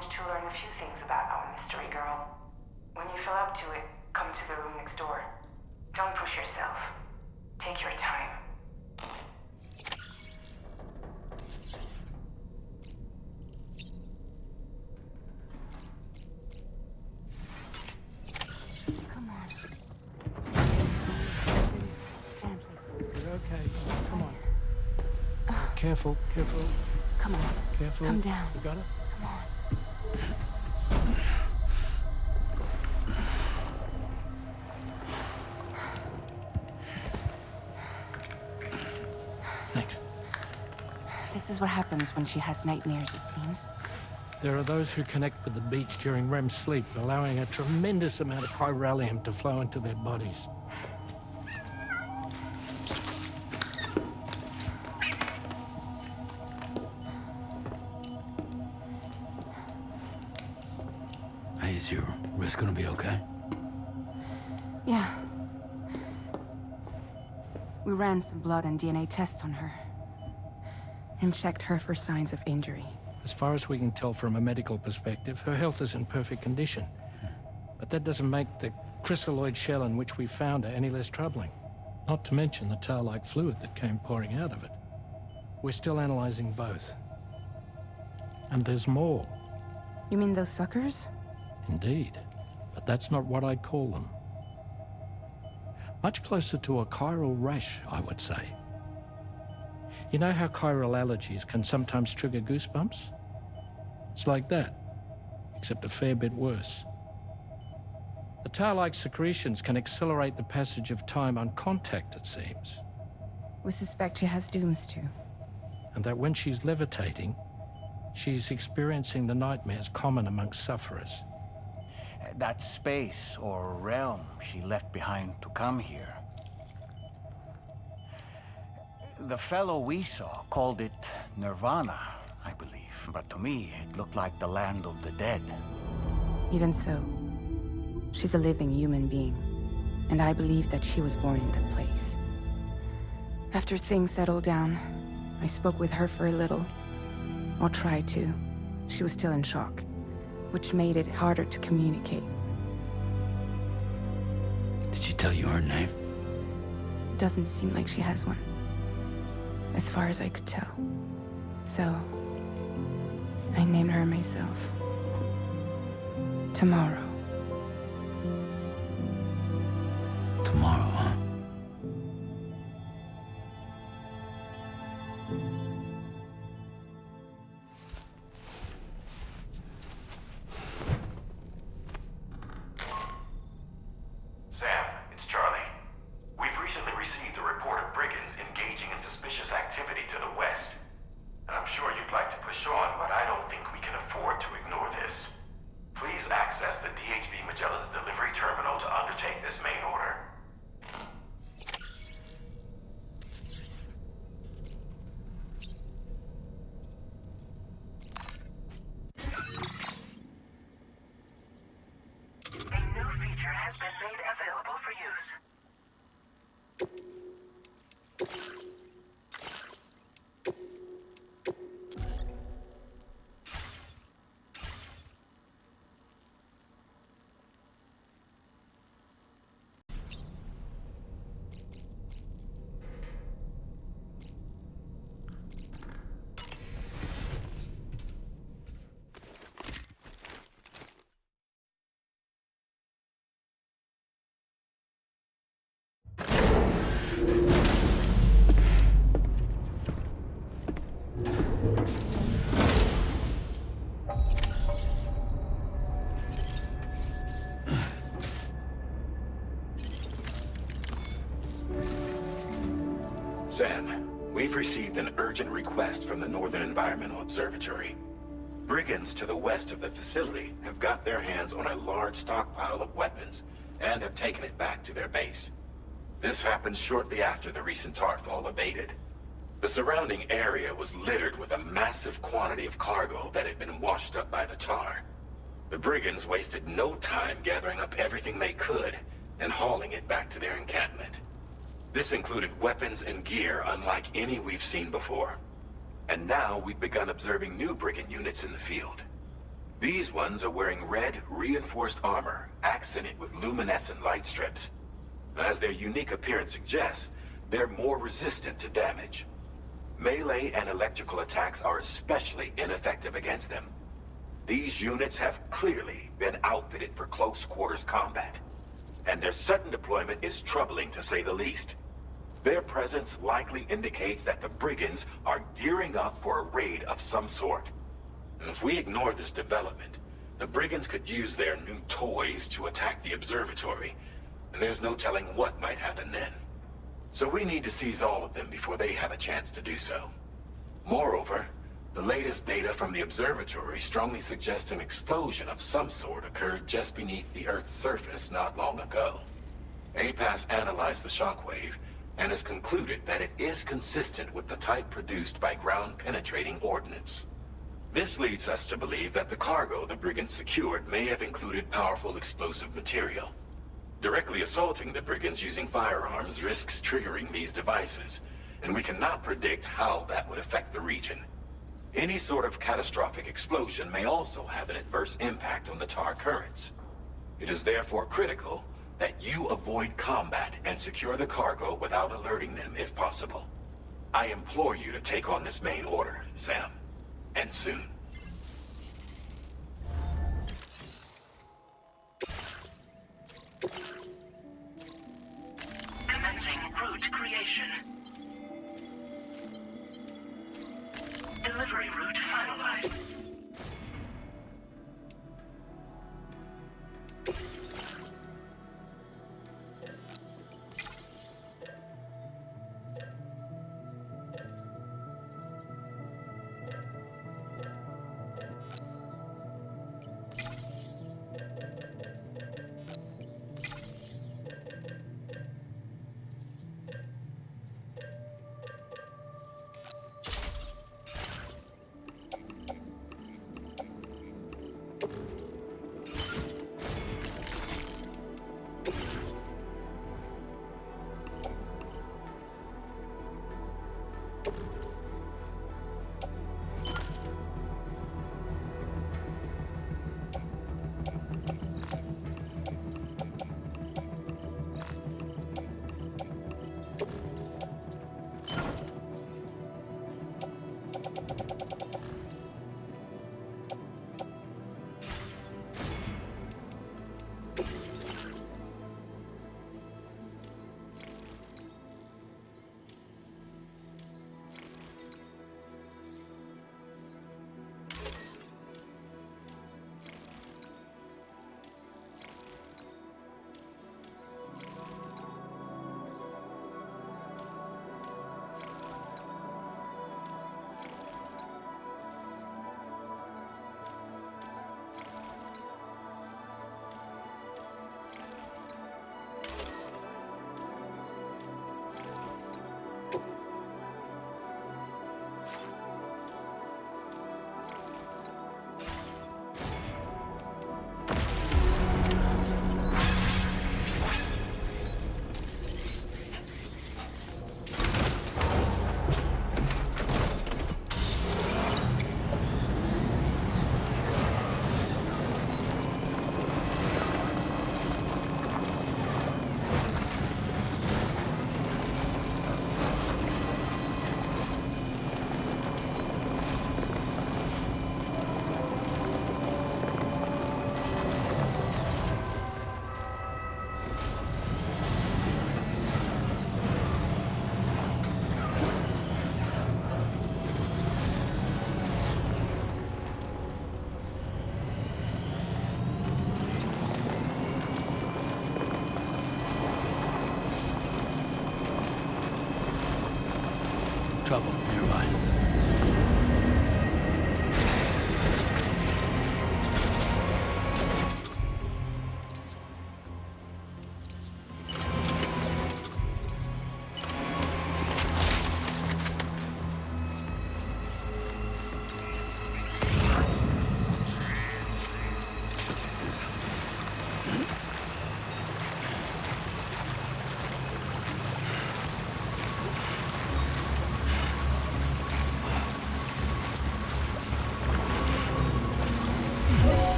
managed to learn a few things about our mystery girl. When you feel up to it, come to the room next door. Don't push yourself. Take your time. Come on. You're okay. Come on. Careful, careful. Come on. Careful. Come down. You got it? Come on. Thanks. This is what happens when she has nightmares, it seems. There are those who connect with the beach during REM sleep, allowing a tremendous amount of chiralium to flow into their bodies. Hey, is your wrist gonna be okay? Yeah. We ran some blood and DNA tests on her. And checked her for signs of injury. As far as we can tell from a medical perspective, her health is in perfect condition. But that doesn't make the crystalloid shell in which we found her any less troubling. Not to mention the tar-like fluid that came pouring out of it. We're still analyzing both. And there's more. You mean those suckers? Indeed. But that's not what I'd call them. Much closer to a chiral rash, I would say. You know how chiral allergies can sometimes trigger goosebumps? It's like that, except a fair bit worse. The tar-like secretions can accelerate the passage of time on contact, it seems. We suspect she has dooms too. And that when she's levitating, she's experiencing the nightmares common amongst sufferers. That space or realm she left behind to come here. The fellow we saw called it Nirvana, I believe. But to me, it looked like the land of the dead. Even so, she's a living human being. And I believe that she was born in that place. After things settled down, I spoke with her for a little. Or tried to. She was still in shock, which made it harder to communicate. Did she tell you her name? Doesn't seem like she has one. As far as I could tell. So, I named her myself. Tomorrow. Tomorrow, huh? Sam, it's Charlie. We've recently received a report of brigands engaging in suspicious activity to the west. And I'm sure you'd like to push on, but I don't think we can afford to ignore this. Please access the DHB Magellan's delivery terminal to undertake this main order. A new feature has been made available for use. Sam, we've received an urgent request from the Northern Environmental Observatory. Brigands to the west of the facility have got their hands on a large stockpile of weapons and have taken it back to their base. This happened shortly after the recent tarfall abated. The surrounding area was littered with a massive quantity of cargo that had been washed up by the tar. The brigands wasted no time gathering up everything they could and hauling it back to their encampment. This included weapons and gear unlike any we've seen before. And now we've begun observing new brigand units in the field. These ones are wearing red, reinforced armor, accented with luminescent light strips. As their unique appearance suggests, they're more resistant to damage. Melee and electrical attacks are especially ineffective against them. These units have clearly been outfitted for close quarters combat, and their sudden deployment is troubling to say the least. Their presence likely indicates that the brigands are gearing up for a raid of some sort. If we ignore this development, the brigands could use their new toys to attack the observatory, and there's no telling what might happen then. So we need to seize all of them before they have a chance to do so. Moreover, the latest data from the observatory strongly suggests an explosion of some sort occurred just beneath the Earth's surface not long ago. APAS analyzed the shockwave and has concluded that it is consistent with the type produced by ground-penetrating ordnance. This leads us to believe that the cargo the brigands secured may have included powerful explosive material. Directly assaulting the brigands using firearms risks triggering these devices, and we cannot predict how that would affect the region. Any sort of catastrophic explosion may also have an adverse impact on the tar currents. It is therefore critical that you avoid combat and secure the cargo without alerting them if possible. I implore you to take on this main order, Sam. And soon. Commencing route creation. Delivery route finalized.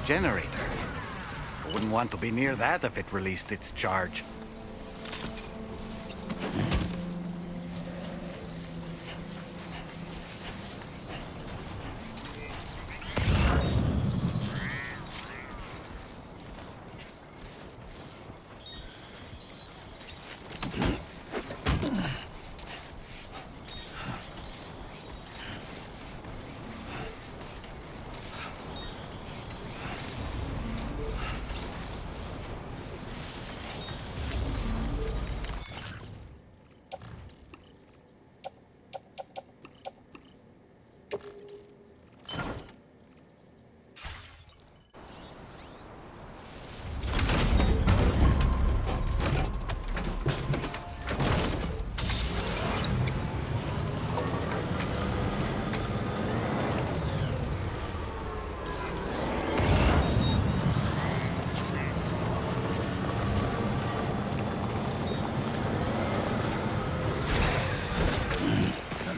Generator. I wouldn't want to be near that if it released its charge.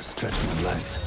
Stretch my legs.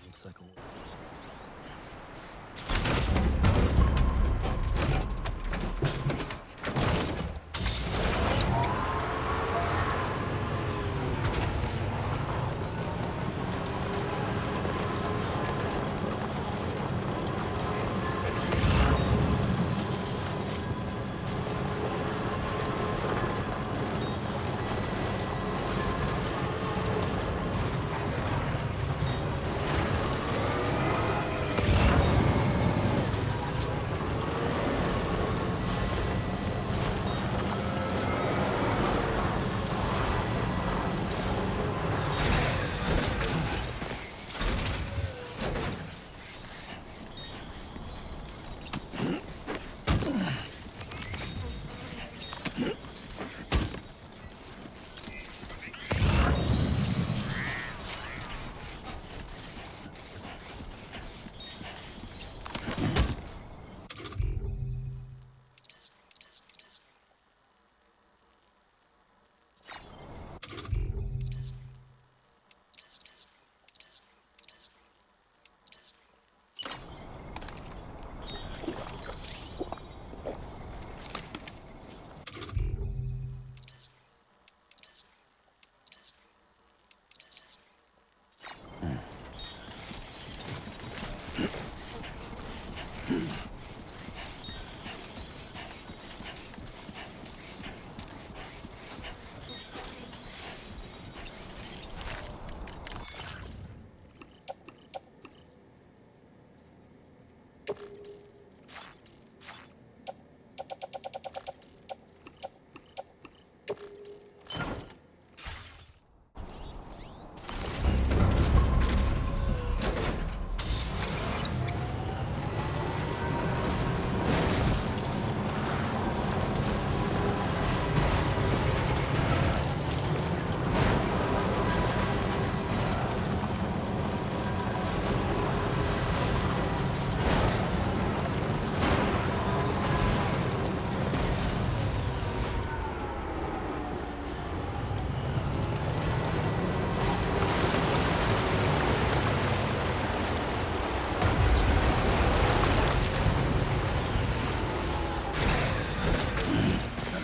Looks like a...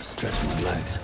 Stretch my legs.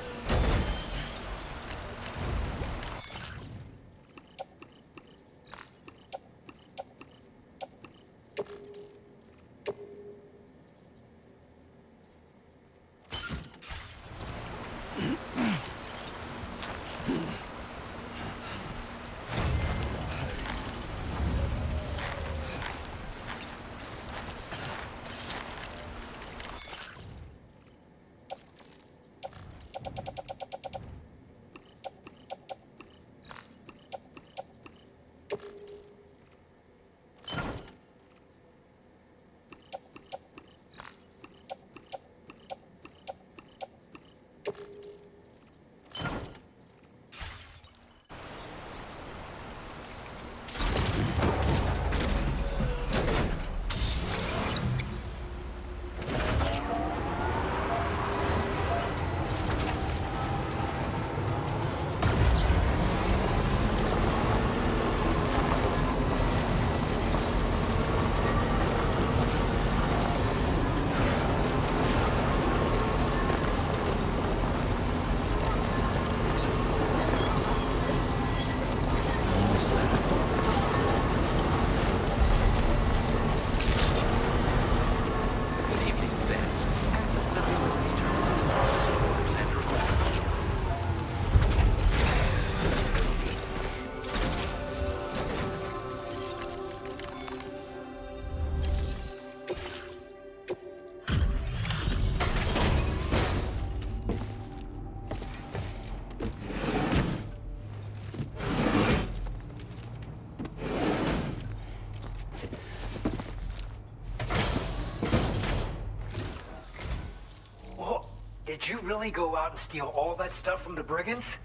Did you really go out and steal all that stuff from the brigands?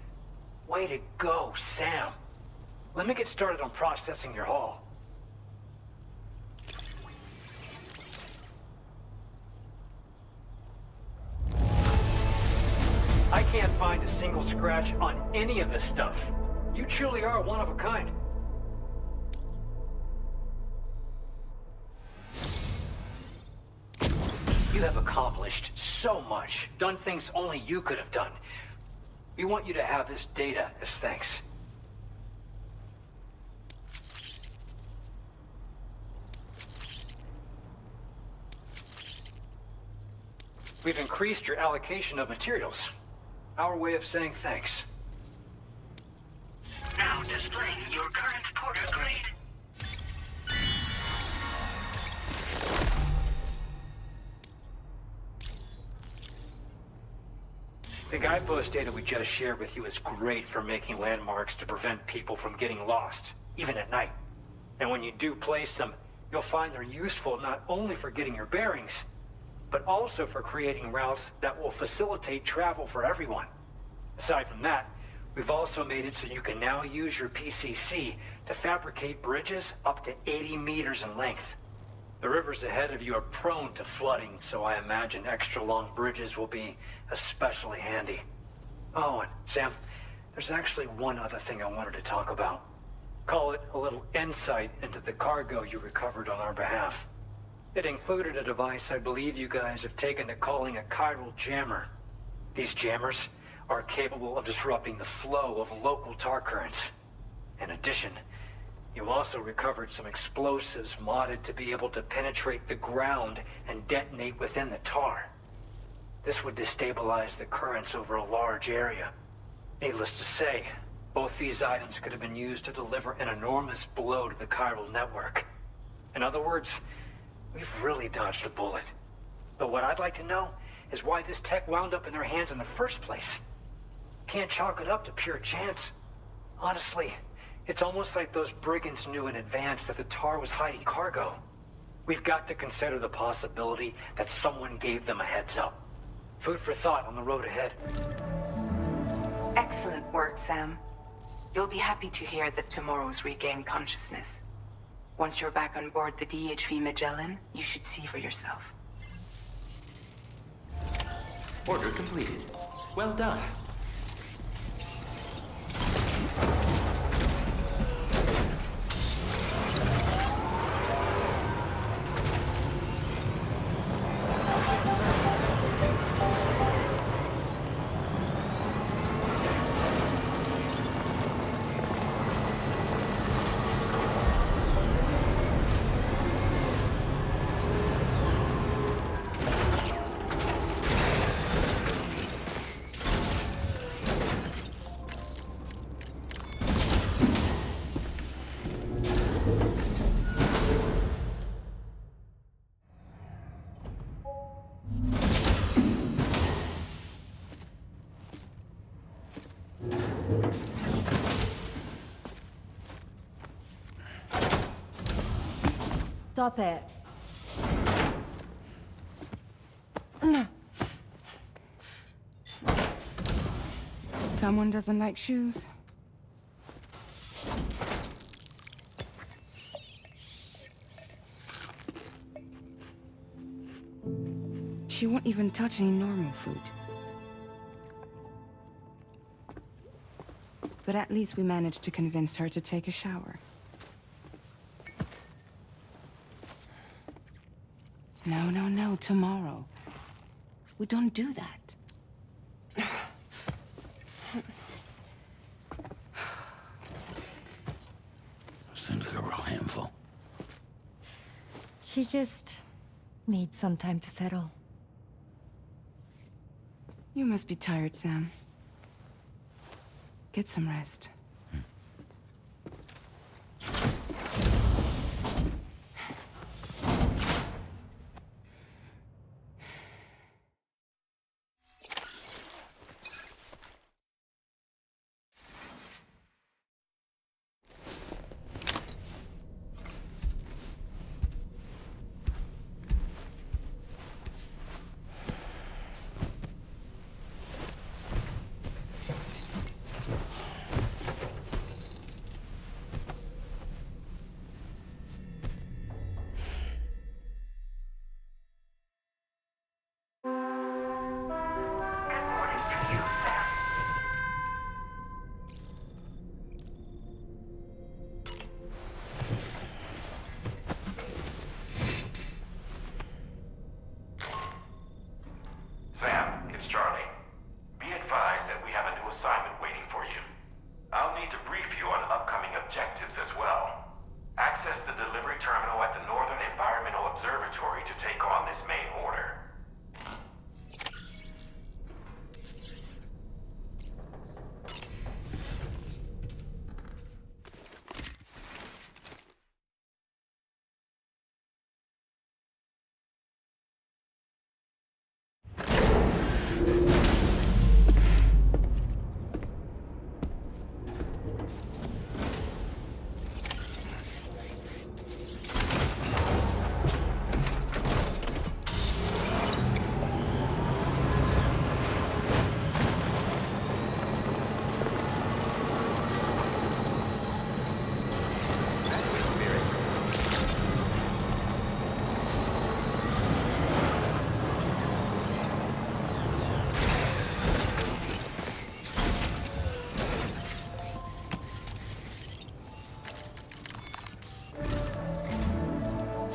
Way to go, Sam. Let me get started on processing your haul. I can't find a single scratch on any of this stuff. You truly are one of a kind. You have accomplished so much, done things only you could have done. We want you to have this data as thanks. We've increased your allocation of materials. Our way of saying thanks. Now displaying your current porter grade. The guidepost data we just shared with you is great for making landmarks to prevent people from getting lost, even at night. And when you do place them, you'll find they're useful not only for getting your bearings, but also for creating routes that will facilitate travel for everyone. Aside from that, we've also made it so you can now use your PCC to fabricate bridges up to 80 meters in length. The rivers ahead of you are prone to flooding, so I imagine extra long bridges will be especially handy. Oh, and Sam, there's actually one other thing I wanted to talk about. Call it a little insight into the cargo you recovered on our behalf. It included a device I believe you guys have taken to calling a chiral jammer. These jammers are capable of disrupting the flow of local tar currents. In addition, you also recovered some explosives modded to be able to penetrate the ground and detonate within the tar. This would destabilize the currents over a large area. Needless to say, both these items could have been used to deliver an enormous blow to the chiral network. In other words, we've really dodged a bullet. But what I'd like to know is why this tech wound up in their hands in the first place. Can't chalk it up to pure chance. Honestly, it's almost like those brigands knew in advance that the tar was hiding cargo. We've got to consider the possibility that someone gave them a heads up. Food for thought on the road ahead. Excellent work, Sam. You'll be happy to hear that tomorrow's regained consciousness. Once you're back on board the DHV Magellan, you should see for yourself. Order completed. Well done. Stop it. Someone doesn't like shoes? She won't even touch any normal food. But at least we managed to convince her to take a shower. No, tomorrow. We don't do that. Seems like a real handful. She just needs some time to settle. You must be tired, Sam. Get some rest.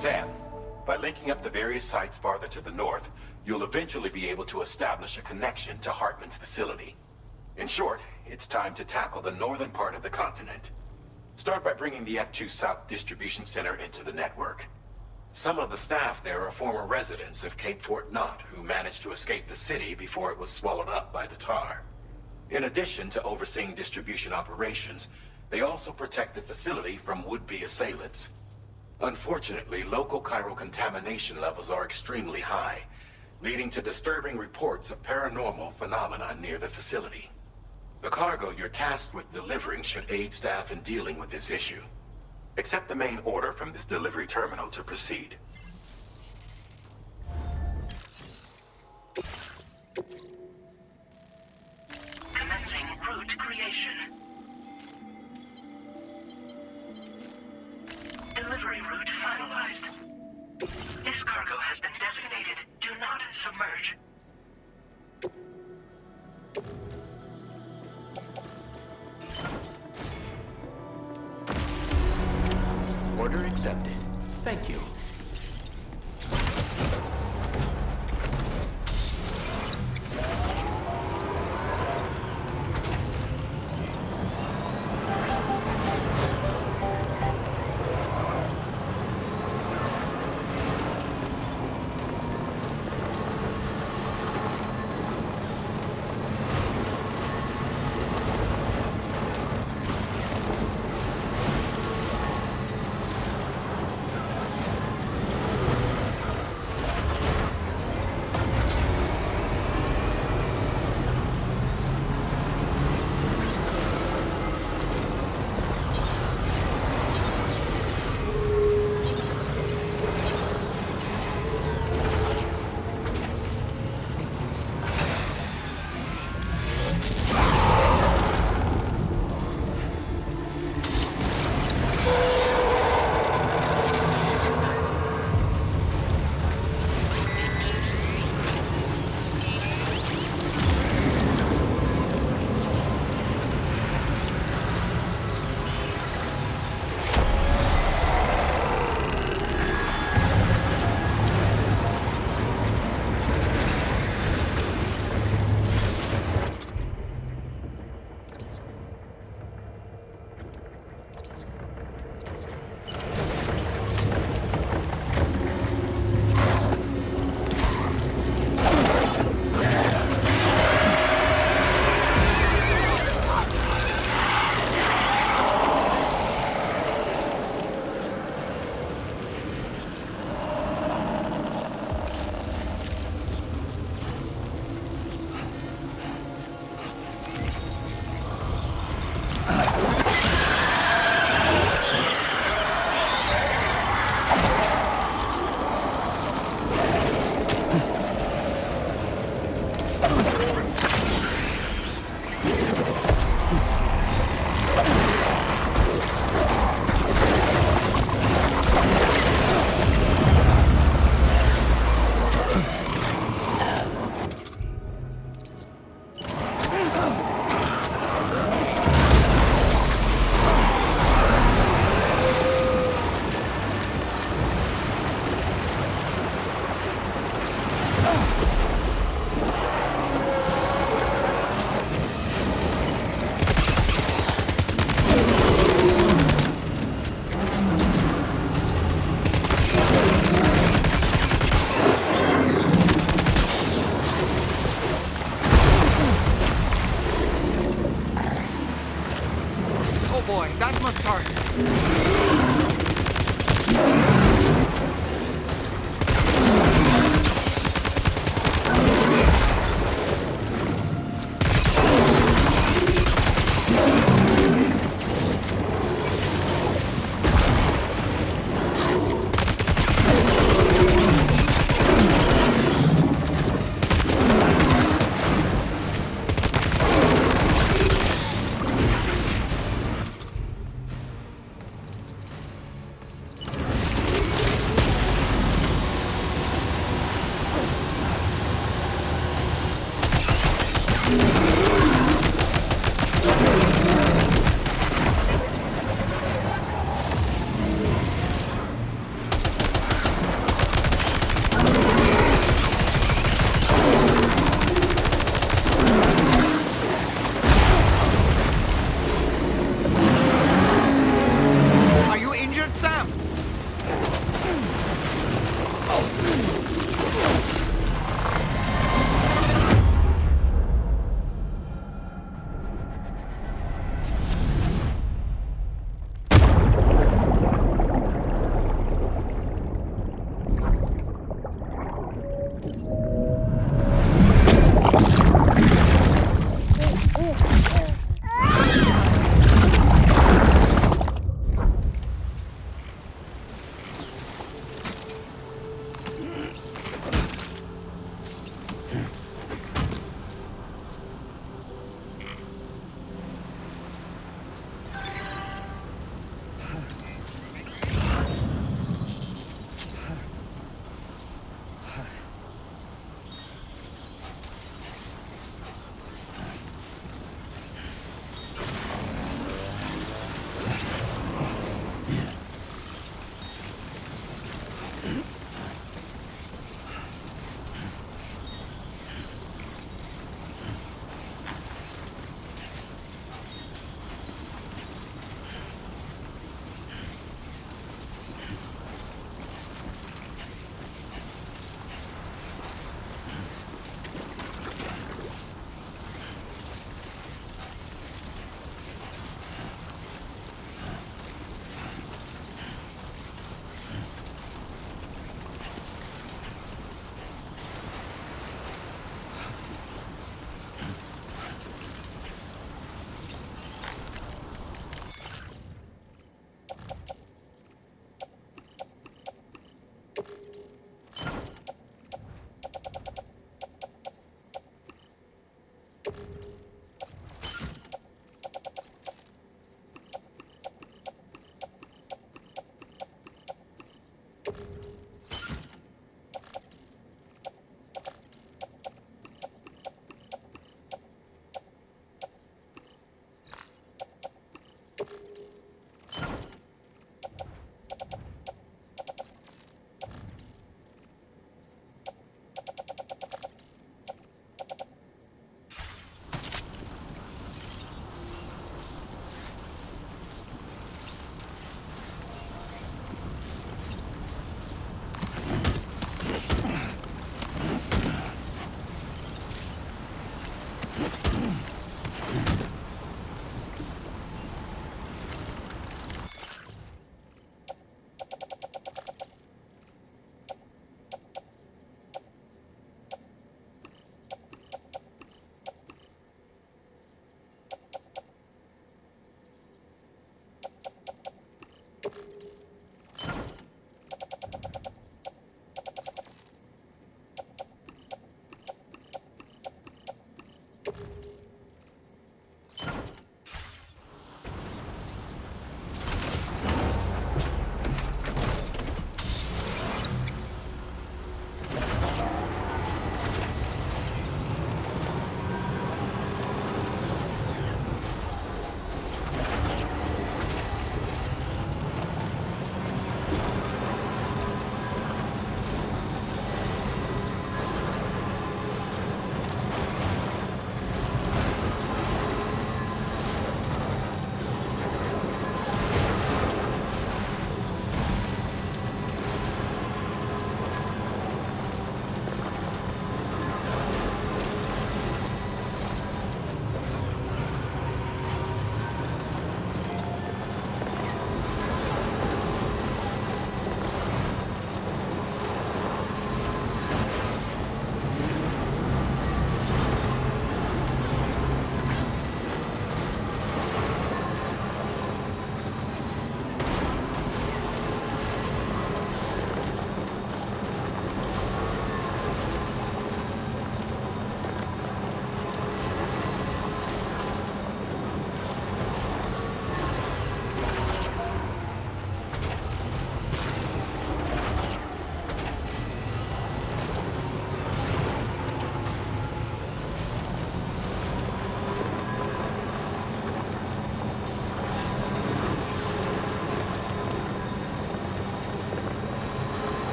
Sam, by linking up the various sites farther to the north, you'll eventually be able to establish a connection to Hartman's facility. In short, it's time to tackle the northern part of the continent. Start by bringing the F2 South Distribution Center into the network. Some of the staff there are former residents of Cape Fort Knot who managed to escape the city before it was swallowed up by the tar. In addition to overseeing distribution operations, they also protect the facility from would-be assailants. Unfortunately, local chiral contamination levels are extremely high, leading to disturbing reports of paranormal phenomena near the facility. The cargo you're tasked with delivering should aid staff in dealing with this issue. Accept the main order from this delivery terminal to proceed. Commencing route creation. Delivery route finalized. This cargo has been designated Do Not Submerge. Order accepted. Thank you.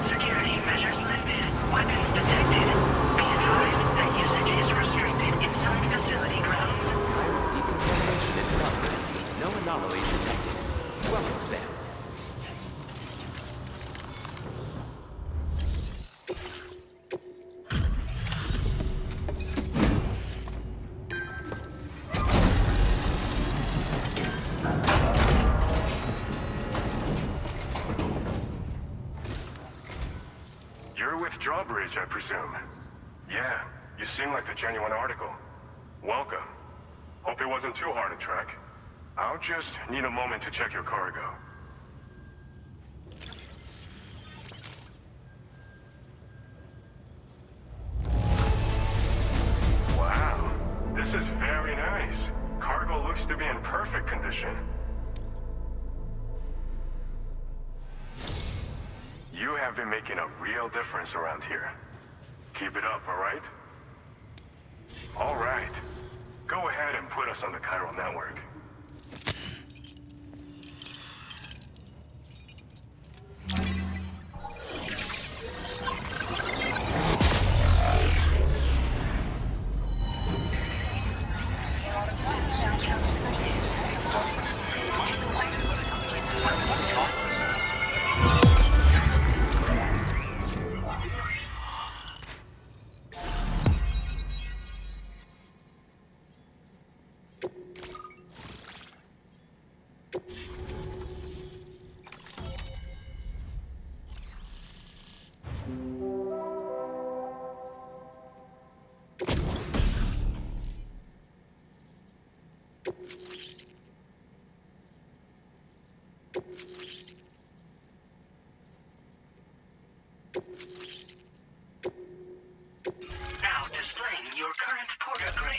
Security measures lifted. Weapons detected. Be advised that usage is restricted inside facility grounds. Decontamination in progress. No anomalies detected. Welcome, Sam. You're with Drawbridge, I presume. Yeah, you seem like the genuine article. Welcome. Hope it wasn't too hard to track. I'll just need a moment to check your cargo. Wow, this is very nice. Cargo looks to be in perfect condition. You have been making a real difference around here. Keep it up, all right? All right. Go ahead and put us on the chiral network. Now displaying your current porter grade.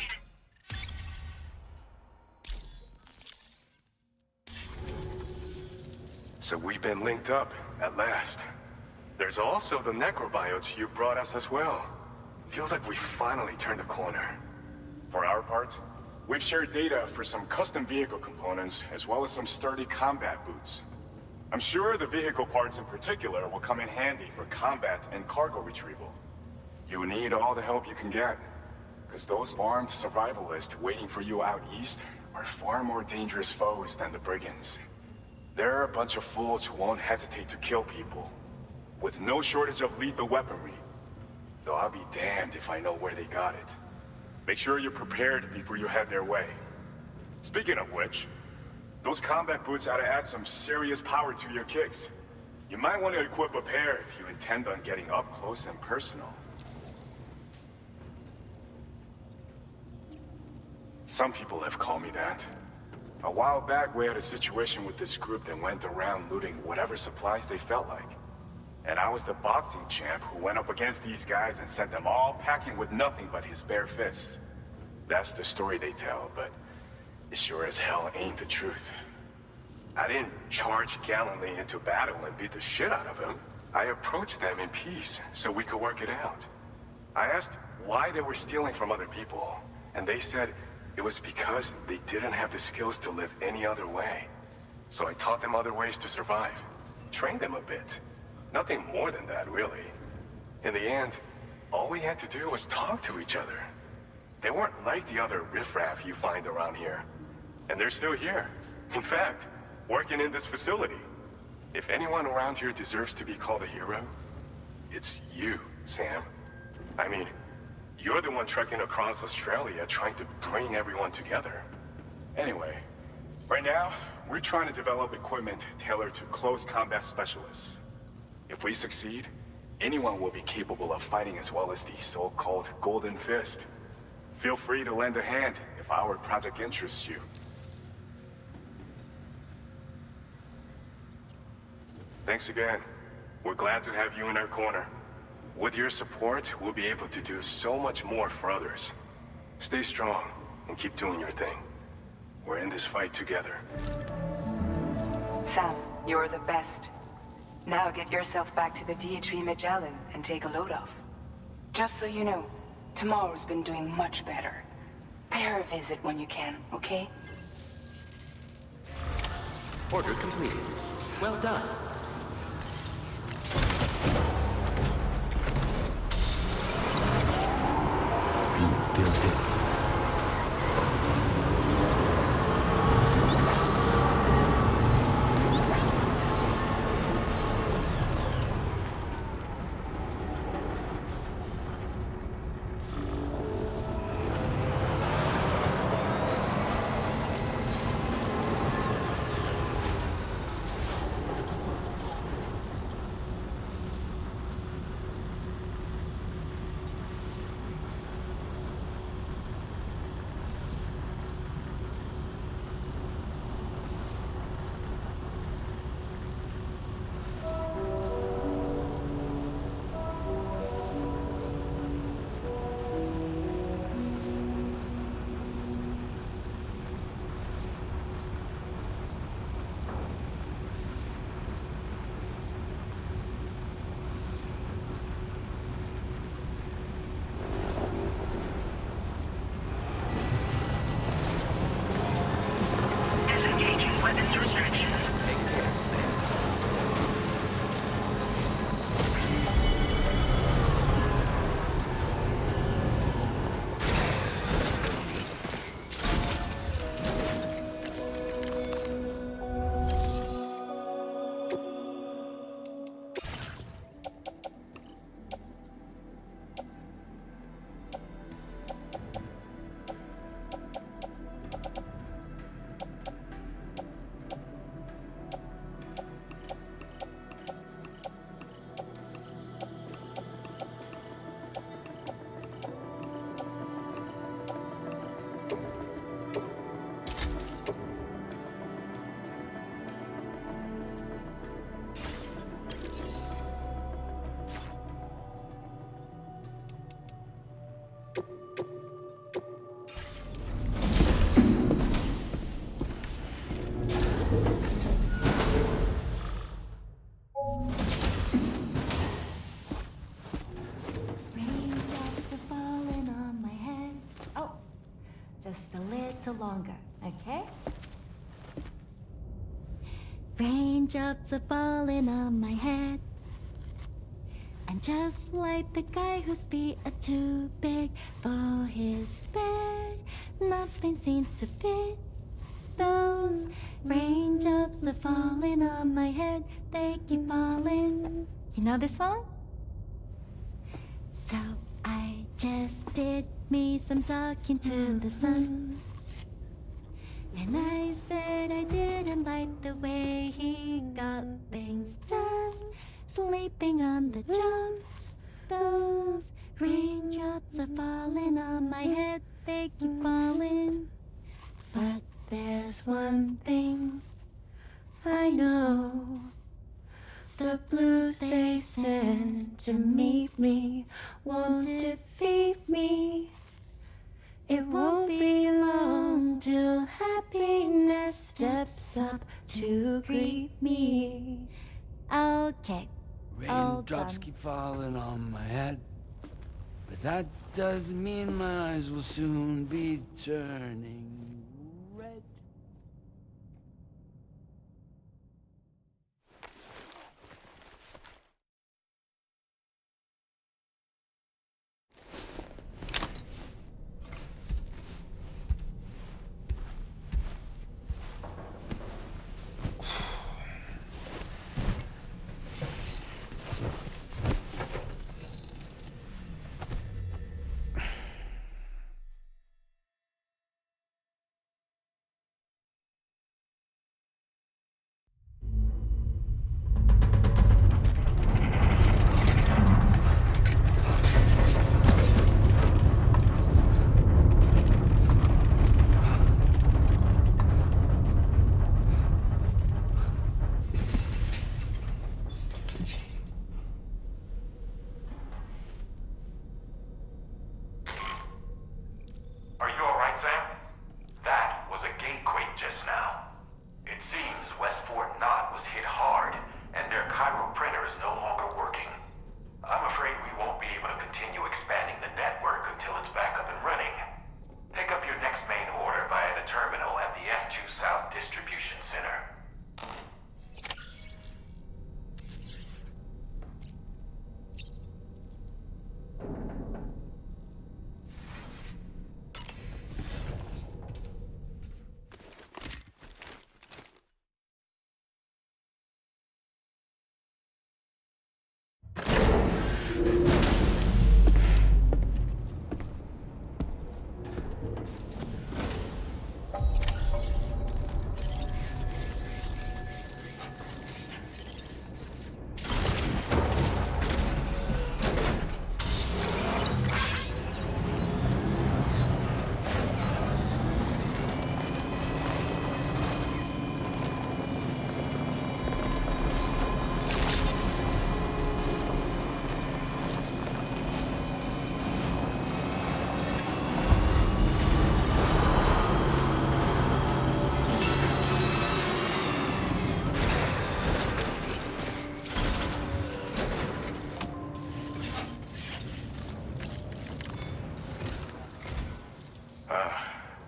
So we've been linked up, at last. There's also the necrobiotes you brought us as well. Feels like we finally turned a corner. For our part, we've shared data for some custom vehicle components, as well as some sturdy combat boots. I'm sure the vehicle parts in particular will come in handy for combat and cargo retrieval. You need all the help you can get. Because those armed survivalists waiting for you out east are far more dangerous foes than the brigands. They're a bunch of fools who won't hesitate to kill people, with no shortage of lethal weaponry. Though I'll be damned if I know where they got it. Make sure you're prepared before you head their way. Speaking of which, those combat boots ought to add some serious power to your kicks. You might want to equip a pair if you intend on getting up close and personal. Some people have called me that. A while back, we had a situation with this group that went around looting whatever supplies they felt like. And I was the boxing champ who went up against these guys and sent them all packing with nothing but his bare fists. That's the story they tell, but it sure as hell ain't the truth. I didn't charge gallantly into battle and beat the shit out of them. I approached them in peace so we could work it out. I asked why they were stealing from other people, and they said it was because they didn't have the skills to live any other way. So I taught them other ways to survive, trained them a bit. Nothing more than that, really. In the end, all we had to do was talk to each other. They weren't like the other riffraff you find around here. And they're still here. In fact, working in this facility. If anyone around here deserves to be called a hero, it's you, Sam. I mean, you're the one trekking across Australia trying to bring everyone together. Anyway, right now, we're trying to develop equipment tailored to close combat specialists. If we succeed, anyone will be capable of fighting as well as the so-called Golden Fist. Feel free to lend a hand if our project interests you. Thanks again. We're glad to have you in our corner. With your support, we'll be able to do so much more for others. Stay strong and keep doing your thing. We're in this fight together. Sam, you're the best. Now get yourself back to the DHV Magellan and take a load off. Just so you know, tomorrow's been doing much better. Pay her a visit when you can, okay? Order completed. Well done. Feels good. Weapons restrictions. Take care, Sam. Longer, okay? Raindrops are falling on my head. And just like the guy whose feet are too big for his bed, nothing seems to fit. Those raindrops are falling on my head, they keep falling. You know this song? So I just did me some talking to the sun. And I said I didn't like the way he got things done. Sleeping on the job. Those raindrops are falling on my head, they keep falling. But there's one thing I know. The blues they send to meet me won't defeat me. It won't be long till happiness steps up to greet me. Okay. Raindrops keep falling on my head, but that doesn't mean my eyes will soon be turning red.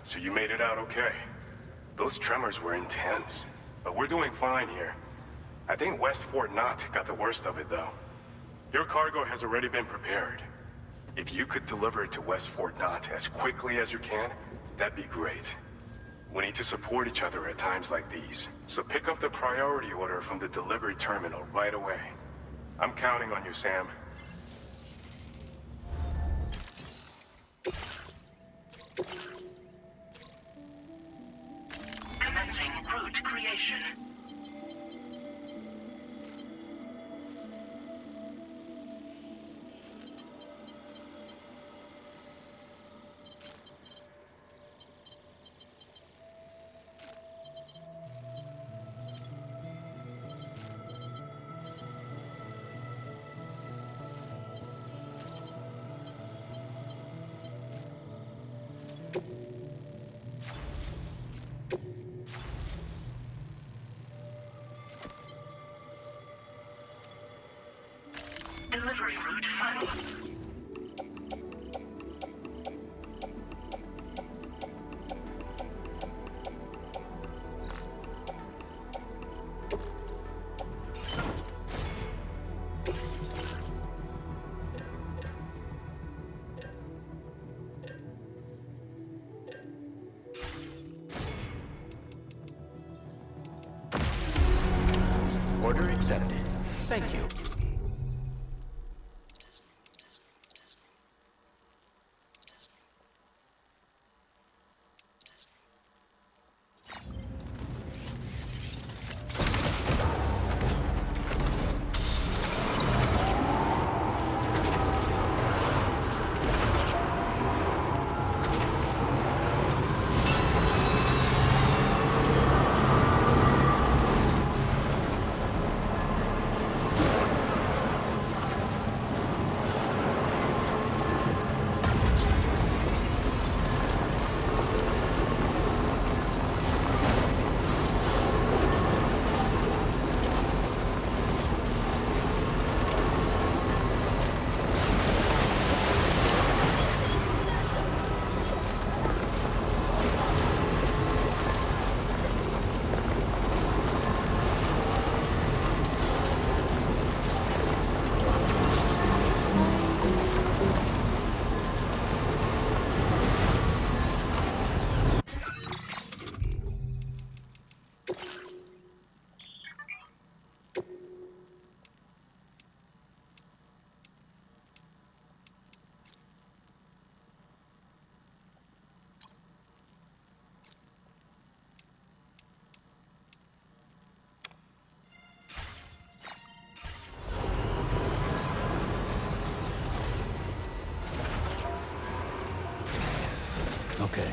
So you made it out okay. Those tremors were intense, but we're doing fine here. I think West Fort Knott got the worst of it, though. Your cargo has already been prepared. If you could deliver it to West Fort Knott as quickly as you can, that'd be great. We need to support each other at times like these, so pick up the priority order from the delivery terminal right away. I'm counting on you, Sam. Commencing route creation. Delivery route final. Order accepted. Thank you. Okay.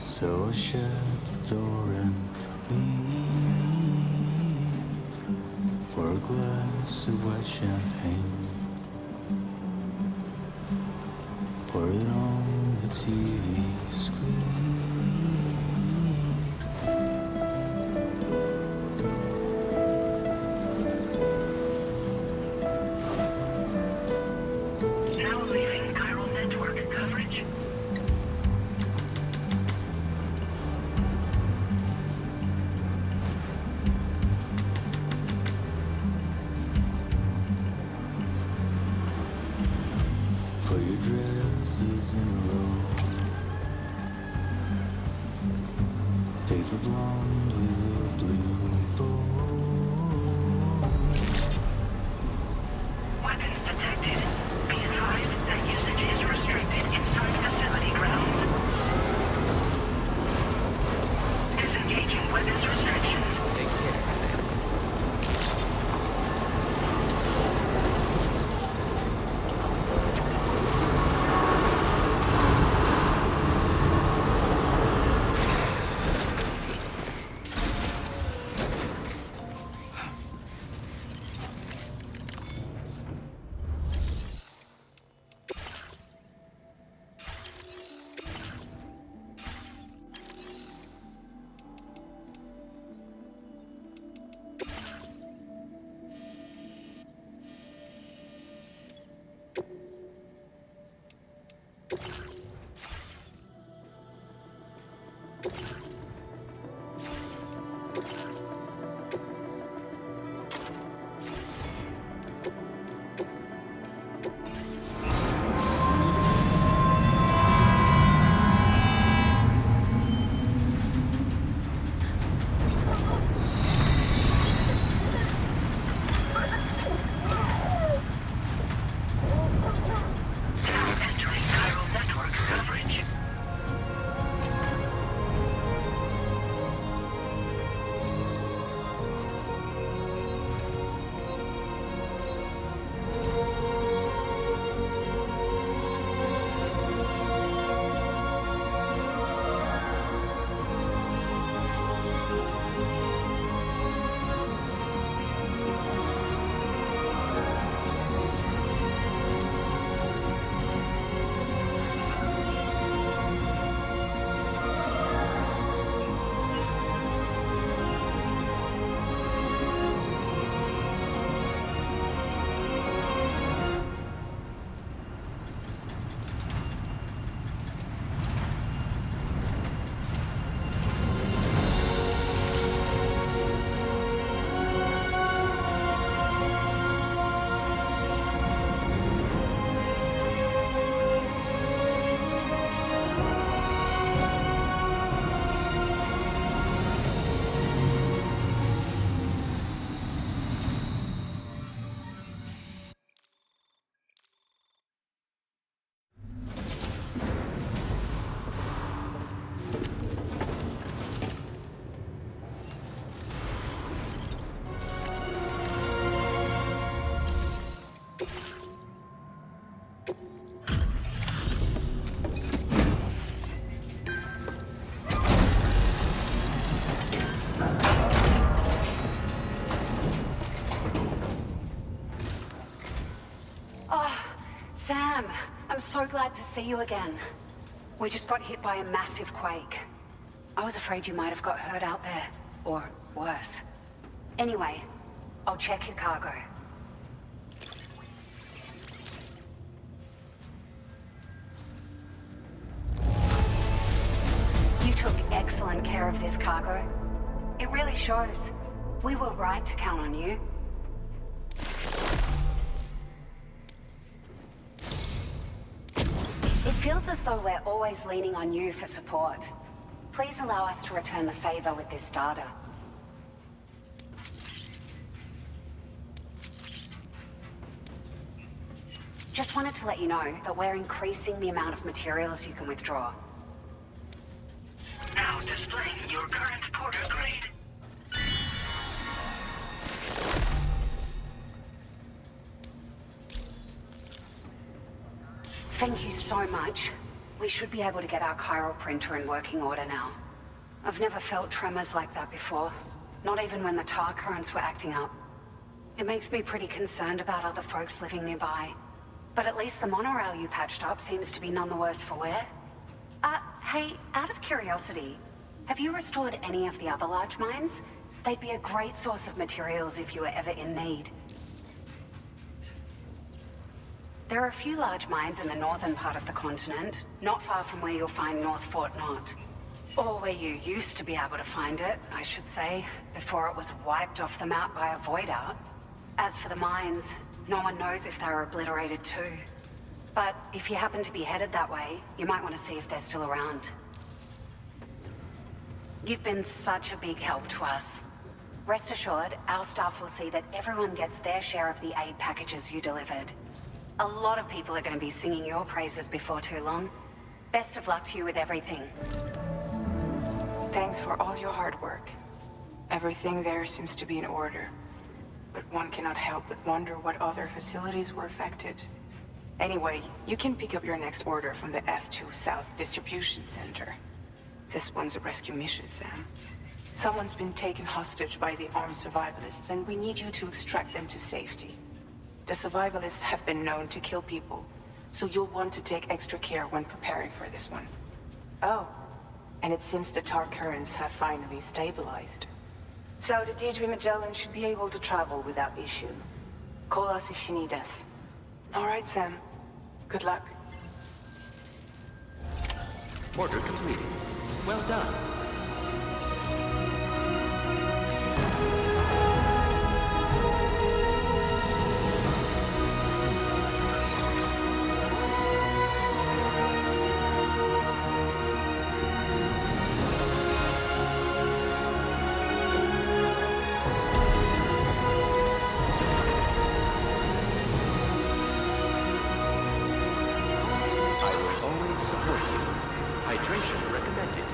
So shut the door and leave for a glass of white champagne. Pour it on the TV screen. Now leaving chiral network coverage. Put your dresses in a row. Take the blonde with the blue bow. Weapons detected. Be advised that usage is restricted inside facility grounds. Disengaging weapons restrictions. Take care, Sam. Sam, I'm so glad to see you again. We just got hit by a massive quake. I was afraid you might have got hurt out there, or worse. Anyway, I'll check your cargo. You took excellent care of this cargo. It really shows. We were right to count on you. It feels as though we're always leaning on you for support. Please allow us to return the favor with this data. Just wanted to let you know that we're increasing the amount of materials you can withdraw. Now displaying your current porter grade. Thank you so much. We should be able to get our chiral printer in working order now. I've never felt tremors like that before, not even when the tar currents were acting up. It makes me pretty concerned about other folks living nearby. But at least the monorail you patched up seems to be none the worse for wear. Hey, out of curiosity, have you restored any of the other large mines? They'd be a great source of materials if you were ever in need. There are a few large mines in the northern part of the continent, not far from where you'll find North Fort Knot. Or where you used to be able to find it, I should say, before it was wiped off the map by a void out. As for the mines, no one knows if they were obliterated too. But if you happen to be headed that way, you might want to see if they're still around. You've been such a big help to us. Rest assured, our staff will see that everyone gets their share of the aid packages you delivered. A lot of people are going to be singing your praises before too long. Best of luck to you with everything. Thanks for all your hard work. Everything there seems to be in order. But one cannot help but wonder what other facilities were affected. Anyway, you can pick up your next order from the F2 South Distribution Center. This one's a rescue mission, Sam. Someone's been taken hostage by the armed survivalists, and we need you to extract them to safety. The survivalists have been known to kill people, so you'll want to take extra care when preparing for this one. Oh, and it seems the tar currents have finally stabilized. So the D.H. Magellan should be able to travel without issue. Call us if you need us. All right, Sam. Good luck. Order completed. Well done. Hydration recommended.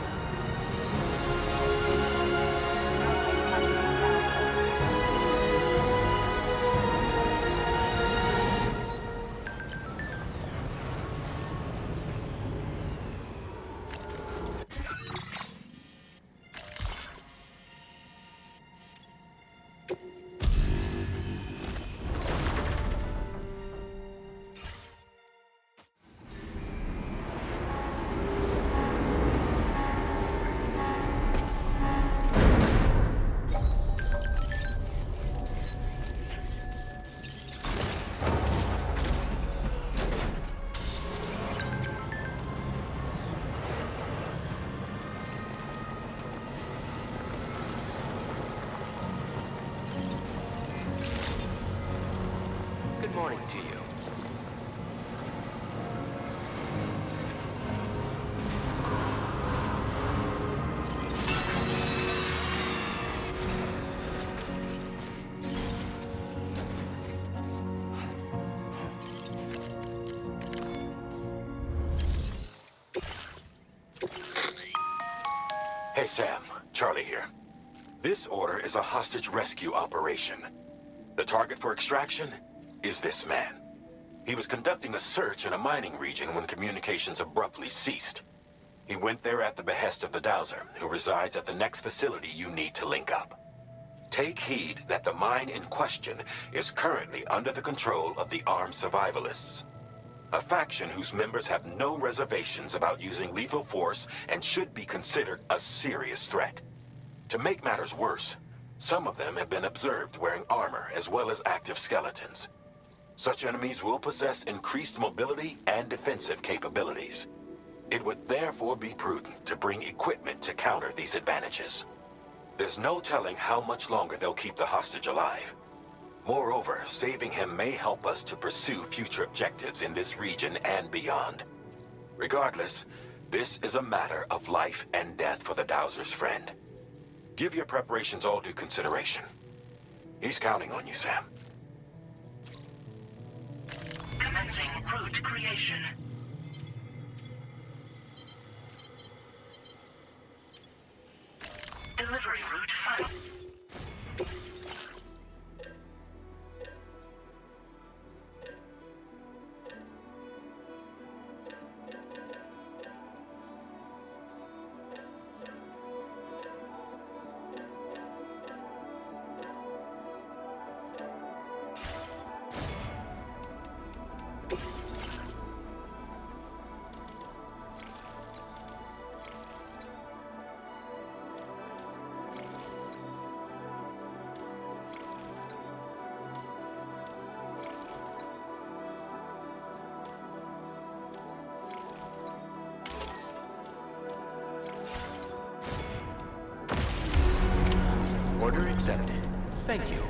Good morning to you. Hey, Sam. Charlie here. This order is a hostage rescue operation. The target for extraction is this man. He was conducting a search in a mining region when communications abruptly ceased. He went there at the behest of the Dowser, who resides at the next facility you need to link up. Take heed that the mine in question is currently under the control of the armed survivalists. A faction whose members have no reservations about using lethal force and should be considered a serious threat. To make matters worse, some of them have been observed wearing armor as well as active skeletons. Such enemies will possess increased mobility and defensive capabilities. It would therefore be prudent to bring equipment to counter these advantages. There's no telling how much longer they'll keep the hostage alive. Moreover, saving him may help us to pursue future objectives in this region and beyond. Regardless, this is a matter of life and death for the Dowser's friend. Give your preparations all due consideration. He's counting on you, Sam. Commencing route creation. Delivery route 5. Order accepted. Thank you.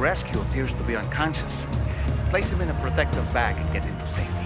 rescue appears to be unconscious. Place him in a protective bag and get into safety.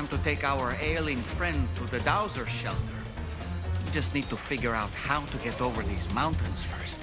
Time to take our ailing friend to the Dowser shelter. We just need to figure out how to get over these mountains first.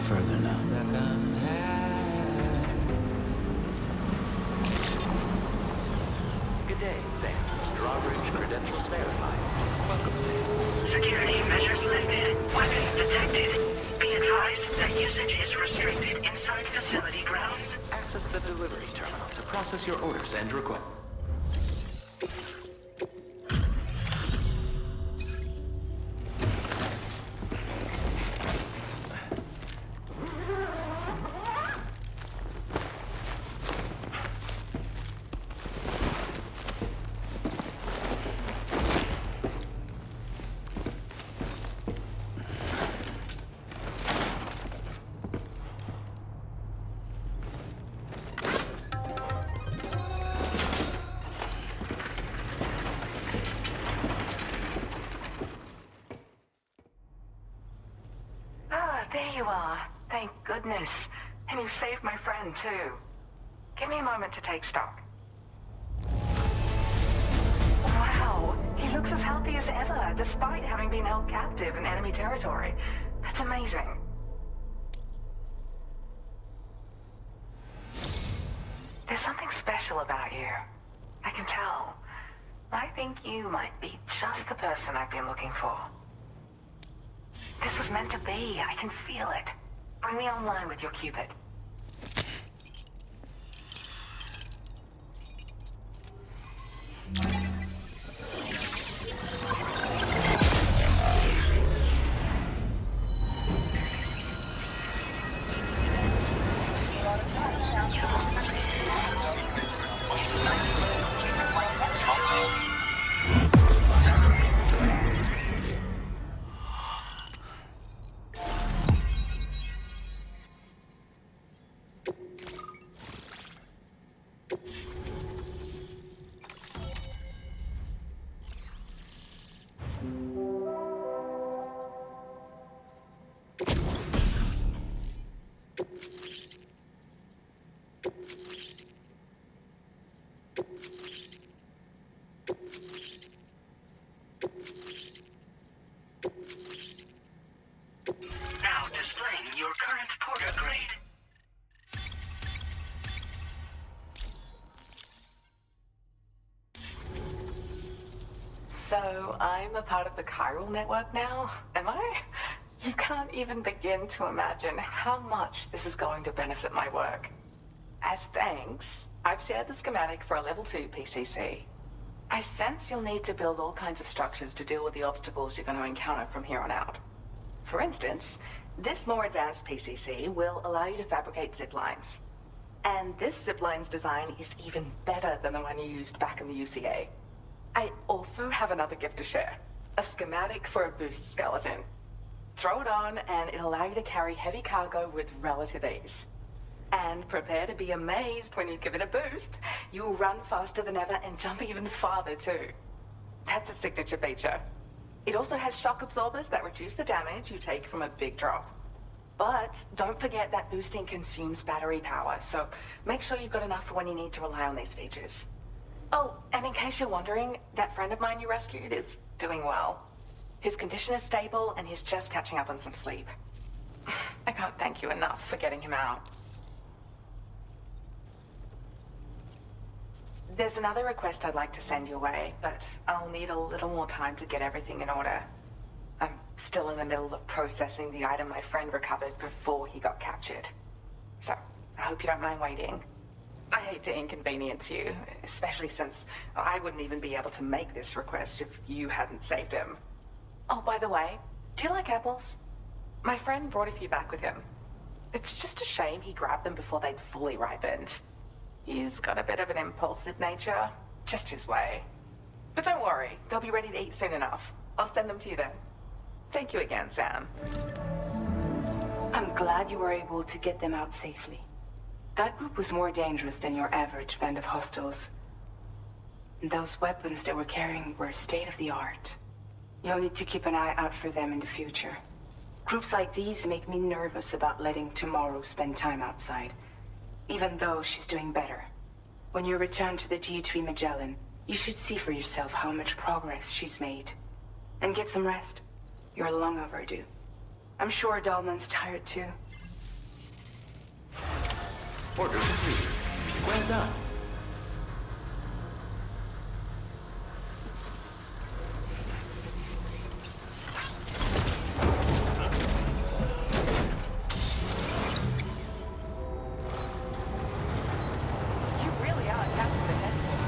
further now. Good day, Sam. Drawbridge credentials verified. Welcome, Sam. Security measures lifted. Weapons detected. Be advised that usage is restricted inside facility grounds. Access the delivery terminal to process your orders and request. There you are. Thank goodness. And you saved my friend, too. Give me a moment to take stock. Wow, he looks as healthy as ever, despite having been held captive in enemy territory. That's amazing. There's something special about you. I can tell. I think you might be just the person I've been looking for. This was meant to be. I can feel it. Bring me online with your Cupid. Now displaying your current porter grade. So, I'm a part of the chiral network now, am I? You can't even begin to imagine how much this is going to benefit my work. As thanks, I've shared the schematic for a level 2 PCC. I sense you'll need to build all kinds of structures to deal with the obstacles you're going to encounter from here on out. For instance, this more advanced PCC will allow you to fabricate zip lines. And this zip line's design is even better than the one you used back in the UCA. I also have another gift to share. A schematic for a boost skeleton. Throw it on and it'll allow you to carry heavy cargo with relative ease. And prepare to be amazed when you give it a boost. You'll run faster than ever and jump even farther too. That's a signature feature. It also has shock absorbers that reduce the damage you take from a big drop. But don't forget that boosting consumes battery power, so make sure you've got enough for when you need to rely on these features. Oh, and in case you're wondering, that friend of mine you rescued is doing well. His condition is stable and he's just catching up on some sleep. I can't thank you enough for getting him out. There's another request I'd like to send your way, but I'll need a little more time to get everything in order. I'm still in the middle of processing the item my friend recovered before he got captured. So, I hope you don't mind waiting. I hate to inconvenience you, especially since I wouldn't even be able to make this request if you hadn't saved him. Oh, by the way, do you like apples? My friend brought a few back with him. It's just a shame he grabbed them before they'd fully ripened. He's got a bit of an impulsive nature, just his way. But don't worry, they'll be ready to eat soon enough. I'll send them to you then. Thank you again, Sam. I'm glad you were able to get them out safely. That group was more dangerous than your average band of hostiles. Those weapons they were carrying were state-of-the-art. You'll need to keep an eye out for them in the future. Groups like these make me nervous about letting Tomorrow spend time outside, even though she's doing better. When you return to the GHV Magellan, you should see for yourself how much progress she's made. And get some rest. You're long overdue. I'm sure Dahlman's tired too. Order received. Well done. You really are Captain the Network.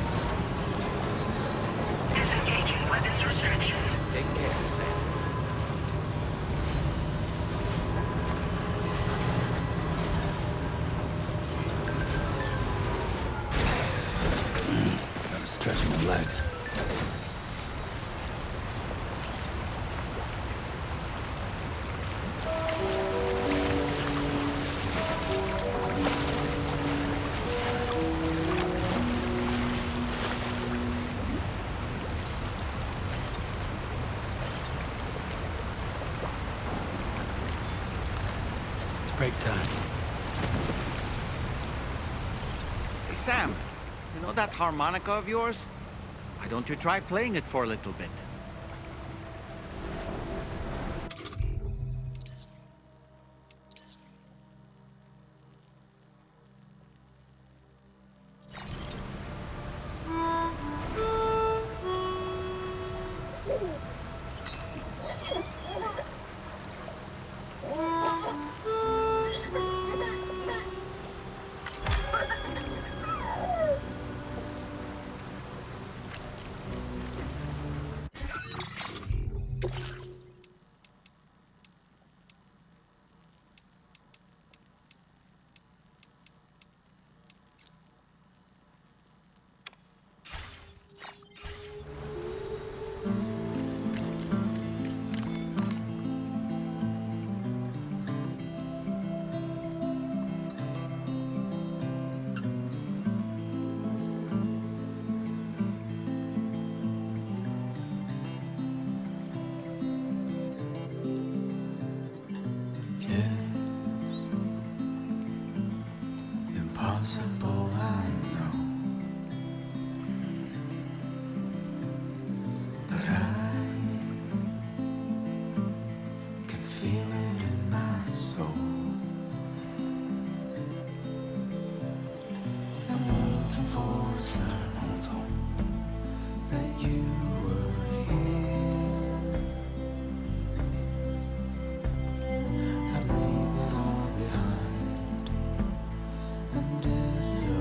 Disengaging weapons restrictions. Take care, Sam. Gotta stretch my legs. Break time. Hey, Sam, you know that harmonica of yours? Why don't you try playing it for a little bit? Impossible, I know. But I can feel it in my soul. I'm looking for a sign of hope that you were here. I leave it all behind and disappear.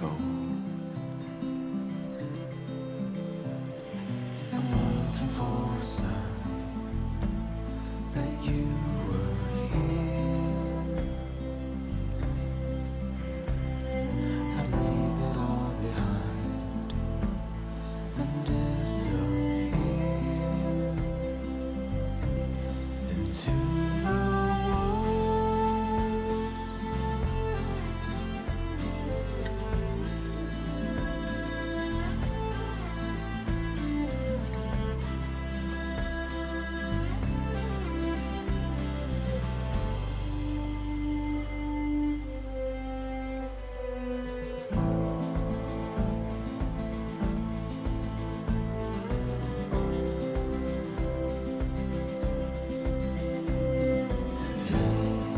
for. I'm looking for a sign that you were here. I'd leave it all behind and disappear into the woods.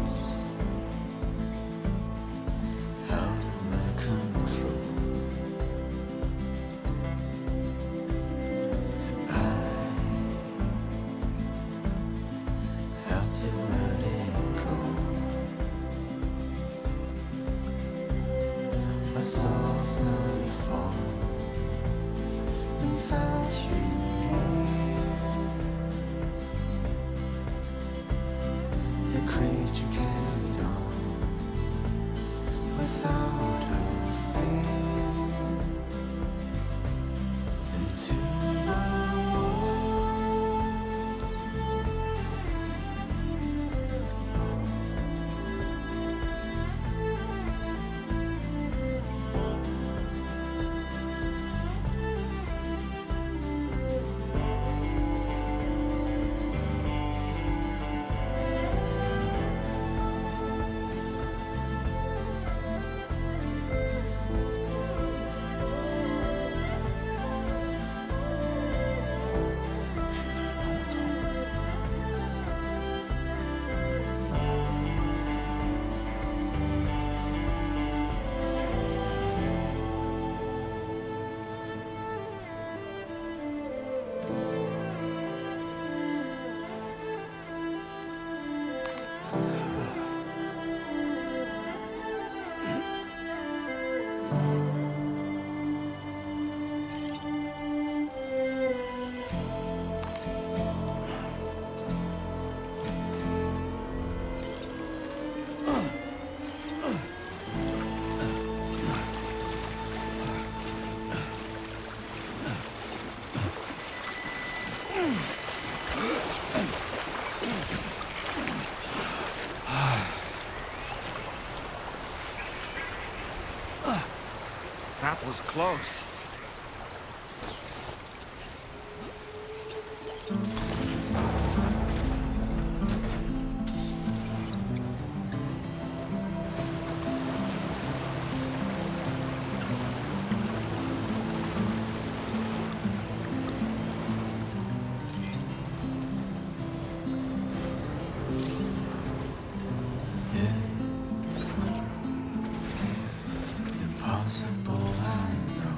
It's out of my control. I have to let it go. My soul's slowly falling and found you here. The creature carried on without a fear into the woods. That was close. Impossible, I know.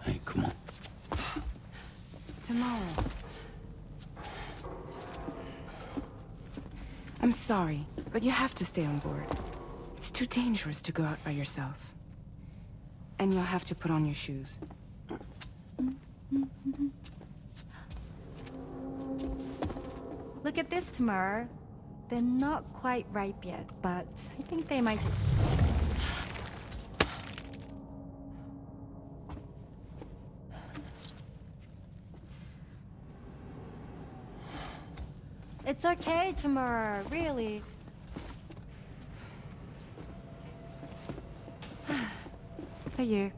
Hey, come on. Tomorrow. I'm sorry, but you have to stay on board. It's too dangerous to go out by yourself. And you'll have to put on your shoes. Look at this, Tamara. They're not quite ripe yet, but I think they might. It's okay, Tamara, really. For you.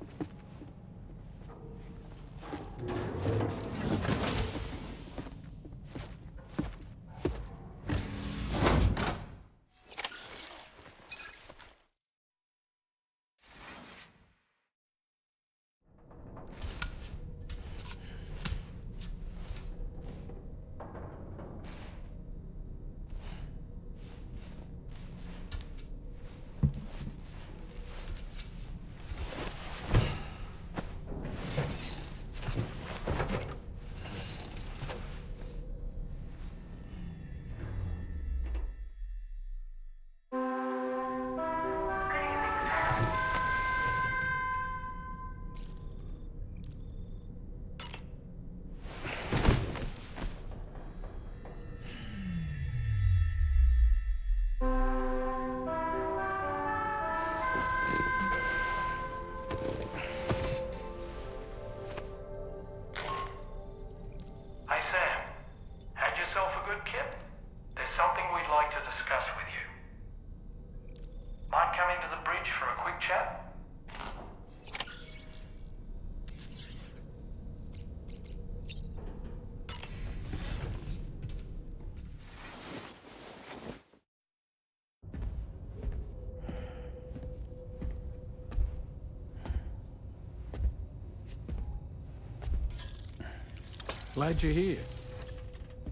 Glad you're here.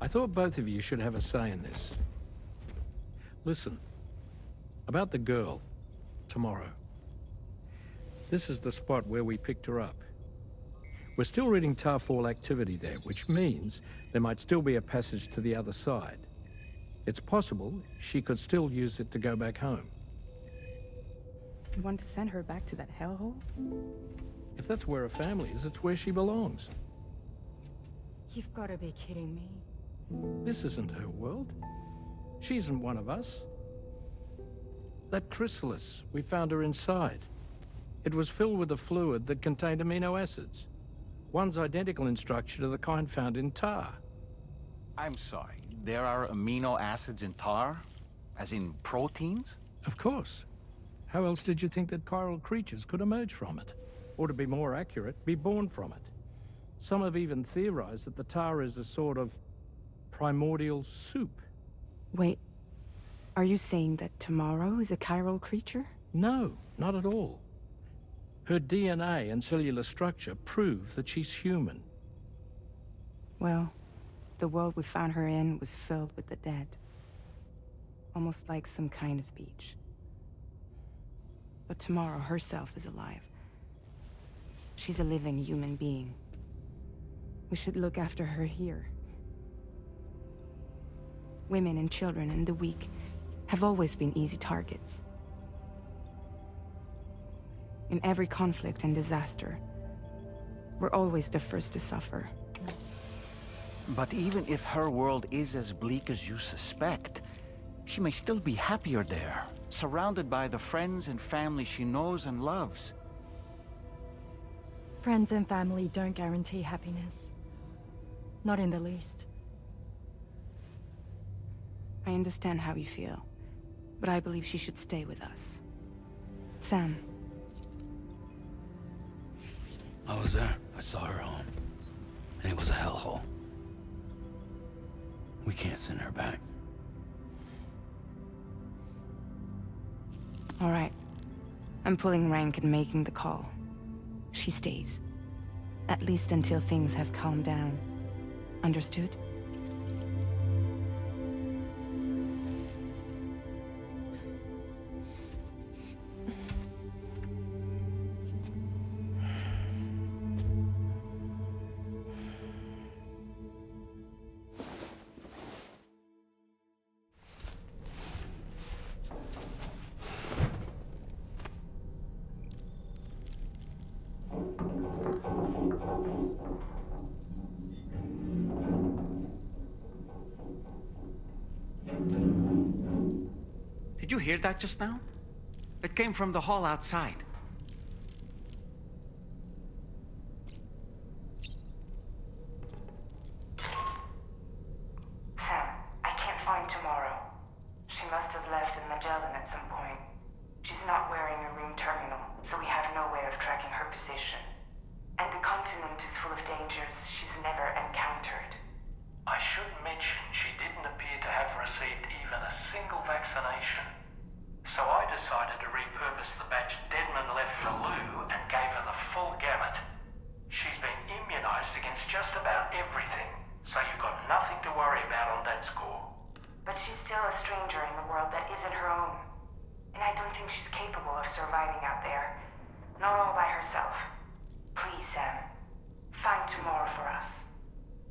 I thought both of you should have a say in this. Listen, about the girl, tomorrow. This is the spot where we picked her up. We're still reading Tarfall activity there, which means there might still be a passage to the other side. It's possible she could still use it to go back home. You want to send her back to that hellhole? If that's where her family is, it's where she belongs. You've got to be kidding me. This isn't her world. She isn't one of us. That chrysalis, we found her inside. It was filled with a fluid that contained amino acids. One's identical in structure to the kind found in tar. I'm sorry, there are amino acids in tar? As in proteins? Of course. How else did you think that chiral creatures could emerge from it? Or to be more accurate, be born from it? Some have even theorized that the tar is a sort of primordial soup. Wait, are you saying that tomorrow is a chiral creature? No, not at all. Her DNA and cellular structure prove that she's human. Well, the world we found her in was filled with the dead. Almost like some kind of beach. But tomorrow herself is alive. She's a living human being. We should look after her here. Women and children and the weak have always been easy targets. In every conflict and disaster, we're always the first to suffer. But even if her world is as bleak as you suspect, she may still be happier there, surrounded by the friends and family she knows and loves. Friends and family don't guarantee happiness. Not in the least. I understand how you feel, but I believe she should stay with us. Sam. I was there. I saw her home. And it was a hellhole. We can't send her back. All right. I'm pulling rank and making the call. She stays. At least until things have calmed down. Understood? Did you hear that just now? It came from the hall outside. Sam, I can't find Tomorrow. She must have left in Magellan at some point. She's not wearing a room terminal, so we have no way of tracking her position. And the continent is full of dangers she's never encountered. I should mention she didn't appear to have received even a single vaccination. So I decided to repurpose the batch Deadman left for Lou and gave her the full gamut. She's been immunized against just about everything, so you've got nothing to worry about on that score. But she's still a stranger in the world that isn't her own. And I don't think she's capable of surviving out there. Not all by herself. Please, Sam. Find Tomorrow for us.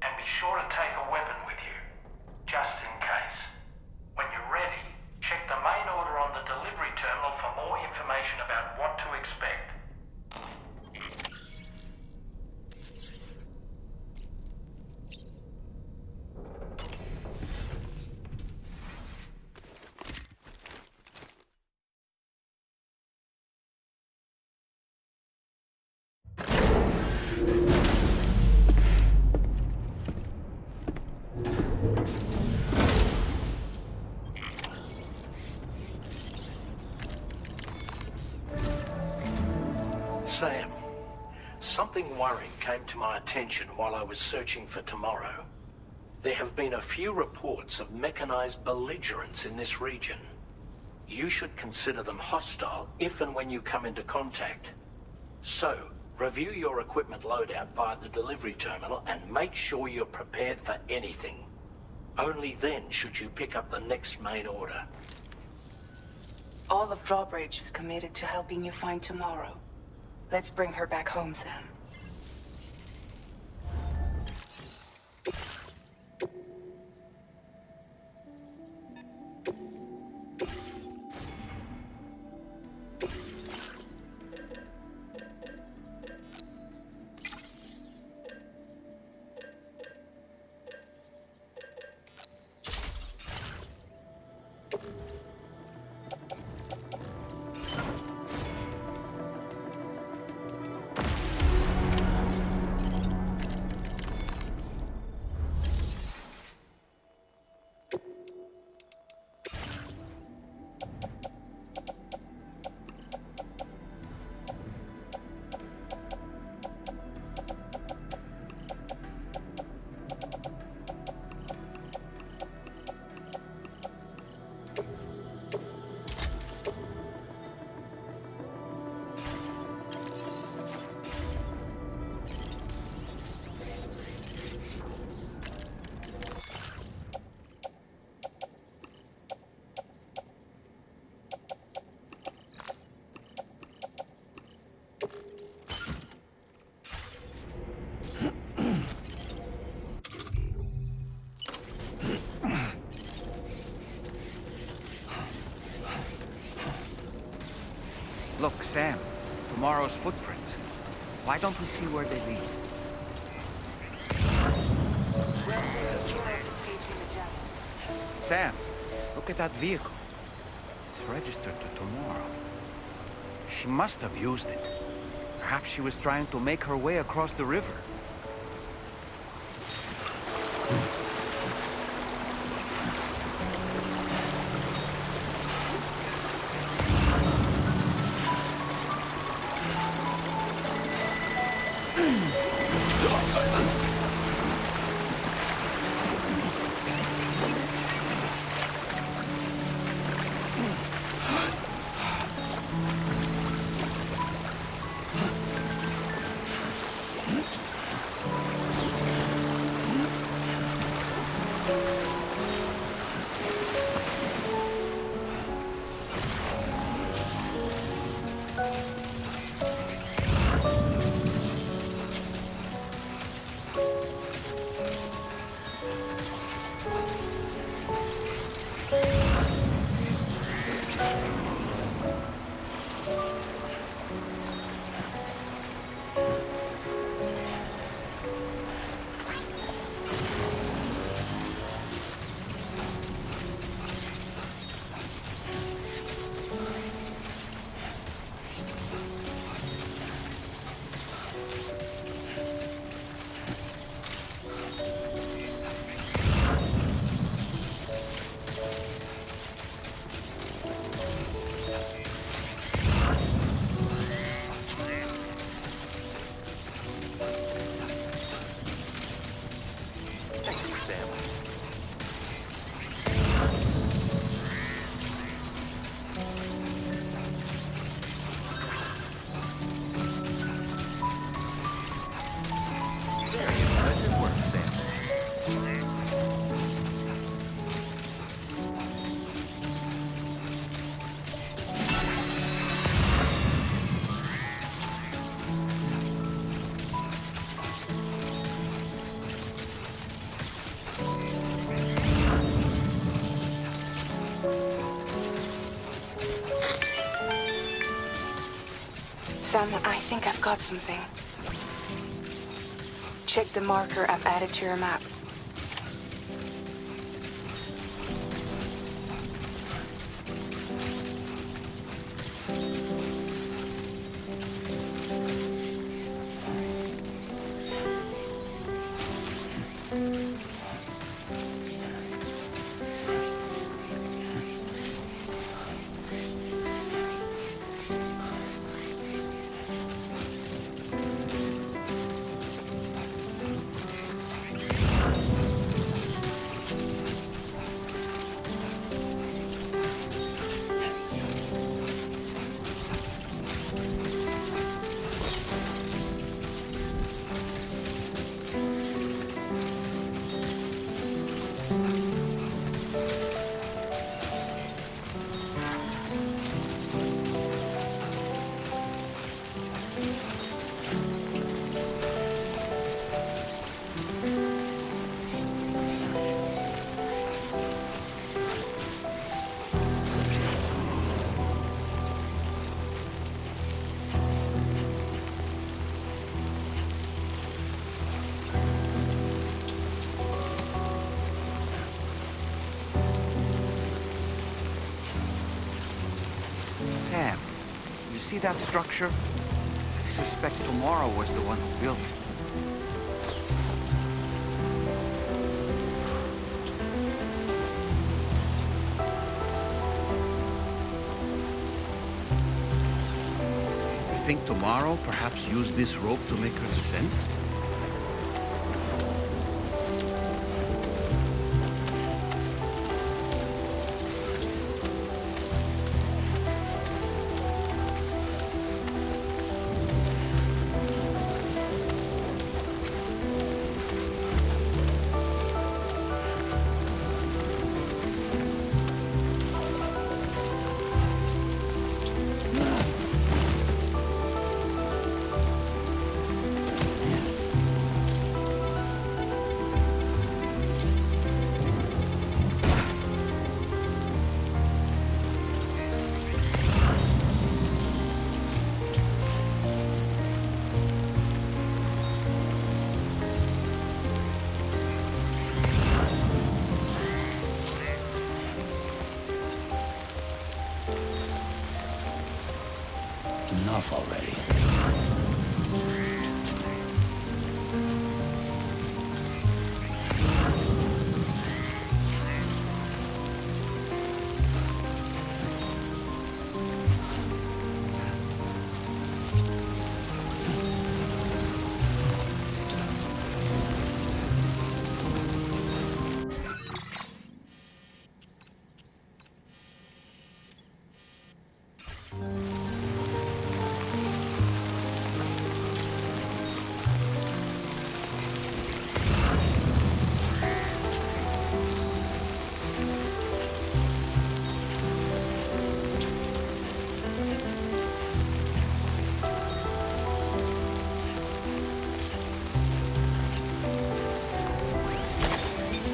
And be sure to take a weapon with you, just in case. When you're ready, check the main order on the delivery terminal for more information about what to expect. Sam, something worrying came to my attention while I was searching for Tomorrow. There have been a few reports of mechanized belligerents in this region. You should consider them hostile if and when you come into contact. So, Review your equipment loadout via the delivery terminal and make sure you're prepared for anything. Only then should you pick up the next main order. All of Drawbridge is committed to helping you find tomorrow. Let's bring her back home, Sam. Look, Sam, tomorrow's footprints. Why don't we see where they lead? Sam, look at that vehicle. It's registered to tomorrow. She must have used it. Perhaps she was trying to make her way across the river. Sam, I think I've got something. Check the marker I've added to your map. Sam, you see that structure? I suspect Tomorrow was the one who built it. You think Tomorrow perhaps used this rope to make her descend? Enough already.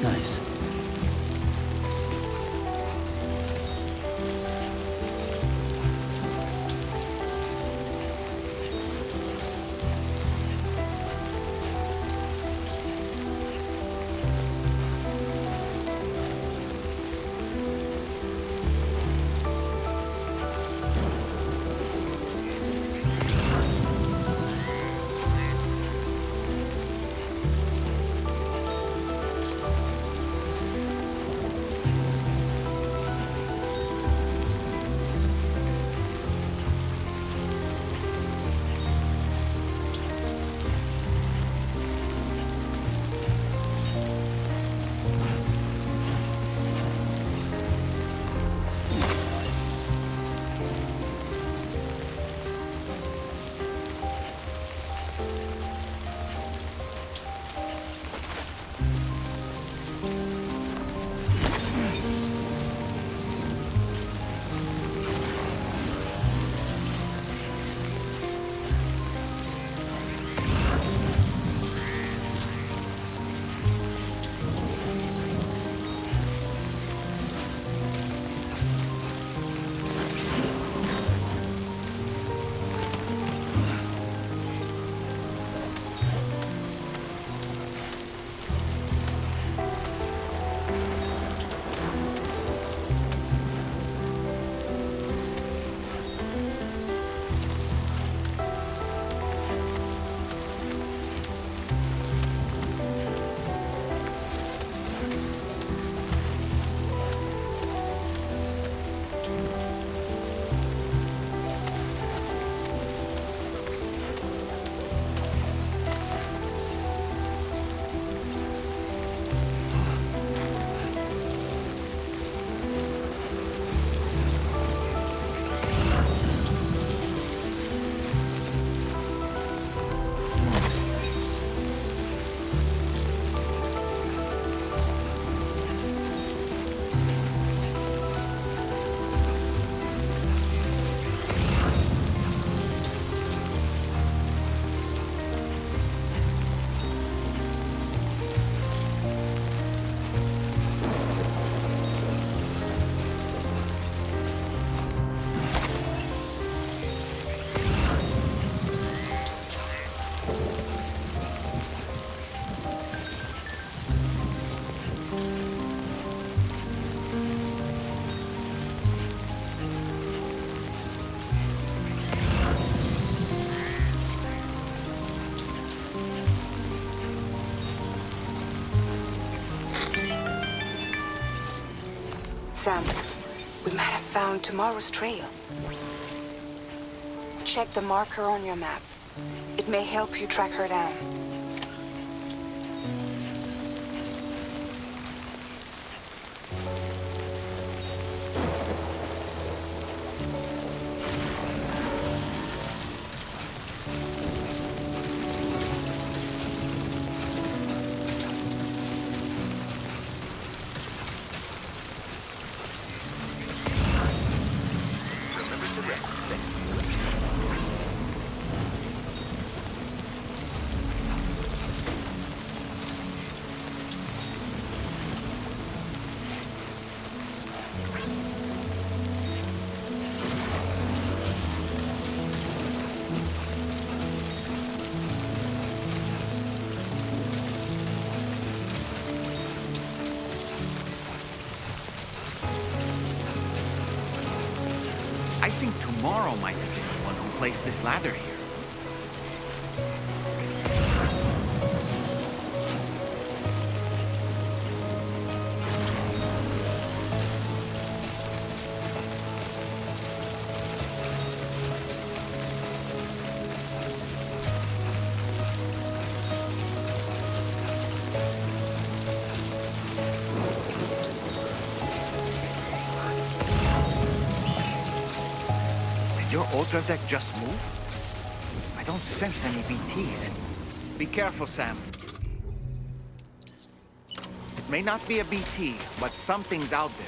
Nice. Sam, we might have found tomorrow's trail. Check the marker on your map. It may help you track her down. I think tomorrow might have been the one who placed this ladder here. Your Ultra deck just moved? I don't sense any BTs. Be careful, Sam. It may not be a BT, but something's out there.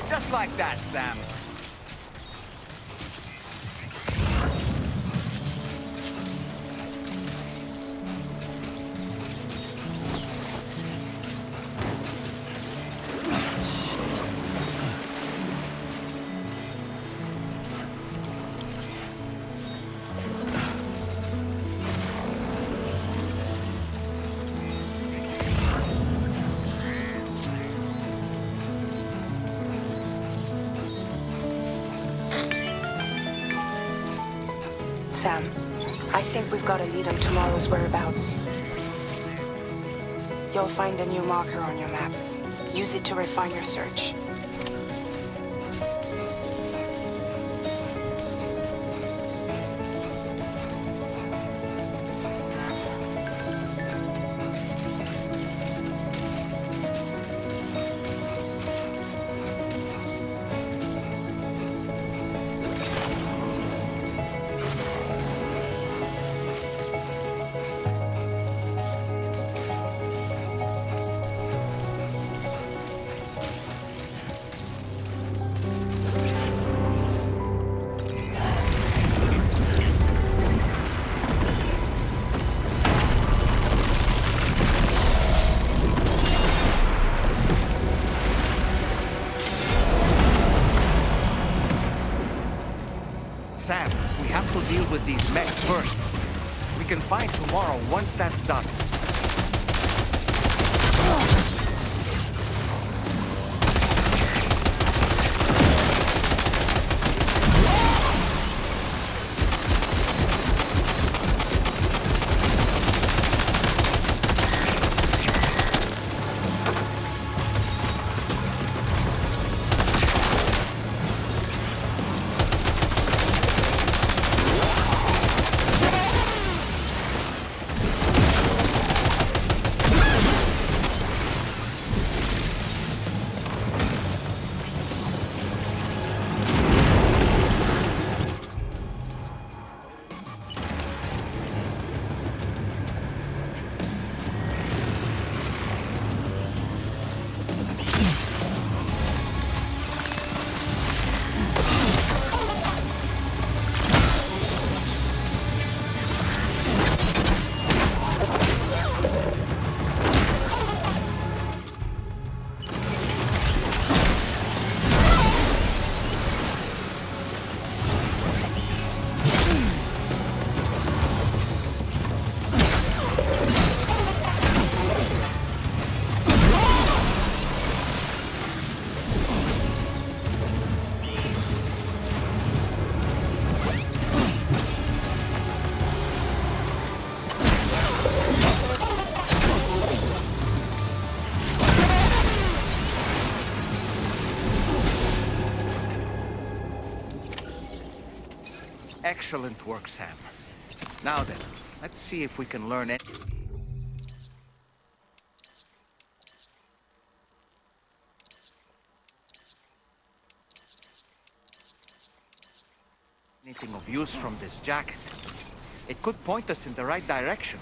Just like that, Sam. Sam, I think we've got a lead on tomorrow's whereabouts. You'll find a new marker on your map. Use it to refine your search. Sam, we have to deal with these mechs first. We can fight tomorrow once that's done. Excellent work, Sam. Now then, let's see if we can learn it. Anything of use from this jacket. It could point us in the right direction.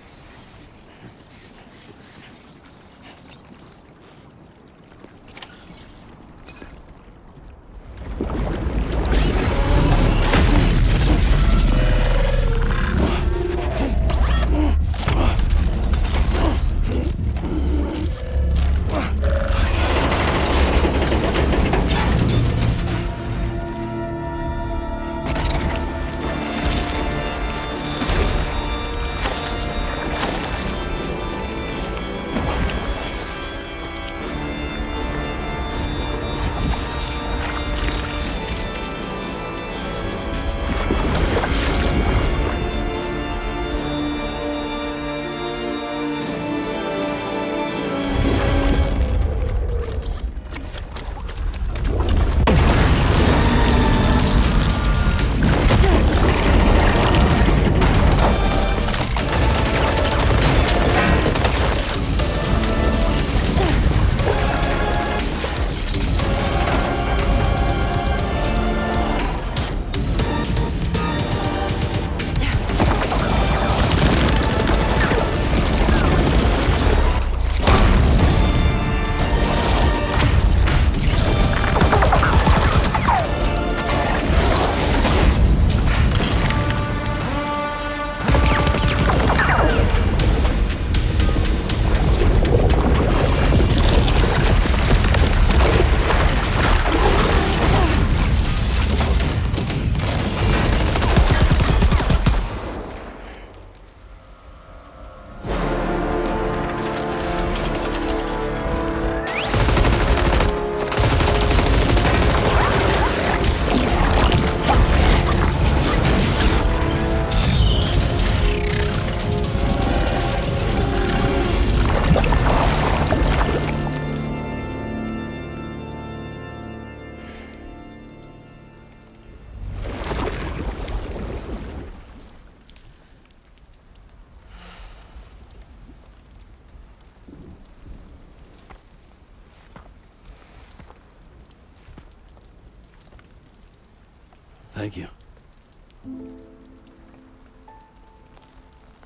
Thank you.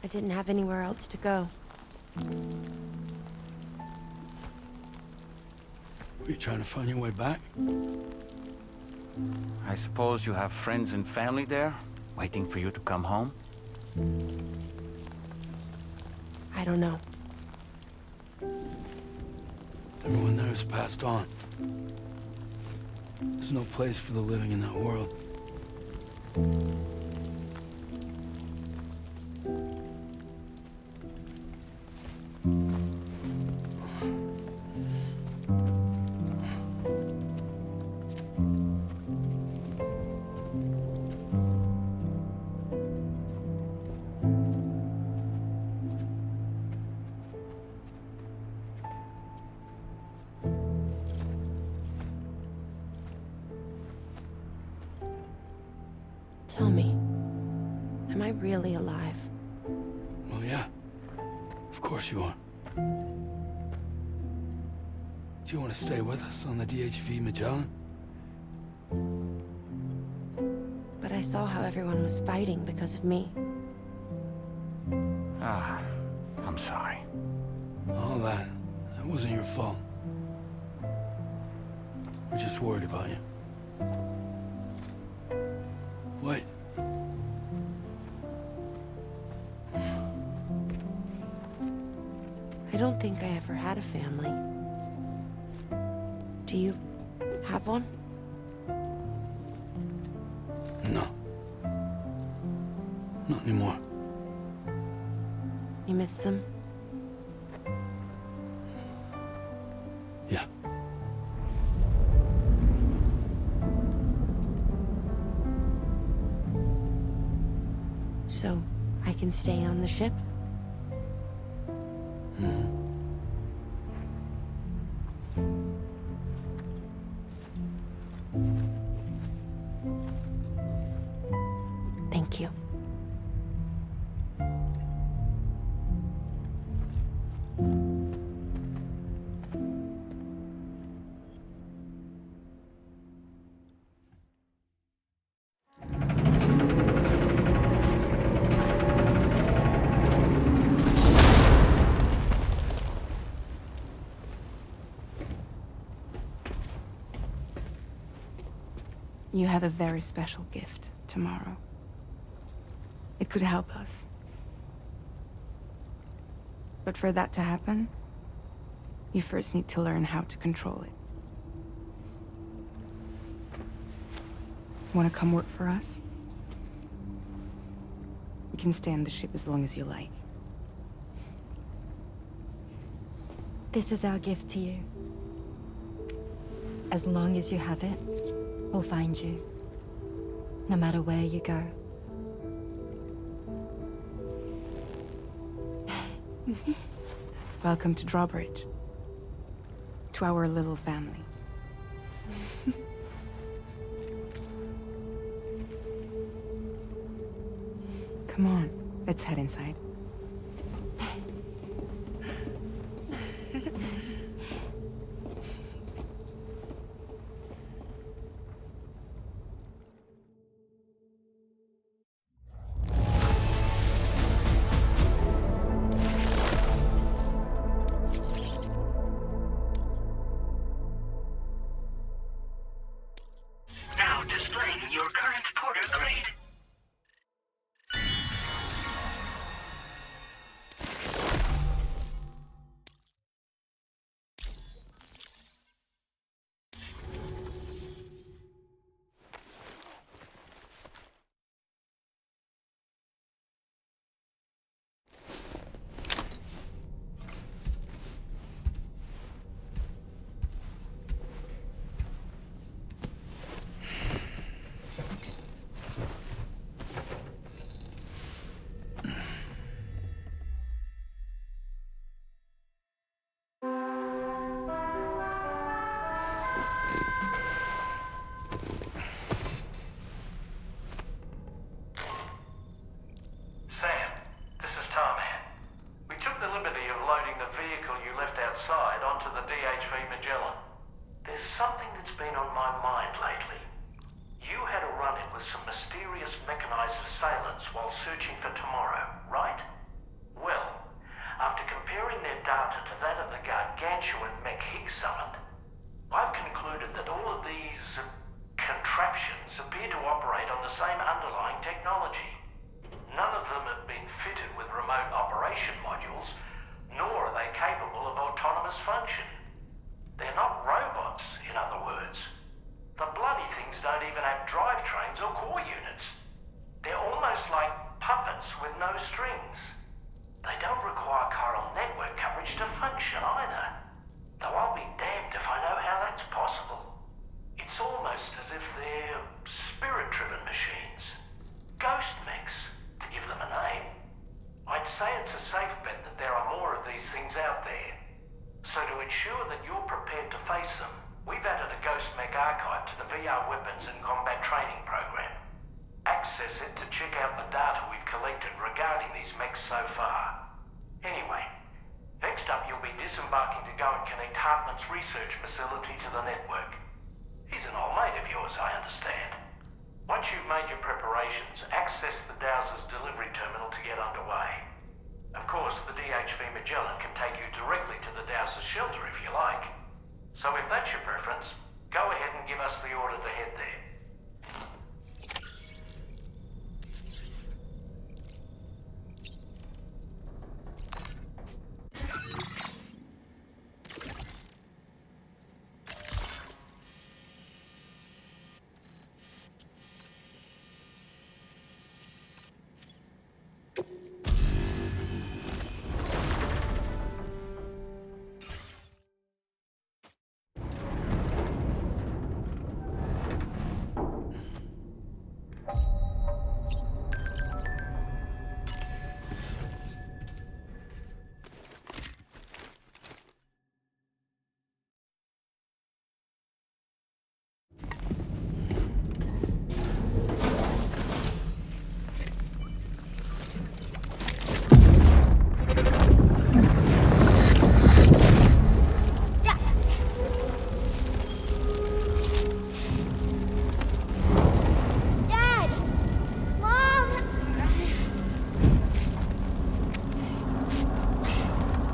I didn't have anywhere else to go. Were you trying to find your way back? I suppose you have friends and family there, waiting for you to come home? I don't know. Everyone there has passed on. There's no place for the living in that world. Tell me, am I really alive? Well, yeah. Of course you are. Do you want to stay with us on the DHV Magellan? But I saw how everyone was fighting because of me. I'm sorry. All that wasn't your fault. We're just worried about you. Wait. I don't think I ever had a family. Do you have one? No. Not anymore. You miss them? Yeah. So, I can stay on the ship? Thank you. You have a very special gift tomorrow. It could help us. But for that to happen, you first need to learn how to control it. Want to come work for us? You can stay on the ship as long as you like. This is our gift to you. As long as you have it, we'll find you. No matter where you go. Welcome to Drawbridge. To our little family. Come on, let's head inside. Now displaying your current porter grade. Sam, this is Tarman. We took the liberty of loading the vehicle you left outside onto the DHV Magellan. There's something that's been on my mind lately. You had a run-in with some mysterious mechanized assailants while searching for tomorrow, right? Well, after comparing their data to that of the gargantuan mech Higgs summoned, I've concluded that all of these contraptions appear to operate on the same underlying technology. None of them have been fitted with remote operation modules, nor are they capable of autonomous function. They're not robots, in other words. The bloody things don't even have drivetrains or core units. replace them, we've added a Ghost Mech archive to the VR weapons and combat training program. Access it to check out the data we've collected regarding these mechs so far. Anyway, next up you'll be disembarking to go and connect Hartman's research facility to the network. He's an old mate of yours, I understand. Once you've made your preparations, access the Dowser's delivery terminal to get underway. Of course, the DHV Magellan can take you directly to the Dowser's shelter if you like. So if that's your preference, go ahead and give us the order to head there.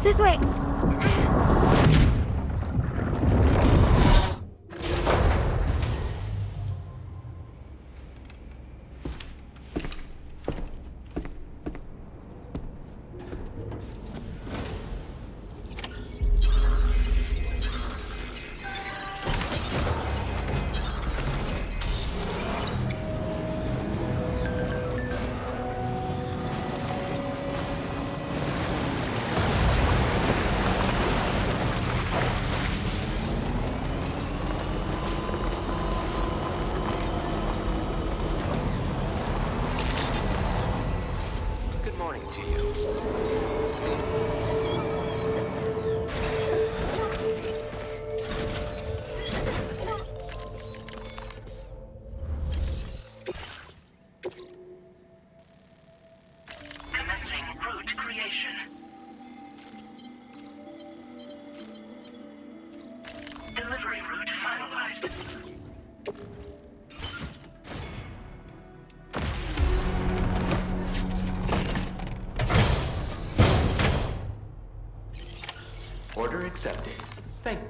This way! Delivery route finalized. Order accepted. Thank you.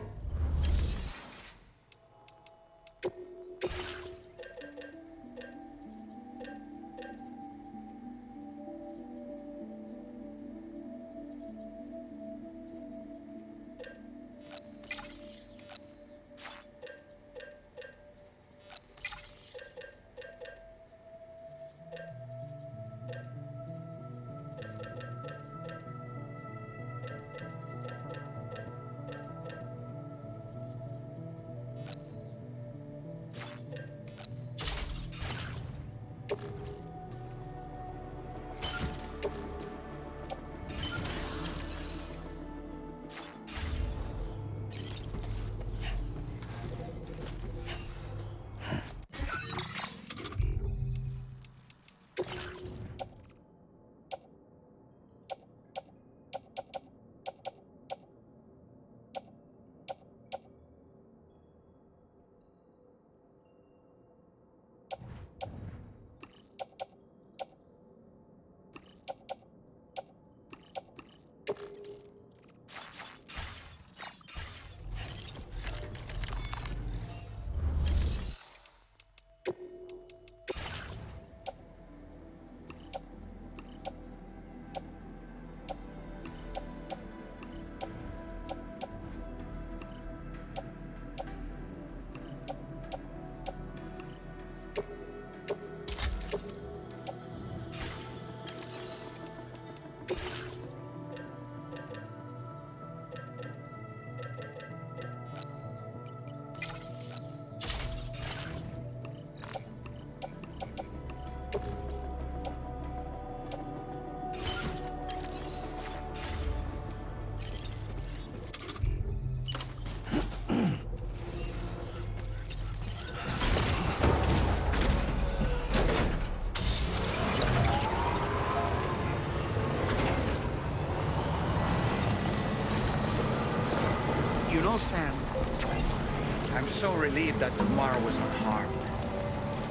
I'm so relieved that Tamara was unharmed.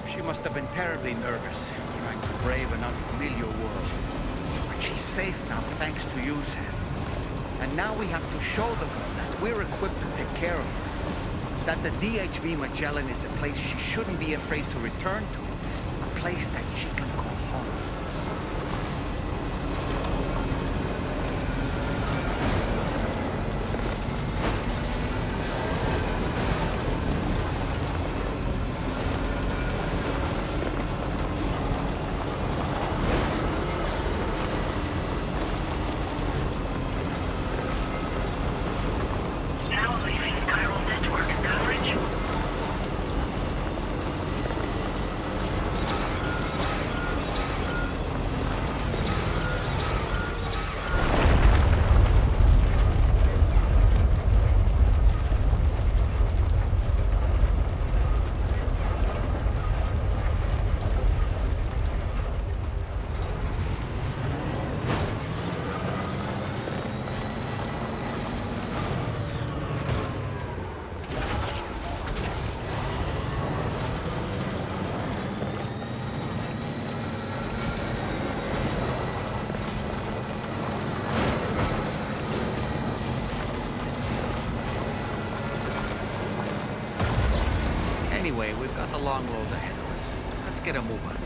She must have been terribly nervous, trying to brave an unfamiliar world. But she's safe now, thanks to you, Sam. And now we have to show the girl that we're equipped to take care of her. That the DHV Magellan is a place she shouldn't be afraid to return to. A place that she can call home. Anyway, we've got the long road ahead of us. Let's get a move on.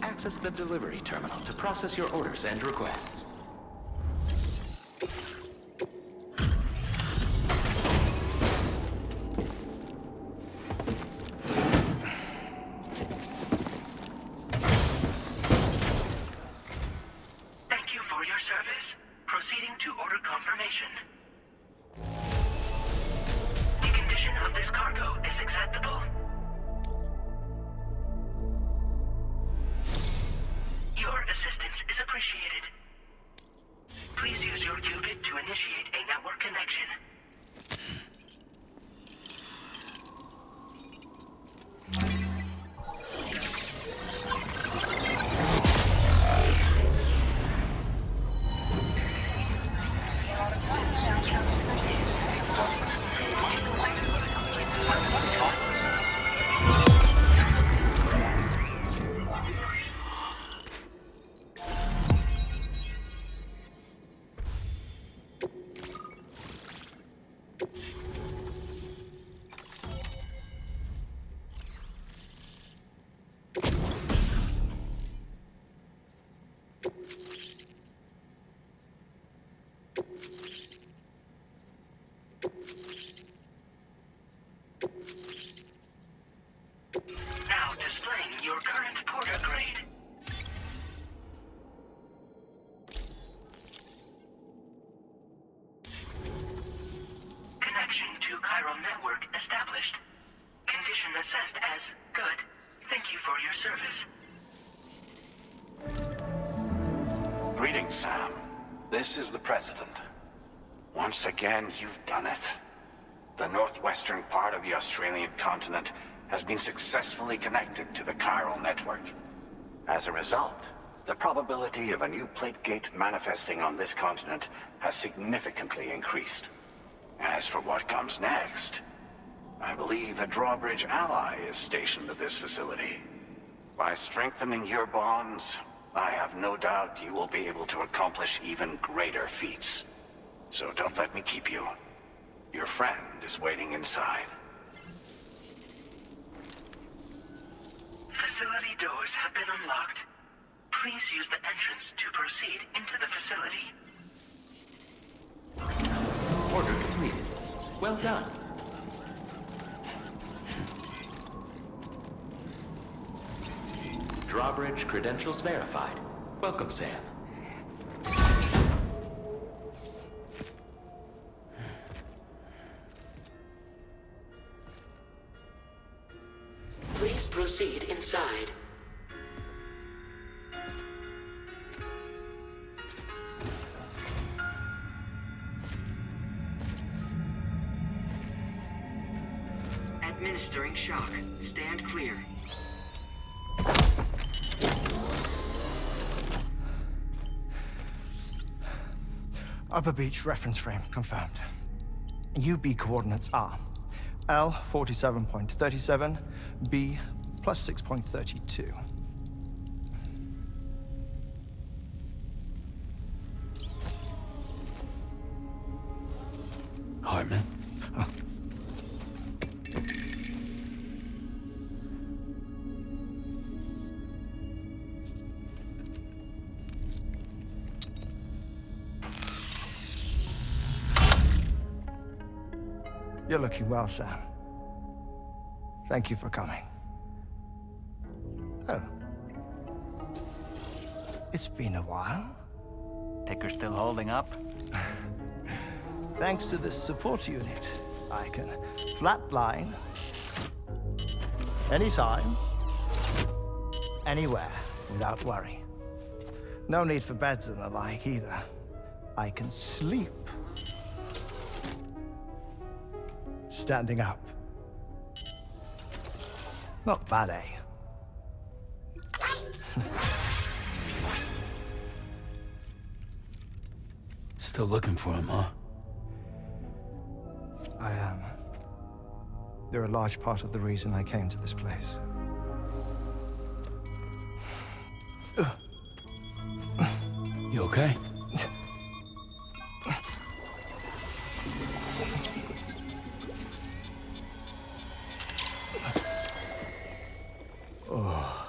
Access the delivery terminal to process your orders and requests. Thank you for your service. Proceeding to order confirmation. The condition of this cargo is acceptable. Your assistance is appreciated. Please use your qubit to initiate a network connection. Now displaying your current porter grade. Connection to chiral network established. Condition assessed as good. Thank you for your service. Greetings, Sam. This is the President. Once again, you've done it. The northwestern part of the Australian continent has been successfully connected to the chiral network. As a result, the probability of a new plate gate manifesting on this continent has significantly increased. As for what comes next, I believe a drawbridge ally is stationed at this facility. By strengthening your bonds, I have no doubt you will be able to accomplish even greater feats. So don't let me keep you. Your friend is waiting inside. Facility doors have been unlocked. Please use the entrance to proceed into the facility. Order completed. Well done. Drawbridge credentials verified. Welcome, Sam. Please proceed inside. Administering shock. Stand clear. Upper Beach reference frame confirmed. UB coordinates are L 47.37, B plus 6.32. Hartman? Huh. You're looking well, Sam. Thank you for coming. Oh. It's been a while. Ticker still holding up? Thanks to this support unit, I can flatline anytime, anywhere, without worry. No need for beds and the like either. I can sleep standing up. Not bad, eh? Still looking for him, huh? I am. They're a large part of the reason I came to this place. You okay? Oh.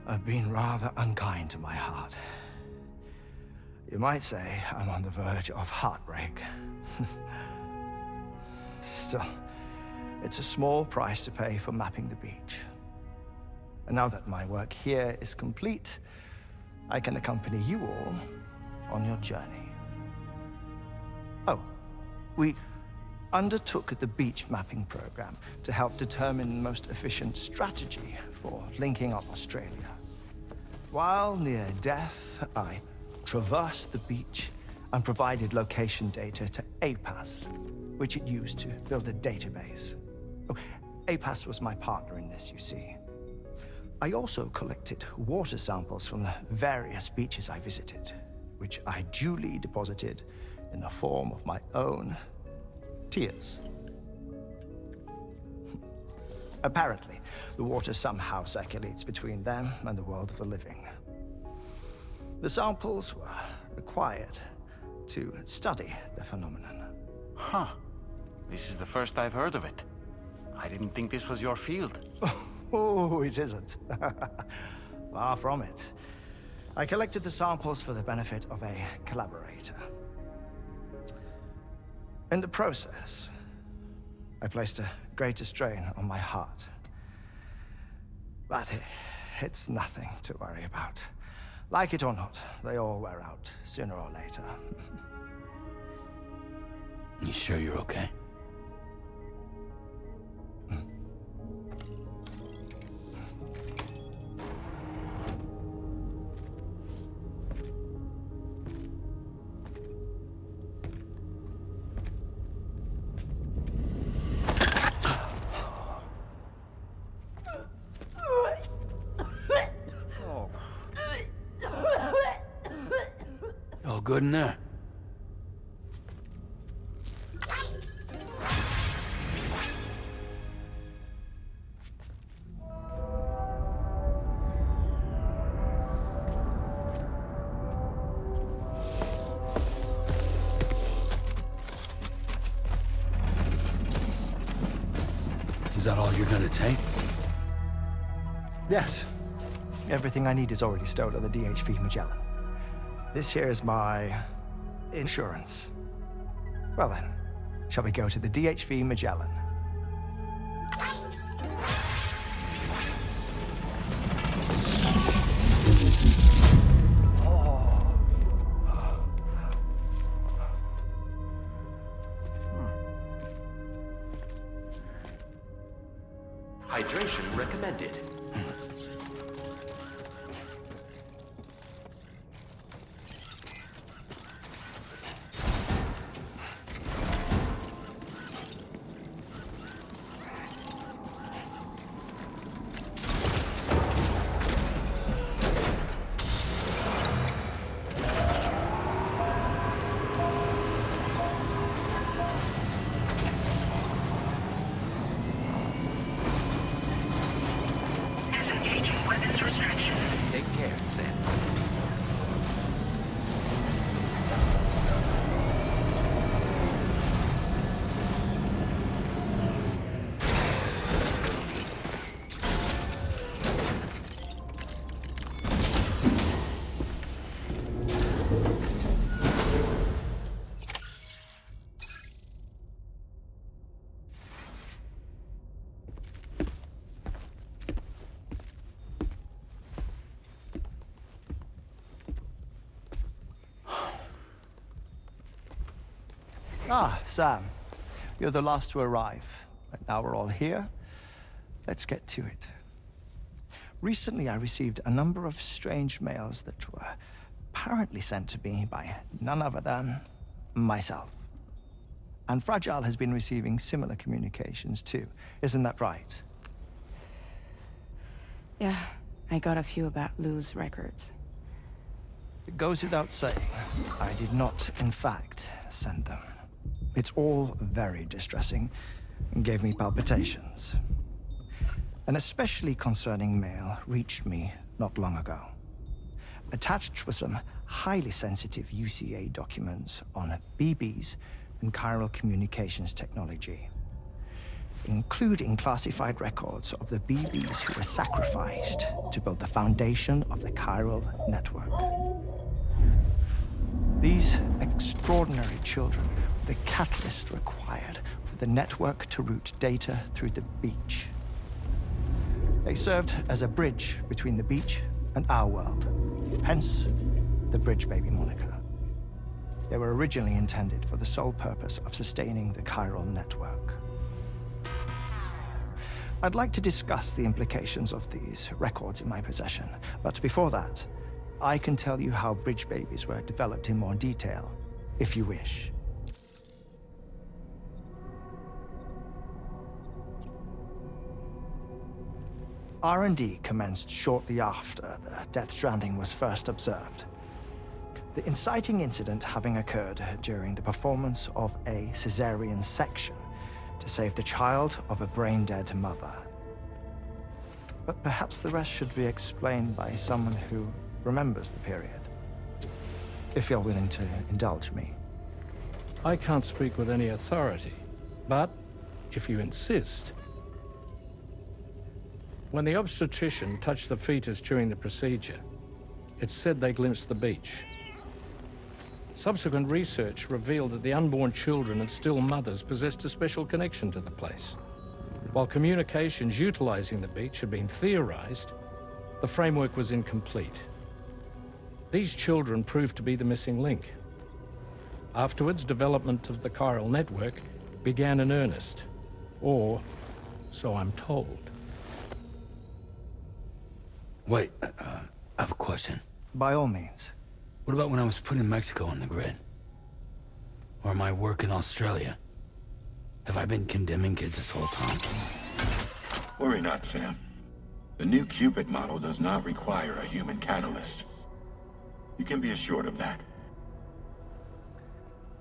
I've been rather unkind to my heart. You might say I'm on the verge of heartbreak. Still, it's a small price to pay for mapping the beach. And now that my work here is complete, I can accompany you all on your journey. Oh, we undertook the beach mapping program to help determine the most efficient strategy for linking up Australia. While near death, I traversed the beach and provided location data to APAS, which it used to build a database. Oh, APAS was my partner in this, you see. I also collected water samples from the various beaches I visited, which I duly deposited in the form of my own tears. Apparently, the water somehow circulates between them and the world of the living. The samples were required to study the phenomenon. Huh. This is the first I've heard of it. I didn't think this was your field. Oh, it isn't. Far from it. I collected the samples for the benefit of a collaborator. In the process, I placed a greater strain on my heart. But it's nothing to worry about. Like it or not, they all wear out sooner or later. You sure you're okay? All good in there? Is that all you're gonna take? Yes. Everything I need is already stowed on the DHV Magellan. This here is my insurance. Well then, shall we go to the DHV Magellan? Hydration recommended. Ah, Sam. You're the last to arrive. But now we're all here. Let's get to it. Recently, I received a number of strange mails that were apparently sent to me by none other than myself. And Fragile has been receiving similar communications too. Isn't that right? Yeah, I got a few about Lou's records. It goes without saying, I did not, in fact, send them. It's all very distressing and gave me palpitations. An especially concerning mail reached me not long ago. Attached were some highly sensitive UCA documents on BBs and chiral communications technology, including classified records of the BBs who were sacrificed to build the foundation of the chiral network. These extraordinary children were the catalyst required for the network to route data through the beach. They served as a bridge between the beach and our world, hence the Bridge Baby moniker. They were originally intended for the sole purpose of sustaining the chiral network. I'd like to discuss the implications of these records in my possession, but before that, I can tell you how Bridge Babies were developed in more detail, if you wish. R&D commenced shortly after the Death Stranding was first observed. The inciting incident having occurred during the performance of a cesarean section to save the child of a brain-dead mother. But perhaps the rest should be explained by someone who remembers the period. if you're willing to indulge me. I can't speak with any authority, but if you insist. When the obstetrician touched the fetus during the procedure, it's said they glimpsed the beach. Subsequent research revealed that the unborn children of still mothers possessed a special connection to the place. While communications utilizing the beach had been theorized, the framework was incomplete. These children proved to be the missing link. Afterwards, development of the chiral network began in earnest, or so I'm told. Wait, I have a question. By all means. What about when I was putting Mexico on the grid? Or my work in Australia? Have I been condemning kids this whole time? Worry not, Sam. The new Cupid model does not require a human catalyst. You can be assured of that.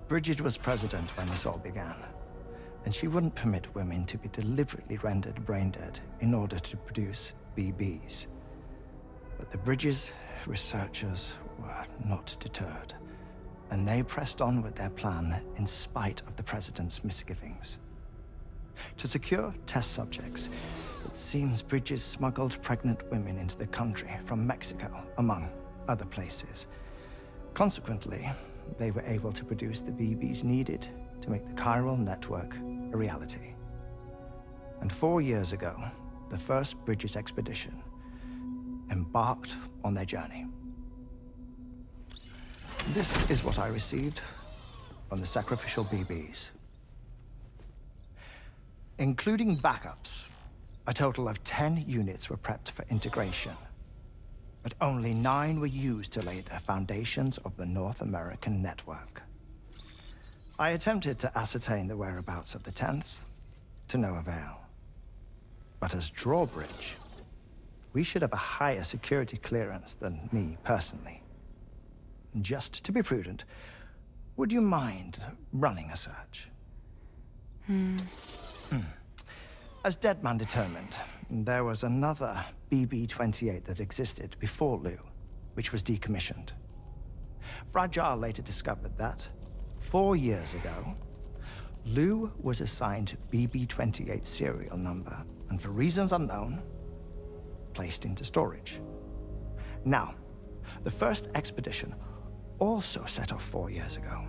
Bridget was president when this all began, and she wouldn't permit women to be deliberately rendered brain dead in order to produce BBs. But the Bridges researchers were not deterred, and they pressed on with their plan in spite of the president's misgivings. To secure test subjects, it seems Bridges smuggled pregnant women into the country from Mexico, among other places. Consequently, they were able to produce the BBs needed to make the chiral network a reality. And 4 years ago, the first Bridges expedition embarked on their journey. This is what I received from the sacrificial BBs. Including backups, a total of 10 units were prepped for integration, but only 9 were used to lay the foundations of the North American network. I attempted to ascertain the whereabouts of the 10th, to no avail. But as drawbridge, we should have a higher security clearance than me personally. Just to be prudent, would you mind running a search? As Deadman determined, there was another BB-28 that existed before Lou, which was decommissioned. Fragile later discovered that, 4 years ago, Lou was assigned BB-28 serial number, and for reasons unknown, placed into storage. Now, the first expedition also set off 4 years ago,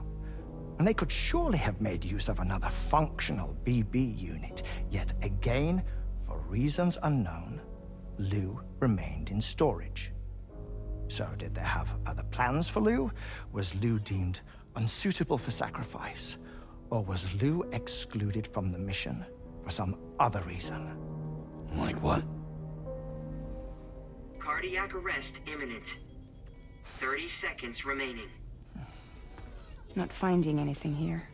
and they could surely have made use of another functional BB unit, yet again, for reasons unknown, Lou remained in storage. So did they have other plans for Lou? Was Lou deemed unsuitable for sacrifice? Or was Lou excluded from the mission for some other reason? Like what? Cardiac arrest imminent. 30 seconds remaining. Not finding anything here.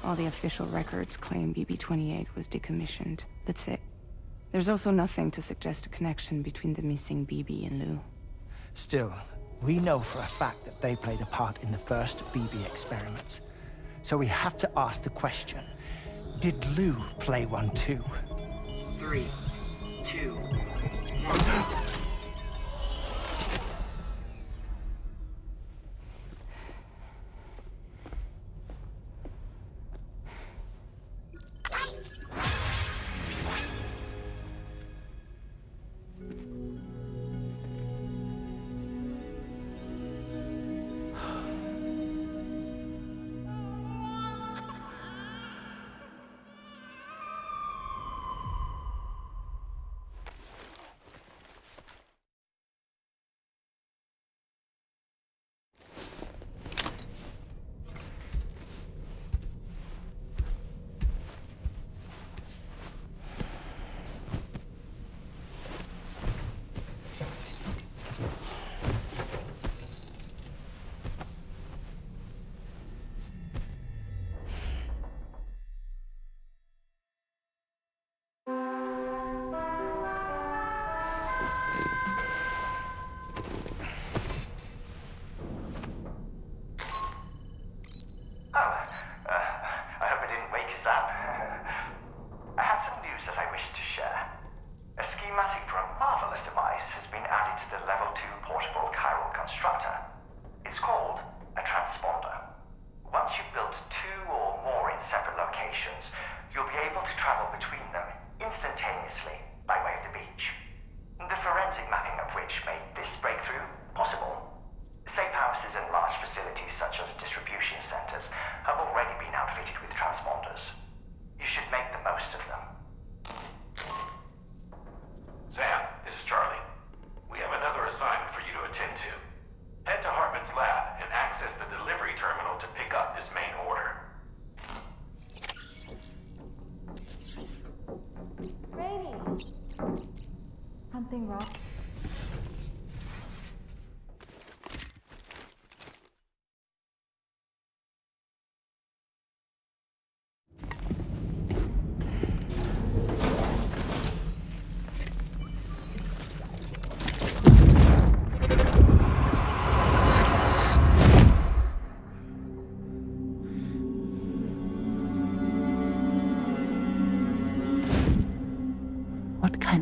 All the official records claim BB-28 was decommissioned. That's it. There's also nothing to suggest a connection between the missing BB and Lou. Still, we know for a fact that they played a part in the first BB experiments. So we have to ask the question, did Lou play one too? 3, 2, 1.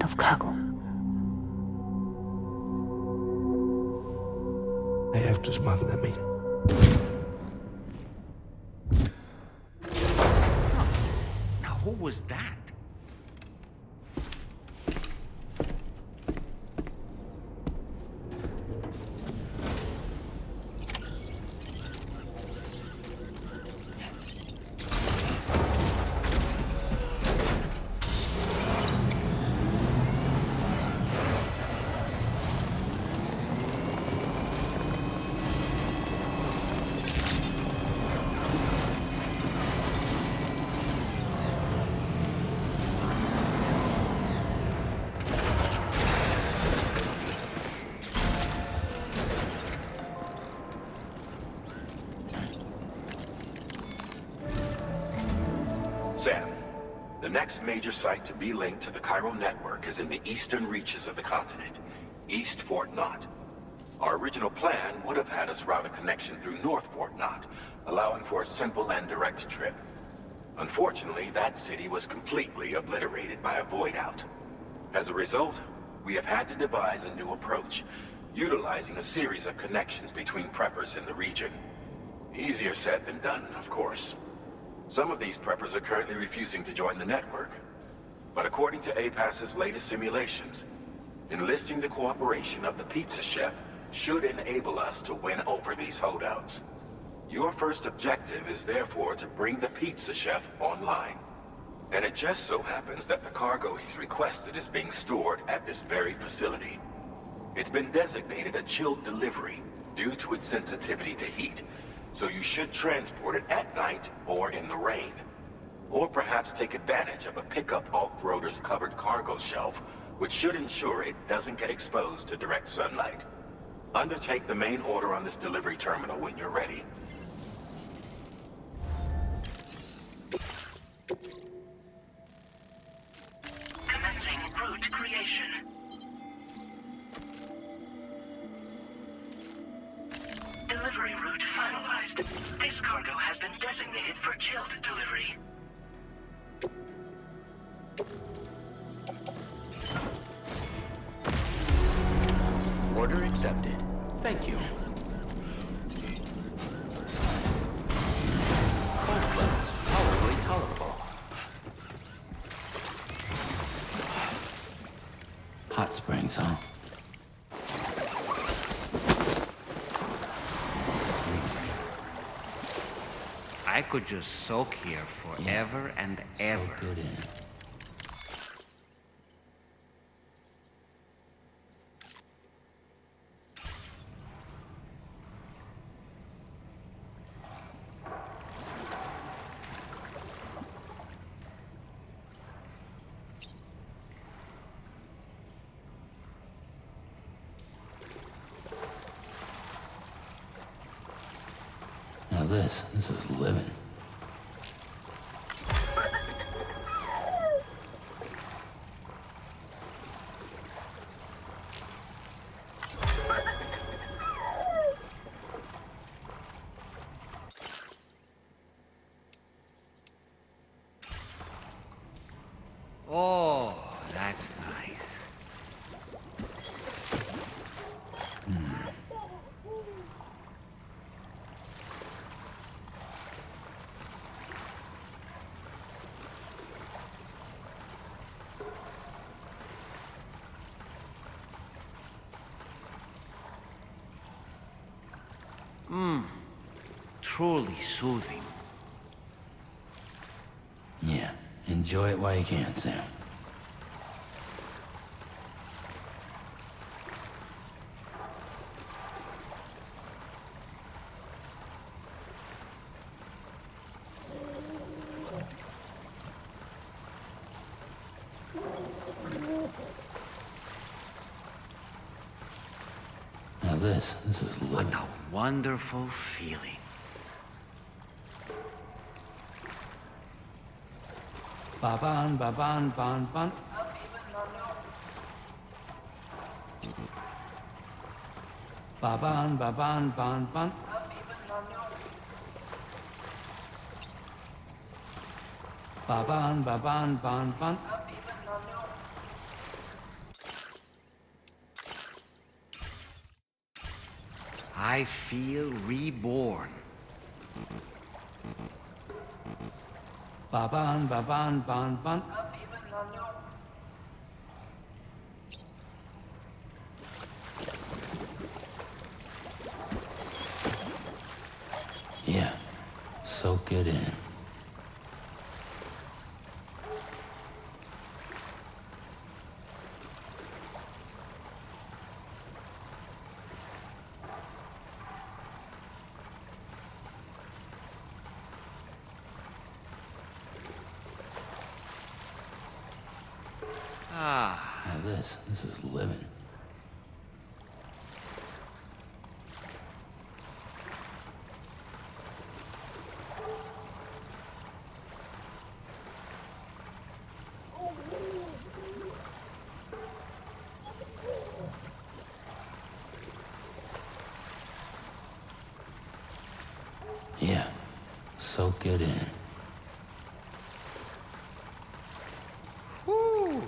of cargo. I have to smuggle them in. Now, who was that? Sam, the next major site to be linked to the Cairo network is in the eastern reaches of the continent, East Fort Knott. Our original plan would have had us route a connection through North Fort Knott, allowing for a simple and direct trip. Unfortunately, that city was completely obliterated by a void out. As a result, we have had to devise a new approach, utilizing a series of connections between preppers in the region. Easier said than done, of course. Some of these preppers are currently refusing to join the network. But according to APAS's latest simulations, enlisting the cooperation of the pizza chef should enable us to win over these holdouts. Your first objective is therefore to bring the pizza chef online. And it just so happens that the cargo he's requested is being stored at this very facility. It's been designated a chilled delivery due to its sensitivity to heat, so you should transport it at night or in the rain. Or perhaps take advantage of a pickup off-roader's covered cargo shelf, which should ensure it doesn't get exposed to direct sunlight. Undertake the main order on this delivery terminal when you're ready. Commencing route creation. Delivery route finalized. This cargo has been designated for chilled delivery. Order accepted. Thank you. WALKTHROUGHS, tolerably tolerable. Hot springs, huh? I could just soak here forever and ever. So good in. Now this is living. Oh, that's nice. Truly soothing. Yeah, enjoy it while you can, Sam. Now this is living. What a wonderful feeling. Ba-ban, ba-ban, ban, ban. Ba-ban, ba-ban, ban, ban. Ba-ban, ba-ban, ban, ban. I feel reborn. Baban, baban, ban, ban. Yeah, soak it in. Now this is living. Yeah, soak it in. Woo!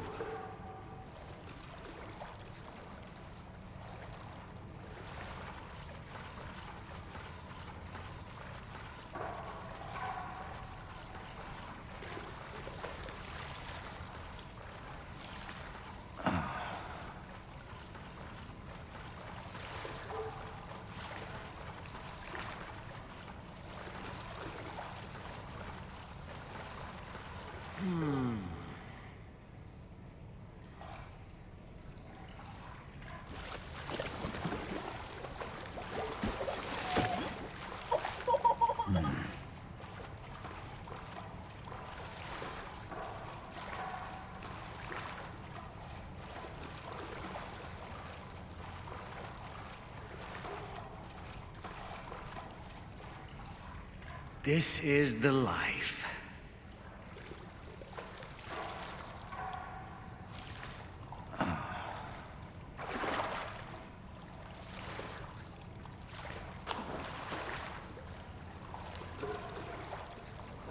This is the life.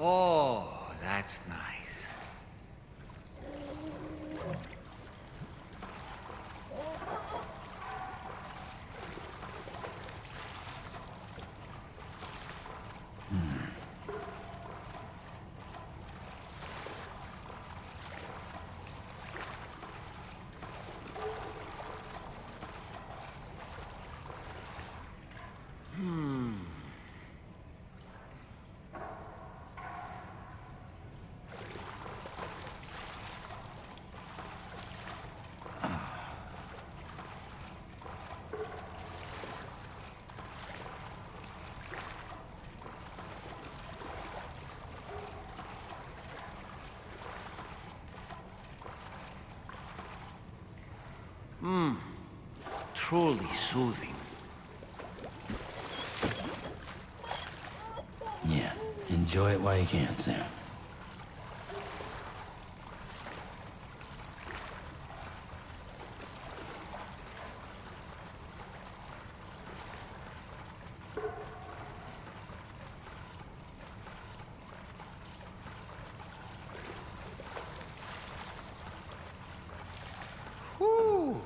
Oh, that's nice. Truly soothing. Yeah, enjoy it while you can, Sam. Woo!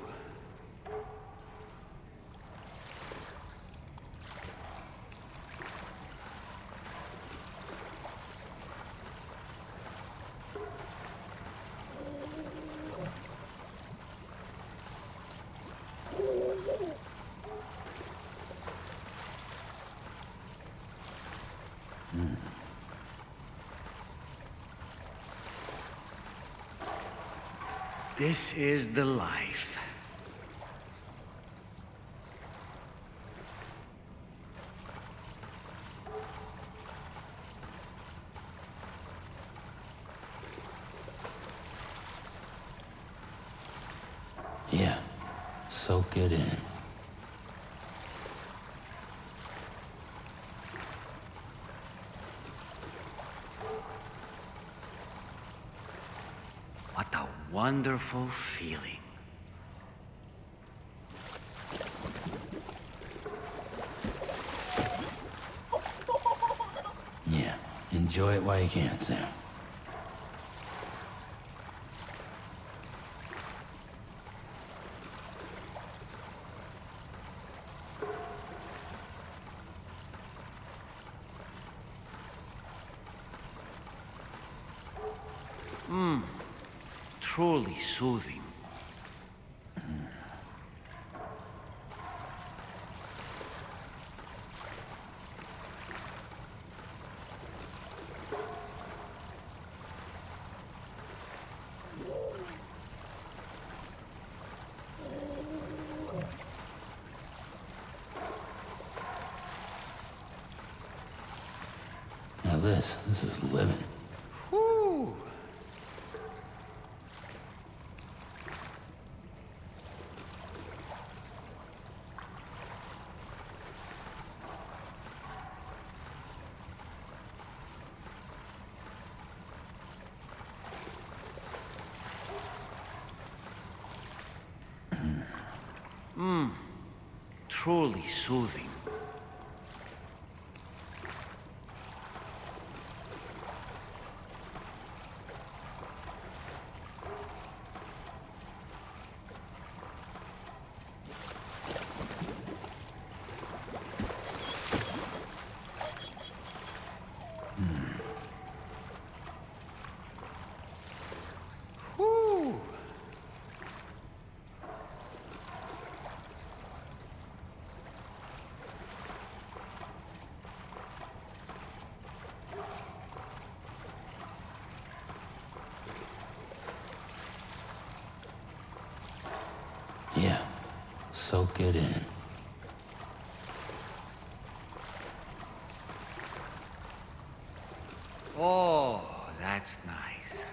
This is the life. Yeah, soak it in. What a wonderful feeling. Yeah, enjoy it while you can, Sam. Truly soothing. Now this is living. Whew. Truly soothing. Whew. Yeah, soak it in. Oh, that's nice.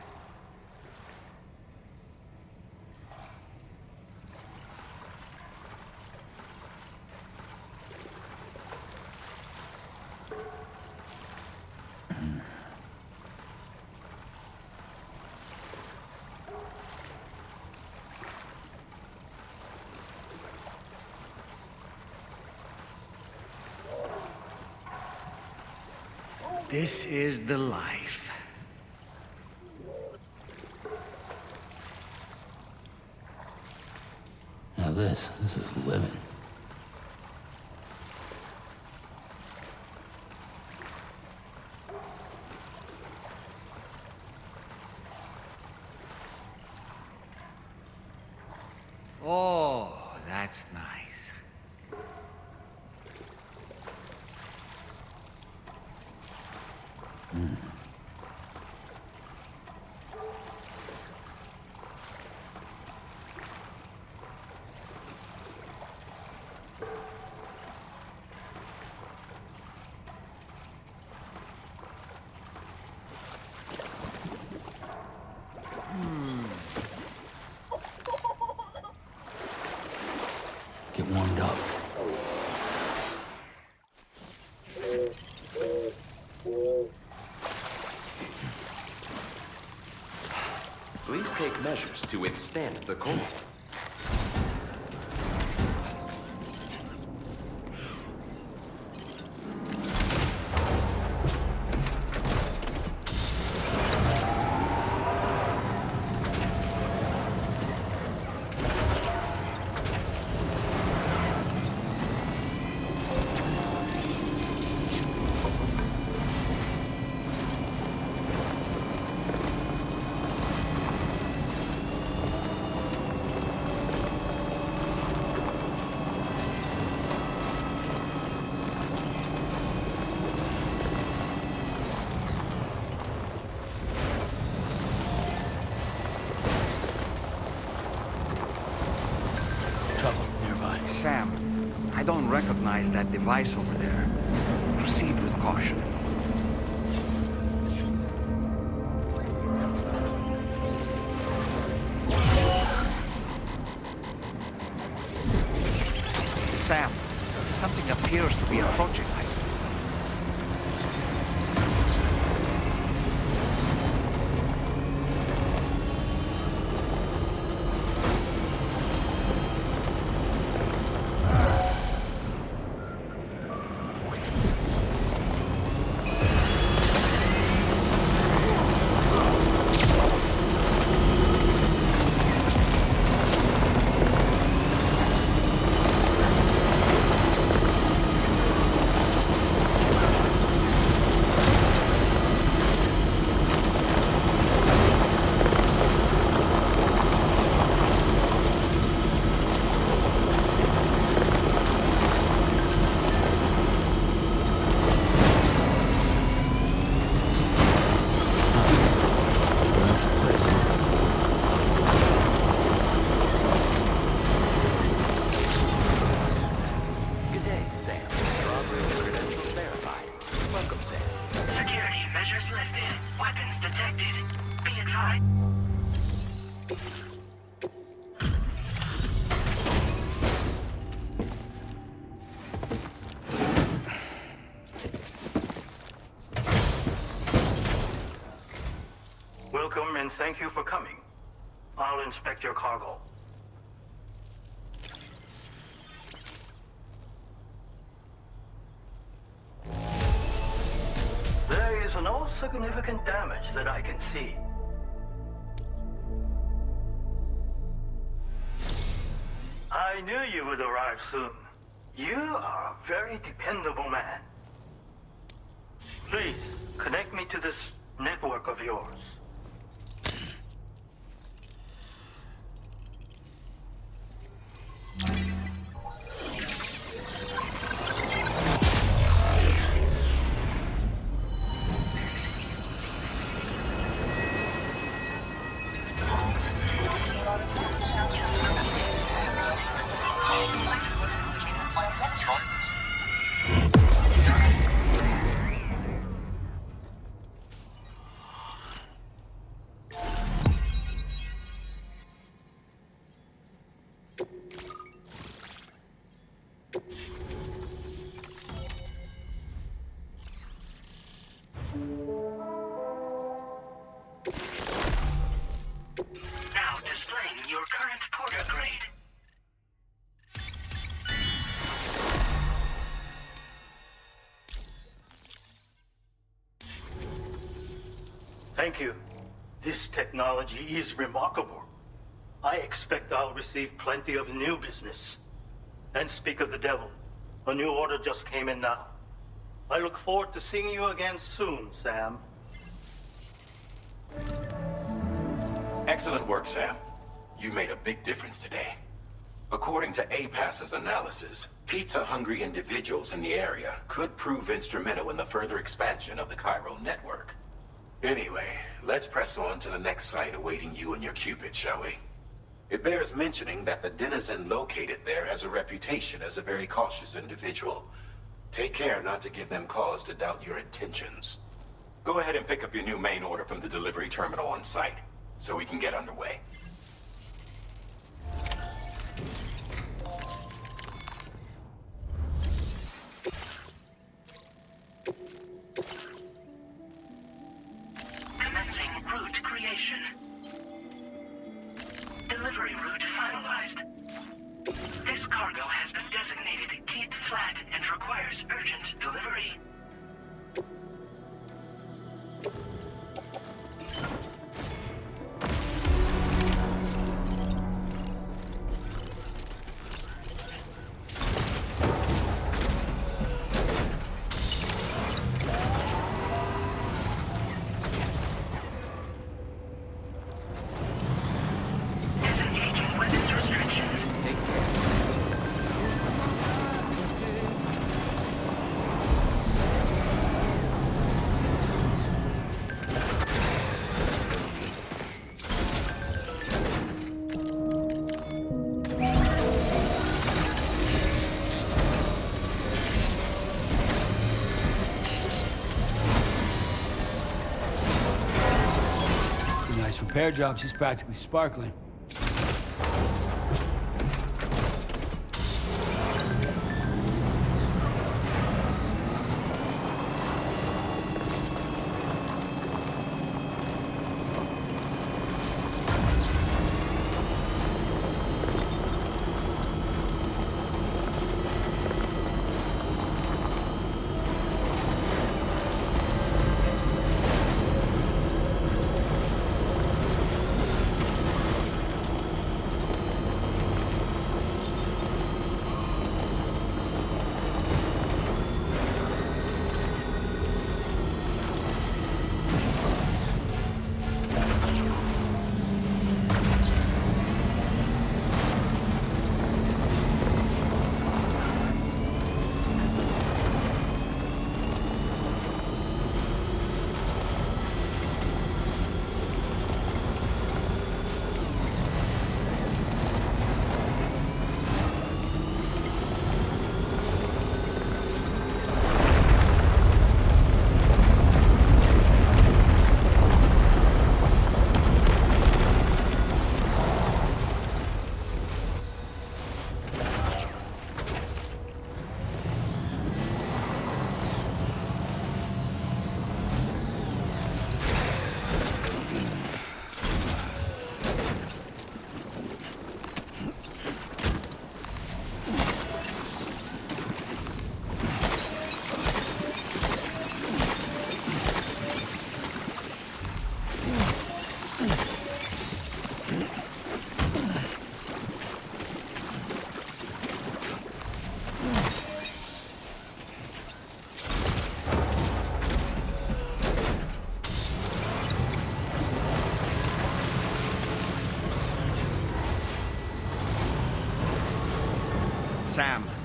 This is the life. Now this is living. Oh, that's nice. Get warmed up. Please take measures to withstand the cold. Sam, I don't recognize that device over there. Proceed with caution. Sam, something appears to be approaching us. Measures lifted. Weapons detected. Be advised. Welcome and thank you for coming. I'll inspect your cargo. There is no significant damage that I can see. I knew you would arrive soon. You are a very dependable man. Please, connect me to this network of yours. Now displaying your current porter grade. Thank you. This technology is remarkable. I expect I'll receive plenty of new business. And speak of the devil, a new order just came in now. I look forward to seeing you again soon, Sam. Excellent work, Sam. You made a big difference today. According to APAS's analysis, pizza-hungry individuals in the area could prove instrumental in the further expansion of the chiral network. Anyway, let's press on to the next site awaiting you and your Cupid, shall we? It bears mentioning that the denizen located there has a reputation as a very cautious individual. Take care not to give them cause to doubt your intentions. Go ahead and pick up your new main order from the delivery terminal on site, so we can get underway. Commencing route creation. Delivery route finalized. This cargo has been designated Keep Flat and requires urgent delivery. Disengaging weapons restrictions. Take care. Nice repair job. She's practically sparkling.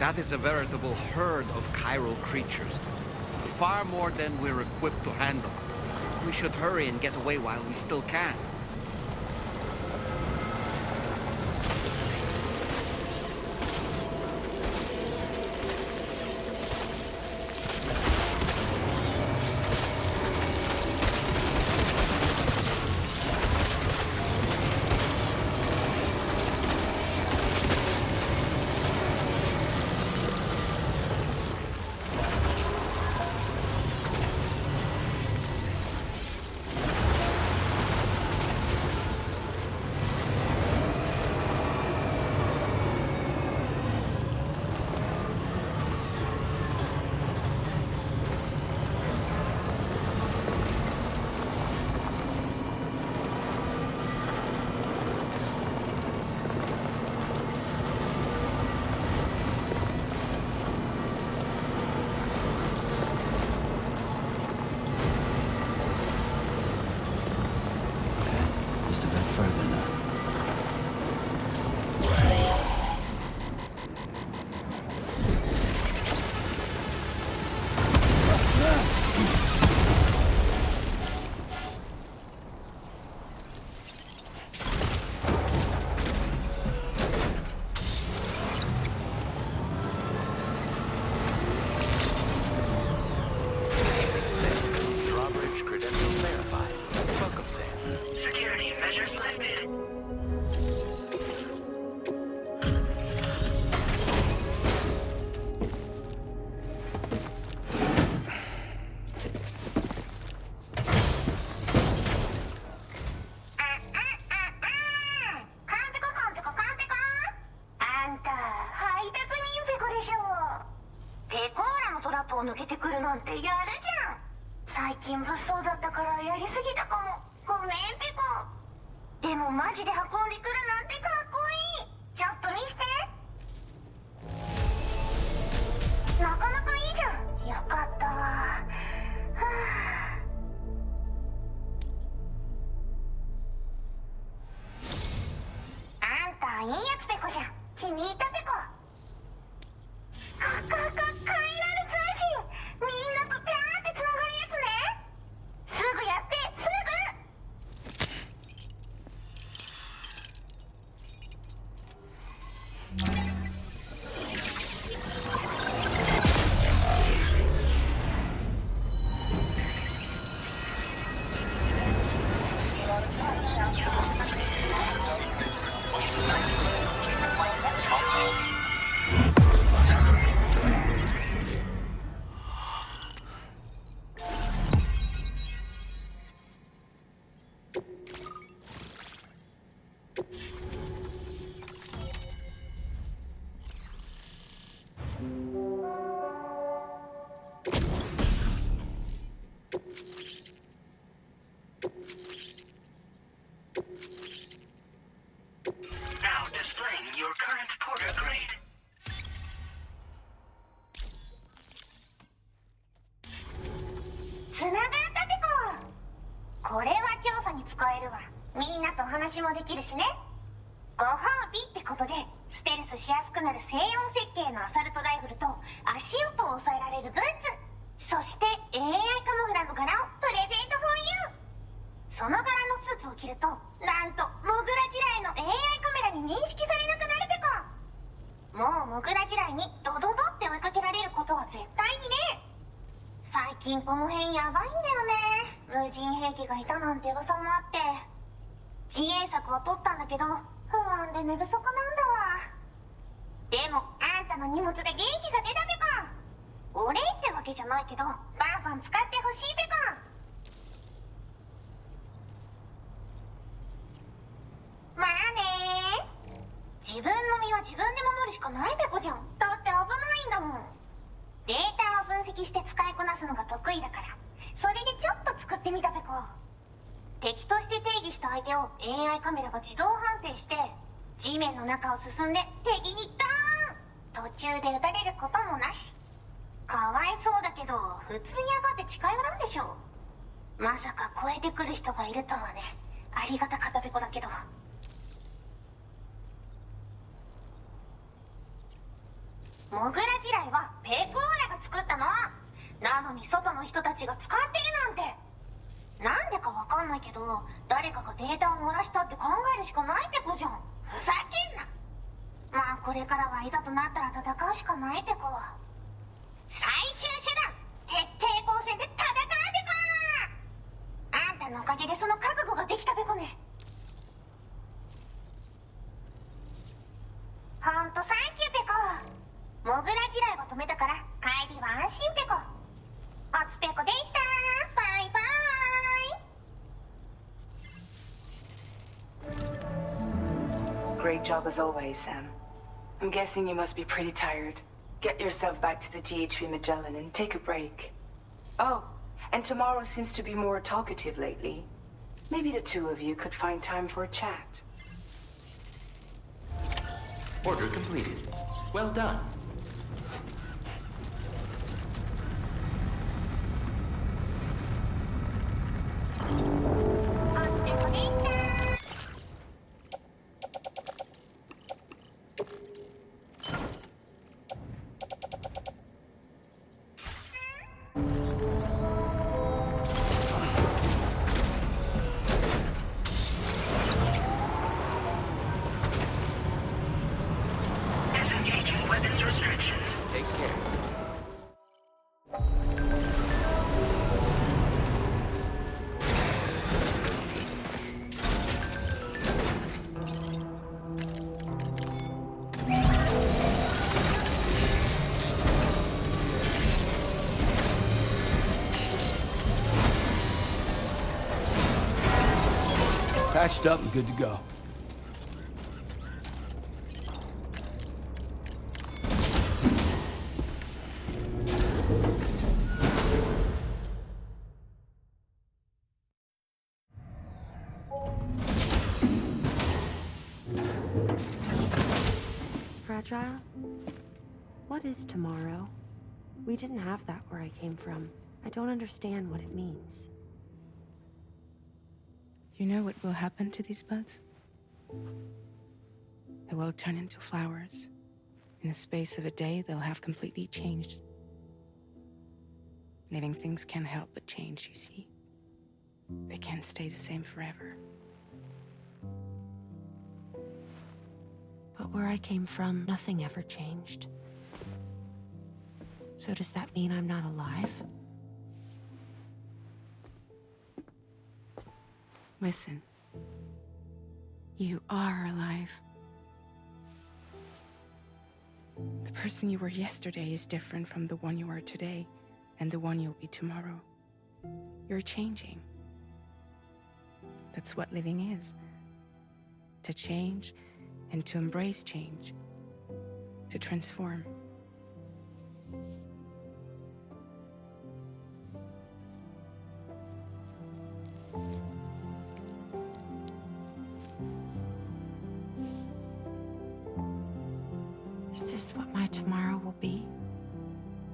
That is a veritable herd of chiral creatures. Far more than we're equipped to handle. We should hurry and get away while we still can. Now displaying your current porter grade. モグラ嫌いはペコーラが作ったの。なのに外の人たちが使ってるなんて。なんでかわかんないけど、誰かがデータを漏らしたって考えるしかないペコじゃん。ふざけんな。まあこれからはいざとなったら戦うしかないペコ。最終手段、徹底抗戦で戦うペコ。あんたのおかげでその覚悟ができたペコね。ほんとサンキューペコ。モグラ嫌いを止めたから帰りは安心ペコ。おつペコでした。バイバイ。 Great job as always, Sam. I'm guessing you must be pretty tired. Get yourself back to the DHV Magellan and take a break. Oh, and tomorrow seems to be more talkative lately. Maybe the two of you could find time for a chat. Order completed. Well done. Disengaging weapons restrictions. Take care. Patched up and good to go. Fragile? What is tomorrow? We didn't have that where I came from. I don't understand what it means. You know what will happen to these buds? They will turn into flowers. In the space of a day, they'll have completely changed. Living things can't help but change, you see. They can't stay the same forever. But where I came from, nothing ever changed. So does that mean I'm not alive? Listen. You are alive. The person you were yesterday is different from the one you are today, and the one you'll be tomorrow. You're changing. That's what living is. To change, and to embrace change. To transform. Is this what my tomorrow will be?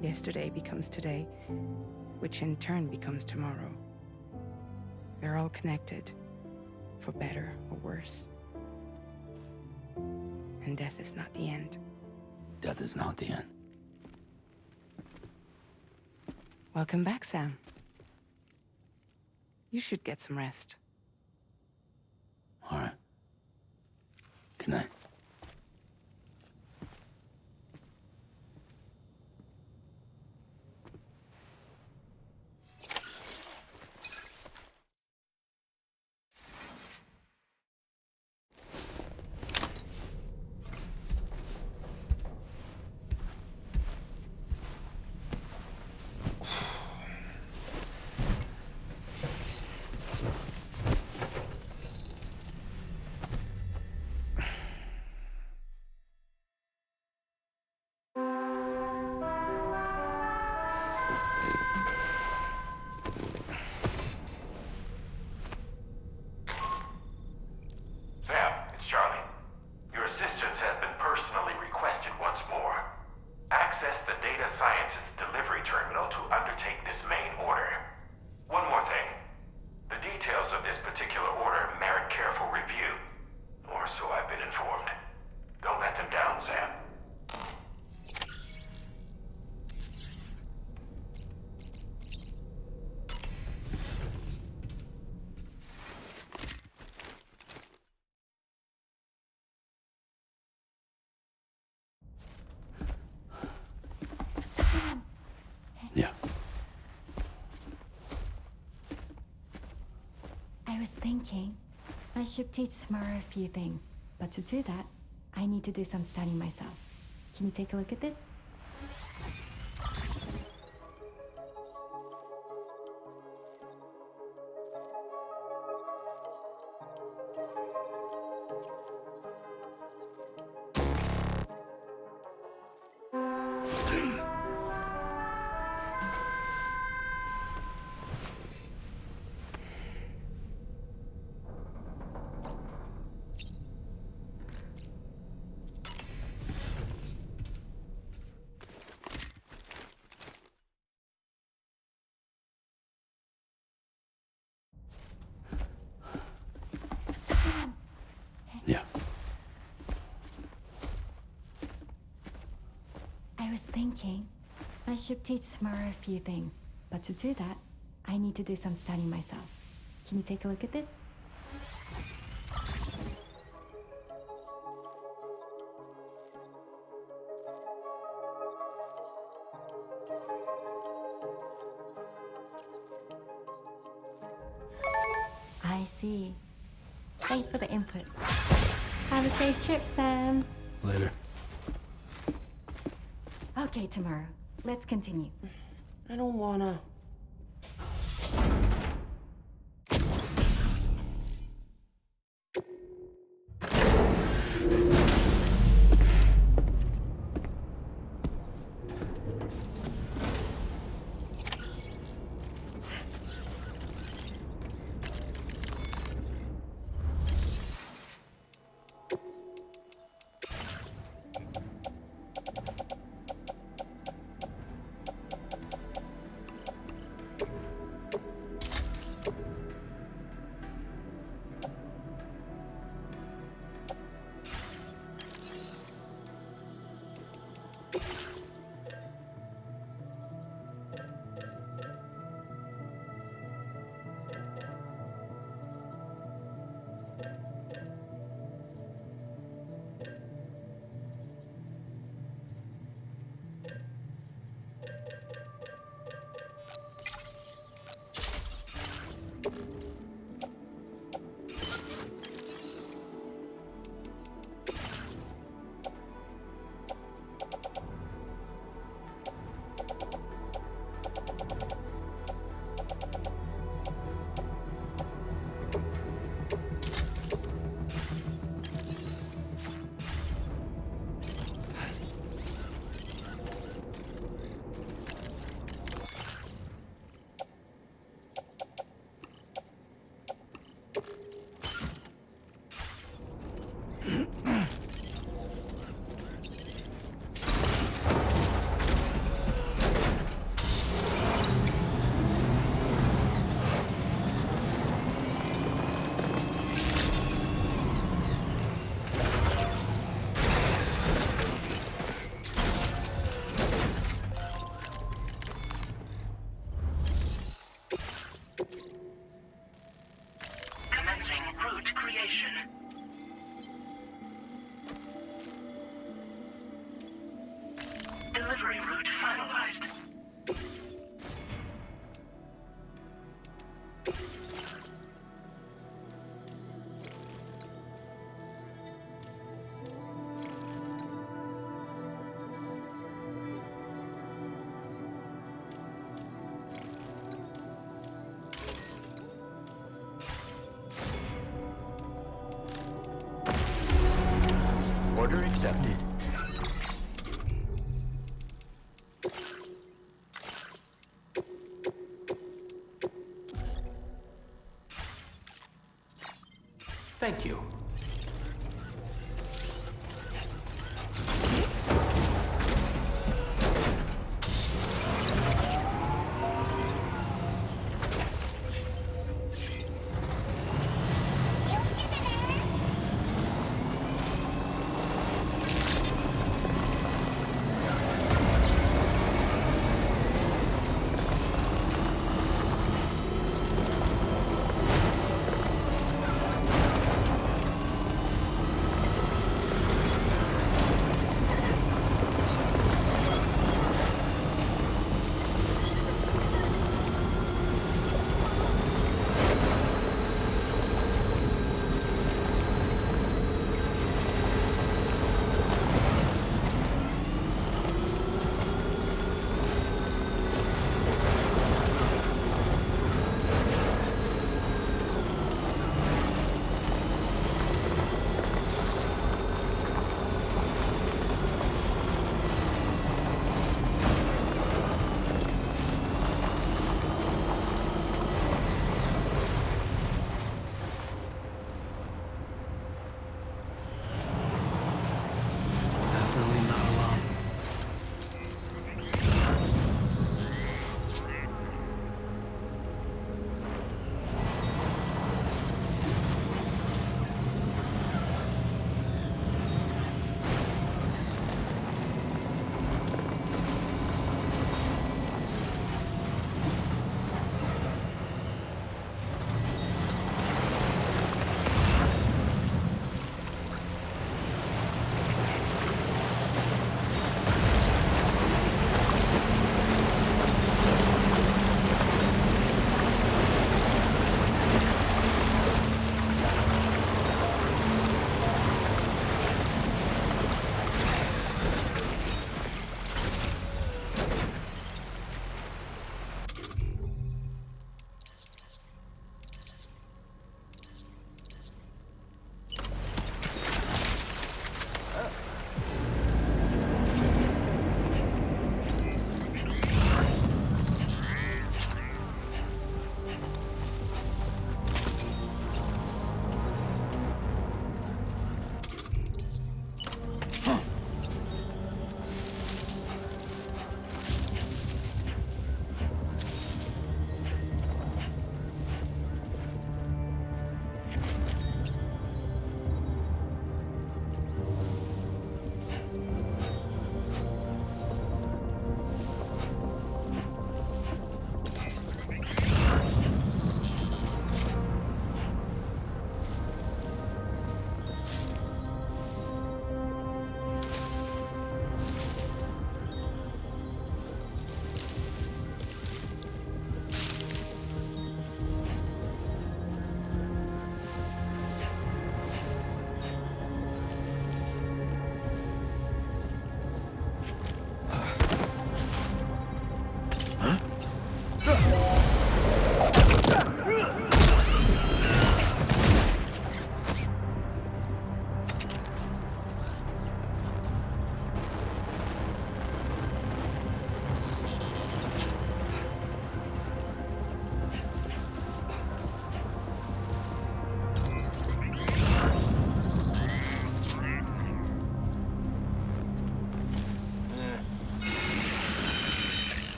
Yesterday becomes today, which in turn becomes tomorrow. They're all connected, for better or worse. And death is not the end. Death is not the end. Welcome back, Sam. You should get some rest. All right. Good night. I was thinking I should teach Tamara a few things, but to do that, I need to do some studying myself. Can you take a look at this? Sam! Yeah. I was thinking I should teach Tamara a few things, but to do that, I need to do some studying myself. Can you take a look at this? I see. Thanks for the input. Have a safe trip, Sam. Later. Okay, Tamara. Let's continue. I don't wanna. Commencing route creation. Delivery route finalized. Order accepted. Thank you.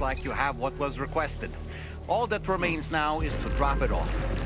like you have what was requested. All that remains now is to drop it off.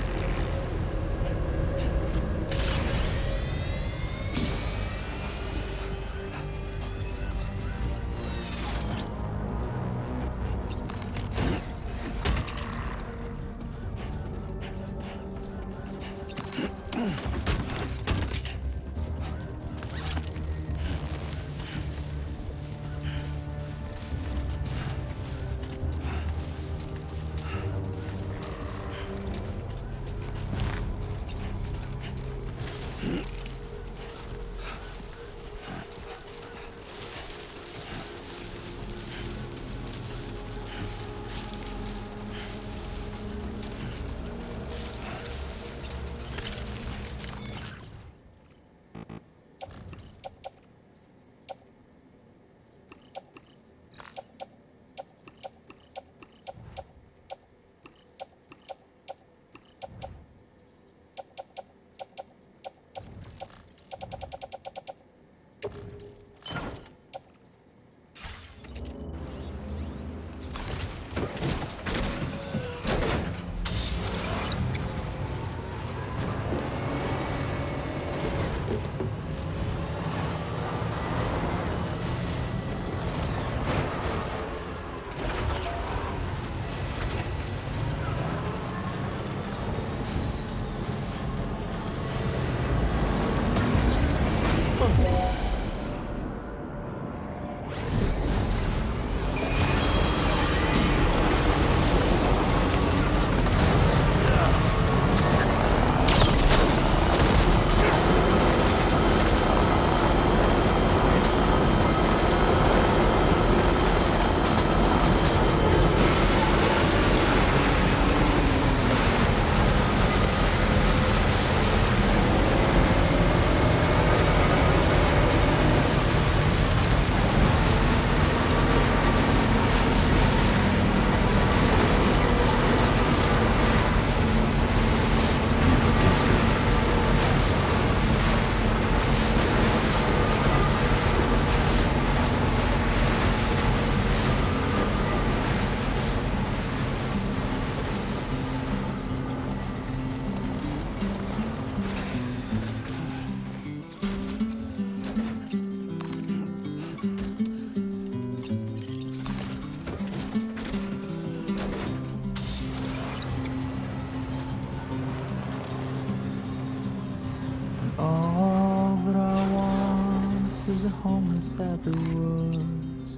a home inside the woods,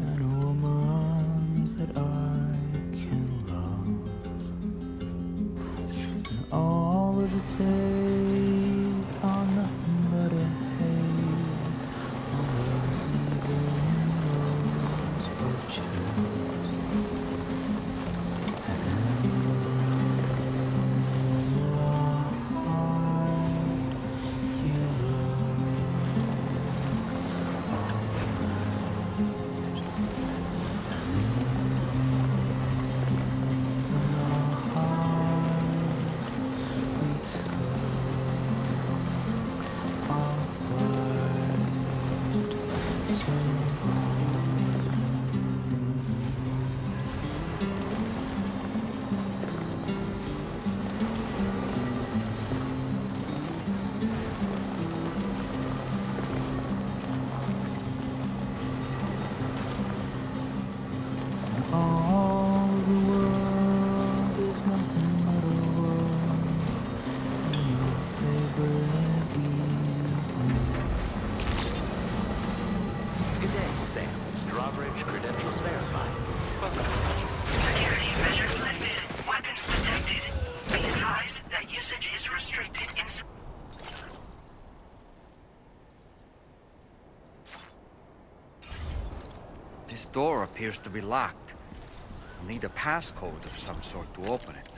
and a woman that I can love. And all of the days are nothing but a haze on the evening rose of chance. And in your heart you all the world is nothing but a world in your favorite evening. Good day, Sam. Drawbridge credentials verified. Welcome. Security measures lifted. Weapons detected. Be advised that usage is restricted in... This door appears to be locked. I'll need a passcode of some sort to open it.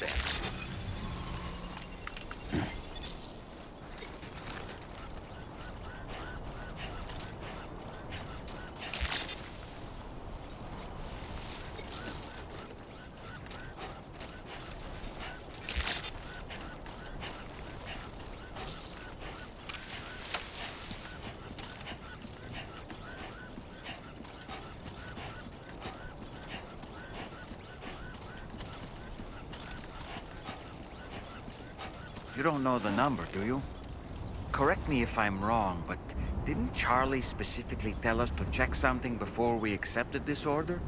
then. You don't know the number, do you? Correct me if I'm wrong, but didn't Charlie specifically tell us to check something before we accepted this order?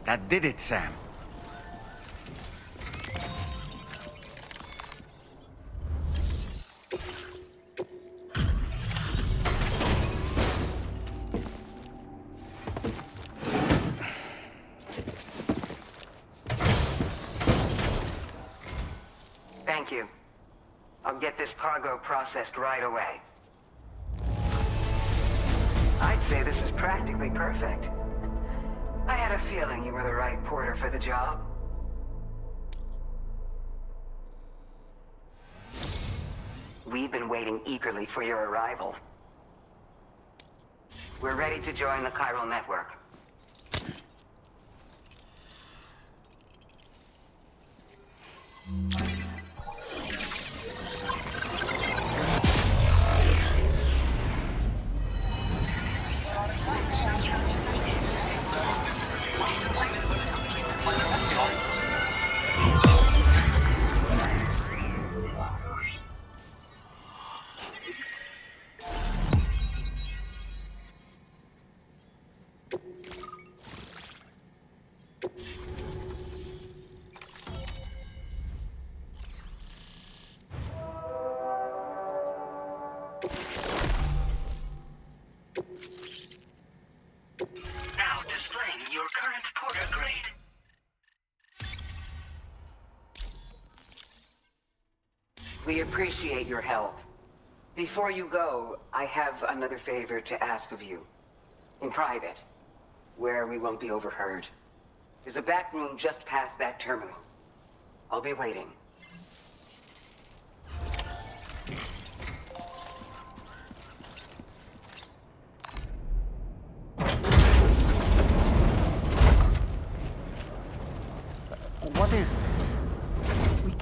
That did it, Sam. Thank you. I'll get this cargo processed right away. I'd say this is practically perfect. I had a feeling you were the right porter for the job. We've been waiting eagerly for your arrival. We're ready to join the chiral network. Now displaying your current porter grade. We appreciate your help. Before you go, I have another favor to ask of you. In private, where we won't be overheard. There's a back room just past that terminal. I'll be waiting.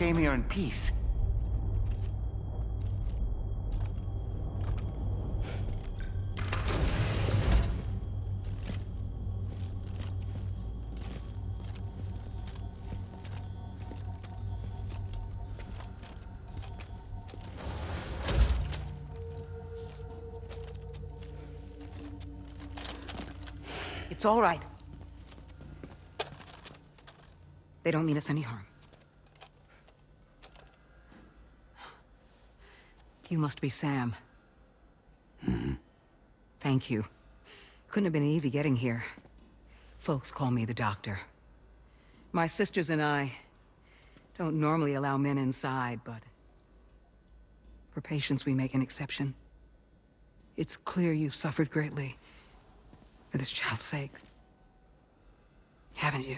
came here in peace. It's all right. They don't mean us any harm. You must be Sam. Thank you. Couldn't have been easy getting here. Folks call me the doctor. My sisters and I don't normally allow men inside, but for patients we make an exception. It's clear you suffered greatly for this child's sake. Haven't you?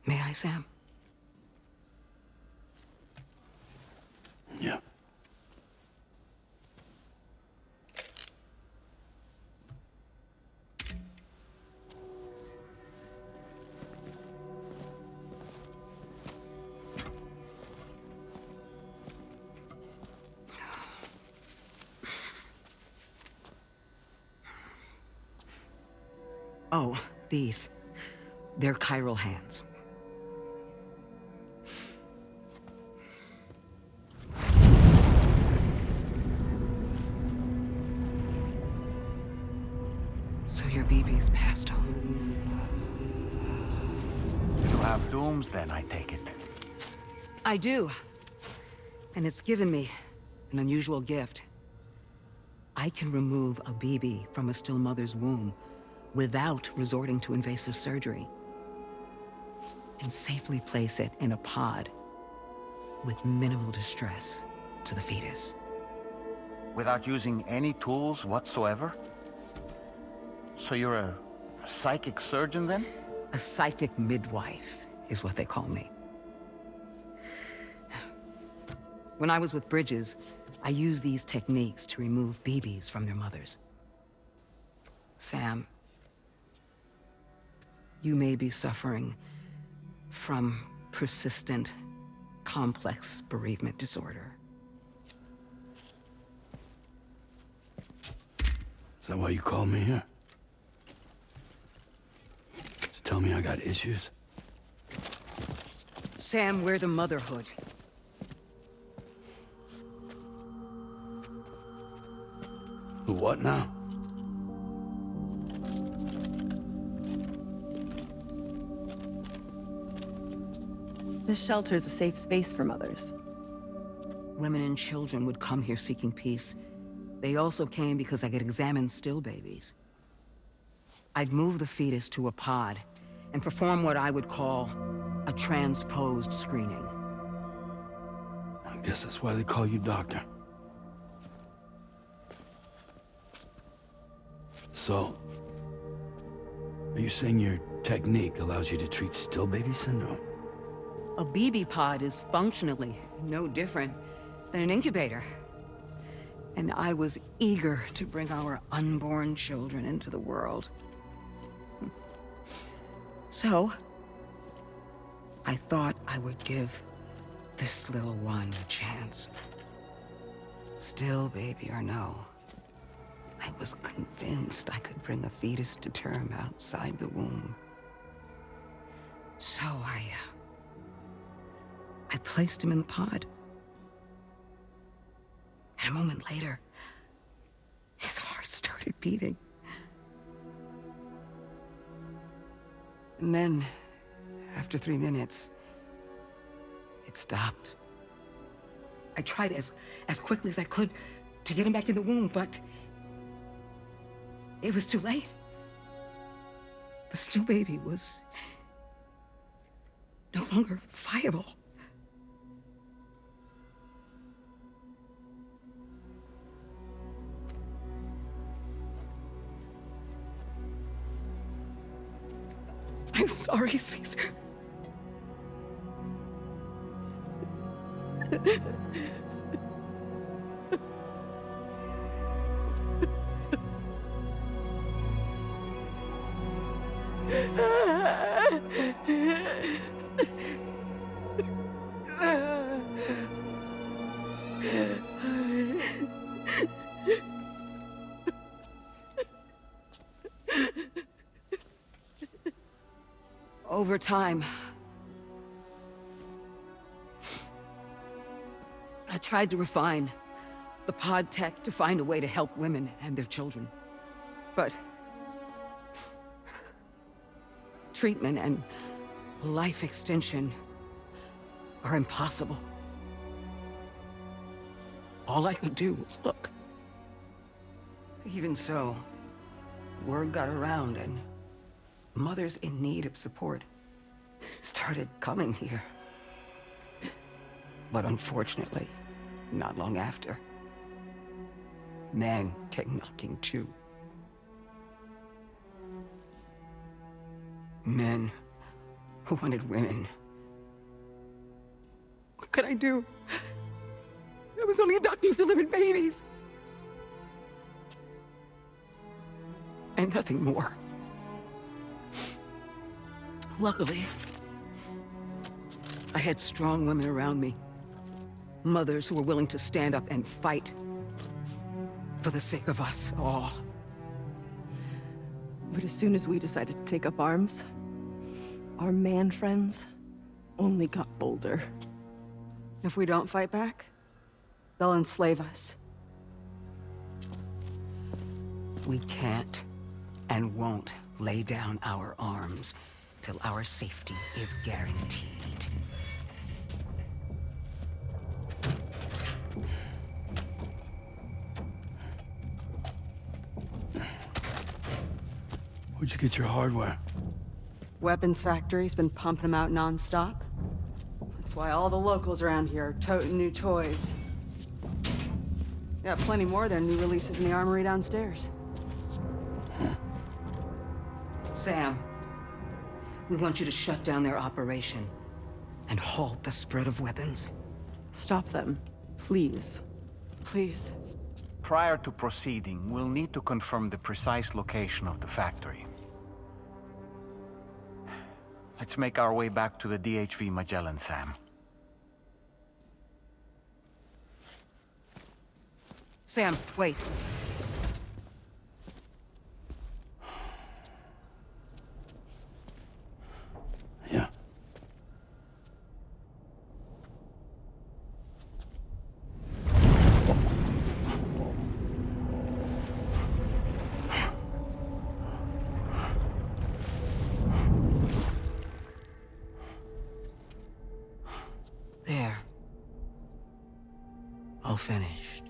May I, Sam? Yeah. Oh, these. They're chiral hands. So your BB's passed on. You have dooms then, I take it. I do. And it's given me an unusual gift. I can remove a BB from a still mother's womb without resorting to invasive surgery, and safely place it in a pod with minimal distress to the fetus. Without using any tools whatsoever? So you're a psychic surgeon then? A psychic midwife is what they call me. When I was with Bridges, I used these techniques to remove BBs from their mothers. Sam, you may be suffering from persistent, complex bereavement disorder. Is that why you called me here? To tell me I got issues? Sam, we're the motherhood. The what now? This shelter is a safe space for mothers. Women and children would come here seeking peace. They also came because I could examine still babies. I'd move the fetus to a pod and perform what I would call a transposed screening. I guess that's why they call you doctor. So, are you saying your technique allows you to treat still baby syndrome? A BB pod is functionally no different than an incubator. And I was eager to bring our unborn children into the world. So, I thought I would give this little one a chance. Still baby or no, I was convinced I could bring a fetus to term outside the womb. So I placed him in the pod. And a moment later, his heart started beating. And then, after 3 minutes, it stopped. I tried as quickly as I could to get him back in the womb, but it was too late. The still baby was no longer viable. I'm sorry, Caesar. Over time, I tried to refine the pod tech to find a way to help women and their children. But treatment and life extension are impossible. All I could do was look. Even so, word got around and mothers in need of support started coming here. But unfortunately, not long after, men came knocking too. Men who wanted women. What could I do? I was only a doctor who delivered babies. And nothing more. Luckily, I had strong women around me. Mothers who were willing to stand up and fight for the sake of us all. But as soon as we decided to take up arms, our man friends only got bolder. If we don't fight back, they'll enslave us. We can't and won't lay down our arms till our safety is guaranteed. Where'd you get your hardware? Weapons factory's been pumping them out non-stop. That's why all the locals around here are toting new toys. Got plenty more of their new releases in the armory downstairs. Sam, we want you to shut down their operation and halt the spread of weapons. Stop them, please. Please. Prior to proceeding, we'll need to confirm the precise location of the factory. Let's make our way back to the DHV Magellan, Sam. Sam, wait. Yeah. There. All finished.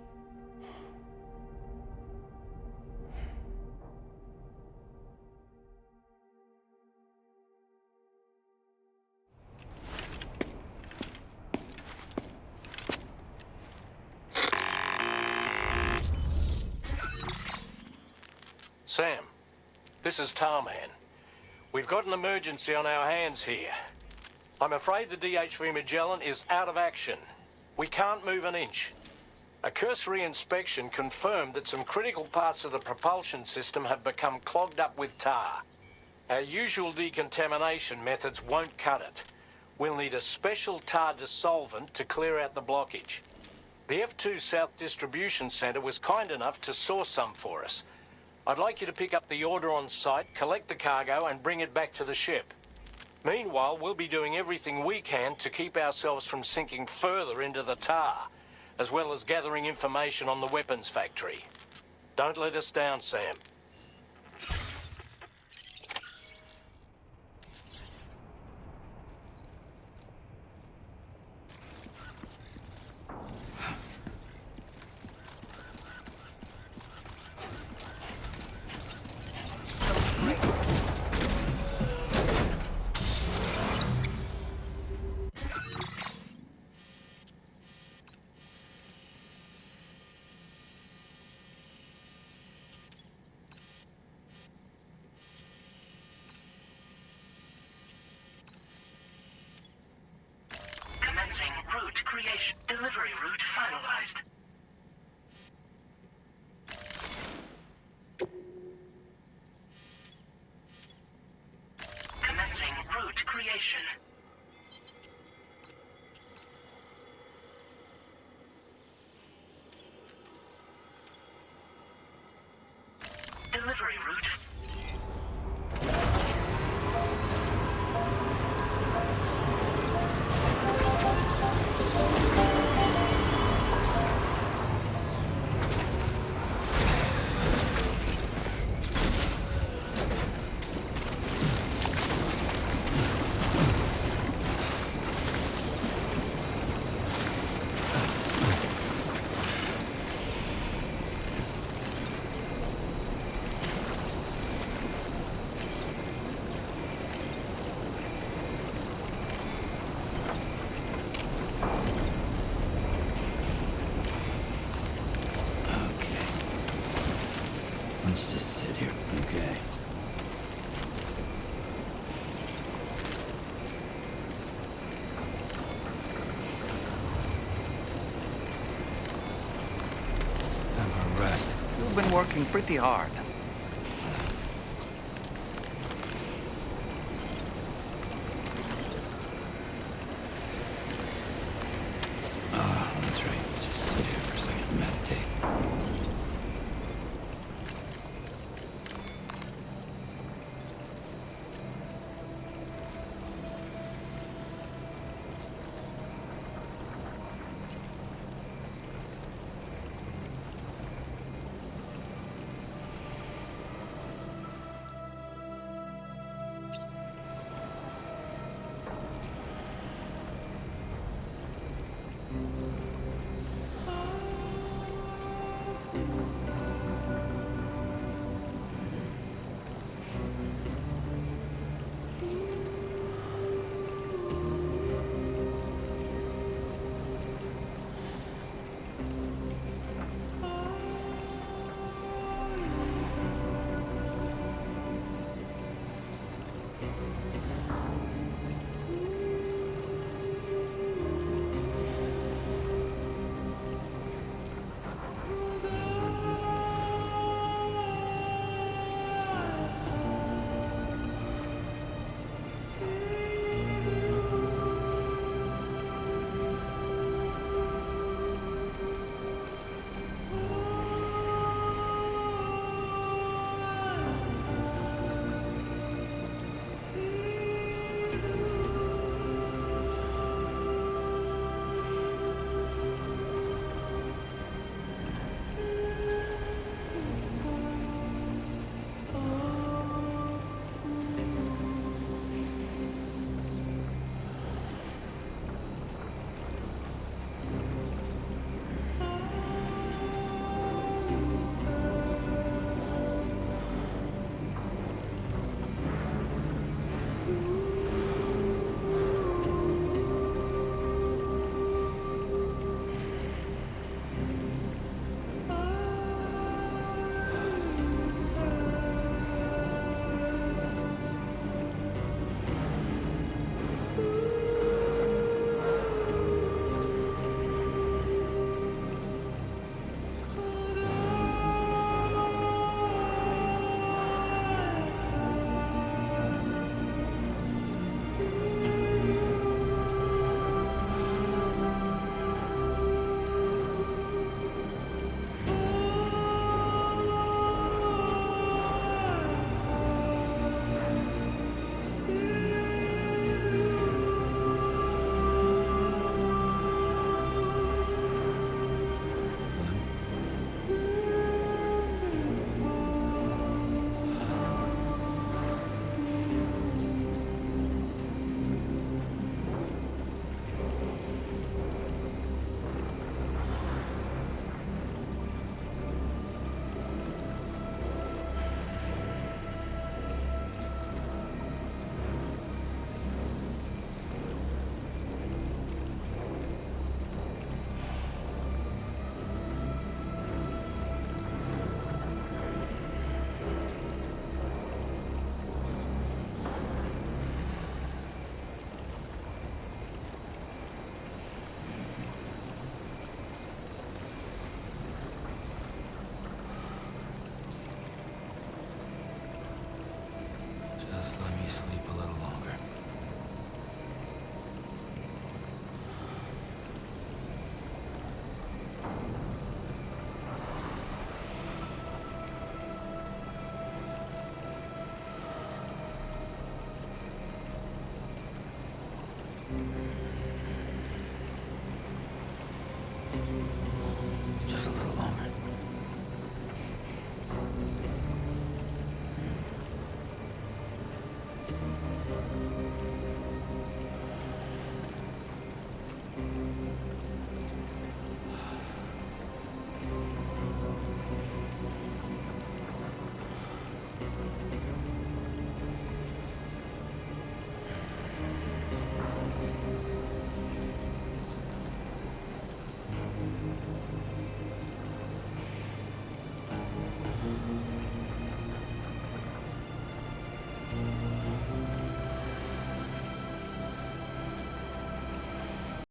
Sam, this is Tarman. We've got an emergency on our hands here. I'm afraid the DHV Magellan is out of action. We can't move an inch. A cursory inspection confirmed that some critical parts of the propulsion system have become clogged up with tar. Our usual decontamination methods won't cut it. We'll need a special tar dissolvent to clear out the blockage. The F2 South Distribution Center was kind enough to source some for us. I'd like you to pick up the order on site, collect the cargo, and bring it back to the ship. Meanwhile, we'll be doing everything we can to keep ourselves from sinking further into the tar, as well as gathering information on the weapons factory. Don't let us down, Sam. Commencing route creation. Delivery route finalized. Commencing route creation. delivery route. Let's just sit here, okay? Have a rest. You've been working pretty hard.